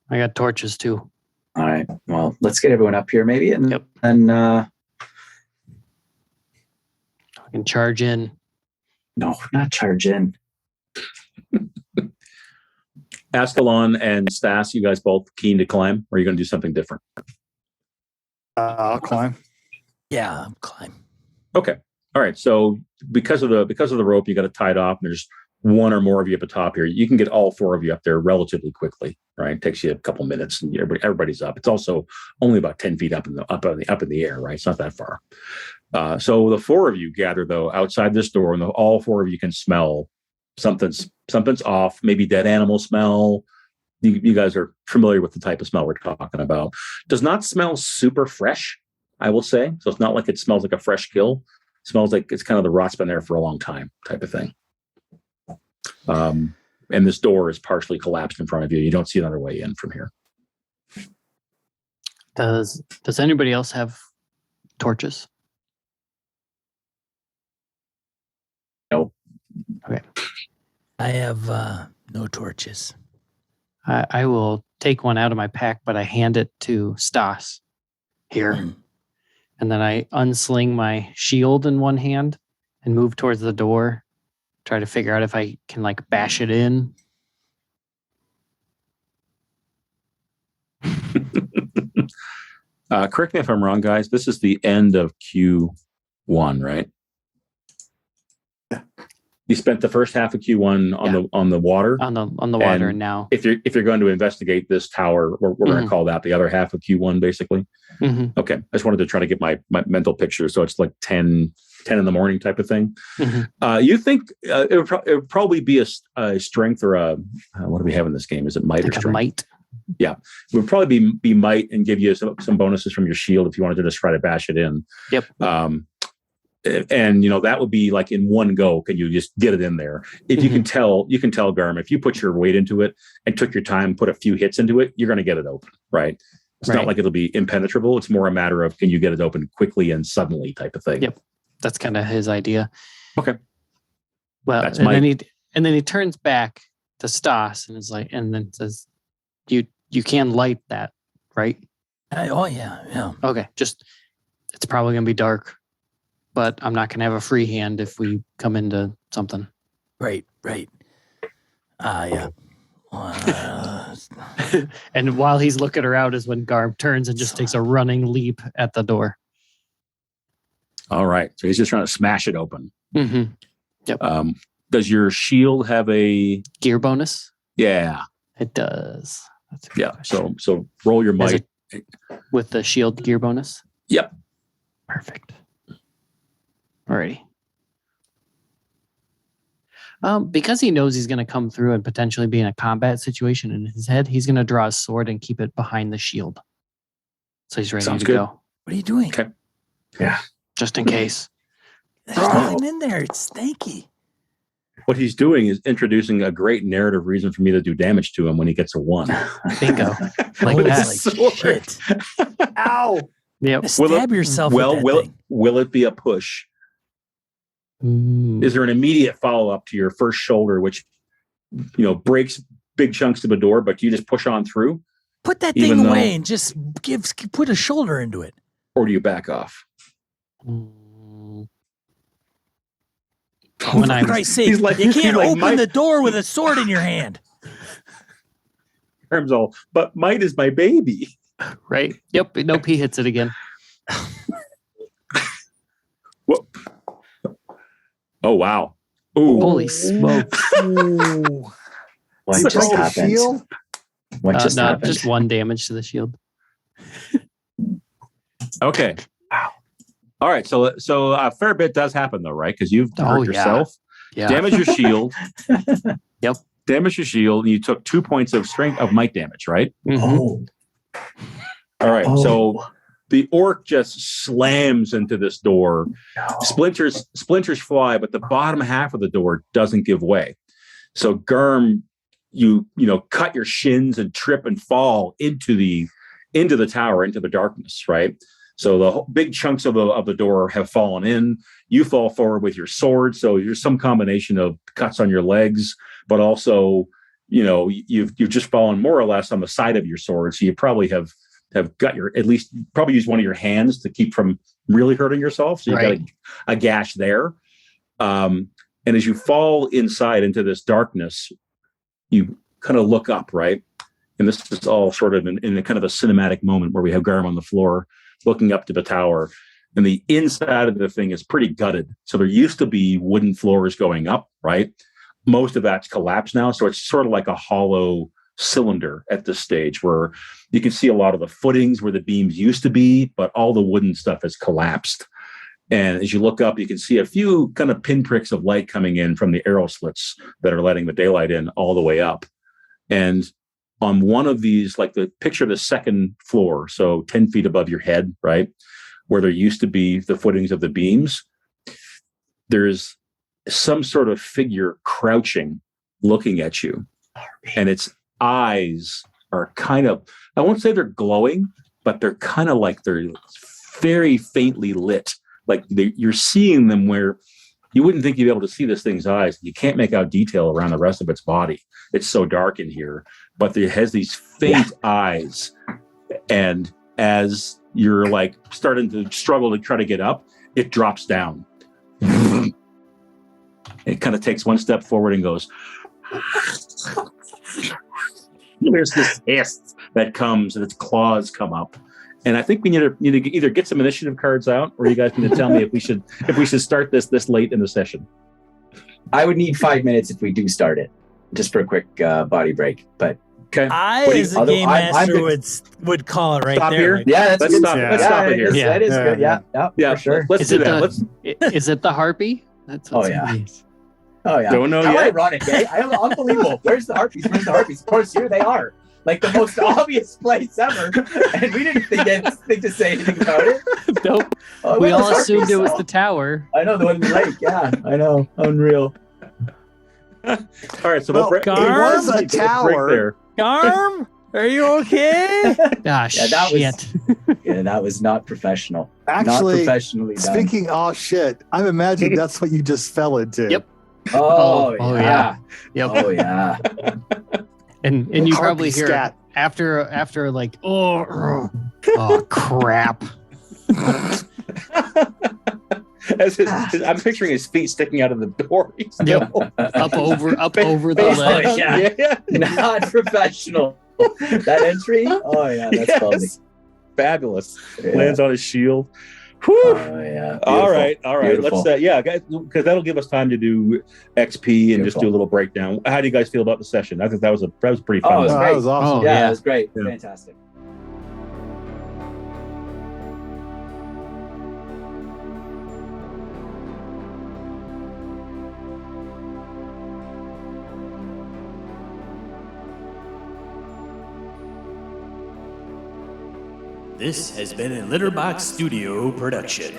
I got torches too. All right. Well, let's get everyone up here, maybe, and Yep. I can charge in. No, not charge in. Askelon and Stas, you guys both keen to climb, or are you going to do something different? I'll climb. Yeah, I'm climb. Okay. All right. So because of the rope, you got it tied off, and there's one or more of you at the top here. You can get all four of you up there relatively quickly. Right? It takes you a couple minutes, and everybody's up. It's also only about 10 feet up in the air. Right? It's not that far. So the four of you gather though outside this door, and all four of you can smell something's off. Maybe dead animal smell. You guys are familiar with the type of smell we're talking about. Does not smell super fresh, I will say. So it's not like it smells like a fresh kill. It smells like it's kind of the rot's been there for a long time type of thing. And this door is partially collapsed in front of you. You don't see another way in from here. Does anybody else have torches? No. Okay. I have no torches. I will take one out of my pack, but I hand it to Stas here. And then I unsling my shield in one hand and move towards the door. Try to figure out if I can like bash it in. Correct me if I'm wrong, guys. This is the end of Q1, right? Yeah. You spent the first half of Q1 on the water. On the water, and now if you're going to investigate this tower, we're going to call that the other half of Q1, basically. Mm-hmm. Okay, I just wanted to try to get my mental picture, so it's like 10 in the morning type of thing. Mm-hmm. You think it would probably be a strength or a what do we have in this game? Is it might or strength? A might. Yeah, it would probably be might and give you some bonuses from your shield if you wanted to just try to bash it in. Yep. And that would be like in one go. Can you just get it in there? If you can tell Garm, if you put your weight into it and took your time, put a few hits into it, you're going to get it open, right? It's not like it'll be impenetrable. It's more a matter of can you get it open quickly and suddenly type of thing. Yep, that's kind of his idea. Okay. Well, that's and then he turns back to Stas and is like, and then says, "You can light that, right?" Oh yeah. Okay, just it's probably gonna be dark. But I'm not going to have a free hand if we come into something. Right. Yeah. And while he's looking around is when Garm turns and just takes a running leap at the door. All right. So he's just trying to smash it open. Mm-hmm. Yep. Does your shield have a gear bonus? Yeah. It does. That's a good question. So roll your might. With the shield gear bonus? Yep. Perfect. Alrighty. Because he knows he's going to come through and potentially be in a combat situation in his head, he's going to draw his sword and keep it behind the shield. So he's ready to go. What are you doing? Okay. Yeah. Just in case. There's nothing in there. It's stanky. What he's doing is introducing a great narrative reason for me to do damage to him when he gets a 1. Bingo. Like that. Shit. Ow! Yep. Stab yourself with that thing. Will it be a push? Is there an immediate follow-up to your first shoulder, which breaks big chunks of the door, but you just push on through? Put that thing away and just put a shoulder into it. Or do you back off? When for Christ's sake, you can't open the door with a sword in your hand. But might is my baby. Right? Yep. Nope, he hits it again. Whoop. Oh, wow. Ooh. Holy smokes. What just happened? Shield? What just happened? Just 1 damage to the shield. Okay. Wow. All right. So a fair bit does happen, though, right? Because you've hurt yourself. Yeah. Damage your shield. Yep. Damage your shield. And you took 2 points of strength of might damage, right? Mm-hmm. Oh. All right. So the orc just slams into this door. No. Splinters fly, but the bottom half of the door doesn't give way. So Garm, you cut your shins and trip and fall into the tower, into the darkness, right? So the big chunks of the door have fallen in. You fall forward with your sword. So there's some combination of cuts on your legs, but also, you've just fallen more or less on the side of your sword. So you probably have have got your, at least probably use one of your hands to keep from really hurting yourself. So you've got a gash there. And as you fall inside into this darkness, you kind of look up, right? And this is all sort of in a kind of a cinematic moment where we have Garm on the floor looking up to the tower. And the inside of the thing is pretty gutted. So there used to be wooden floors going up, right? Most of that's collapsed now. So it's sort of like a hollow cylinder at this stage where you can see a lot of the footings where the beams used to be, but all the wooden stuff has collapsed. And as you look up, you can see a few kind of pinpricks of light coming in from the arrow slits that are letting the daylight in all the way up. And on one of these, like the picture of the second floor, so 10 feet above your head, right, where there used to be the footings of the beams, there's some sort of figure crouching, looking at you. And its eyes are kind of, I won't say they're glowing, but they're kind of like they're very faintly lit. Like you're seeing them where you wouldn't think you'd be able to see this thing's eyes. You can't make out detail around the rest of its body. It's so dark in here, but it has these faint eyes. And as you're like starting to struggle to try to get up, it drops down. It kind of takes one step forward and goes. There's this hiss that comes and its claws come up. And I think we need to either get some initiative cards out, or you guys need to tell me if we should start this late in the session. I would need 5 minutes if we do start it, just for a quick body break. But okay, as a game master would call it right stop there. Here. Like, yeah, let's stop. Let's stop it here. That is good. Yeah, for sure. Let's do that. Is it the harpy? That's Oh yeah. Don't know How yet. ironic, eh? Unbelievable. Where's the harpies? Of course, here they are. Like the most obvious place ever, and we didn't think to say anything about it. Nope. We all assumed it was the tower. I know, the one in the lake. Yeah, I know. Unreal. All right, so we'll break. It was a tower. Garm, are you okay? Ah, Yeah, that shit. That was not professional. Actually, not professionally done. speaking, oh shit, I'm imagining that's what you just fell into. Yep. Oh, Oh, yeah. Yep. Oh yeah. And you Harpy probably hear scat. after like oh crap. I'm picturing his feet sticking out of the door. Yep. up over the ledge. Oh, yeah. Not professional. That entry? Oh yeah, that's funny. Fabulous. Yeah. Lands on his shield. Whew. Oh yeah. All right. Beautiful. Let's guys, because that'll give us time to do XP and just do a little breakdown. How do you guys feel about the session? I think that was pretty fun. Oh, it was great. That was awesome. Oh, Yeah, yeah. it was great. Yeah. Fantastic. This has been a Litterbox Studio production.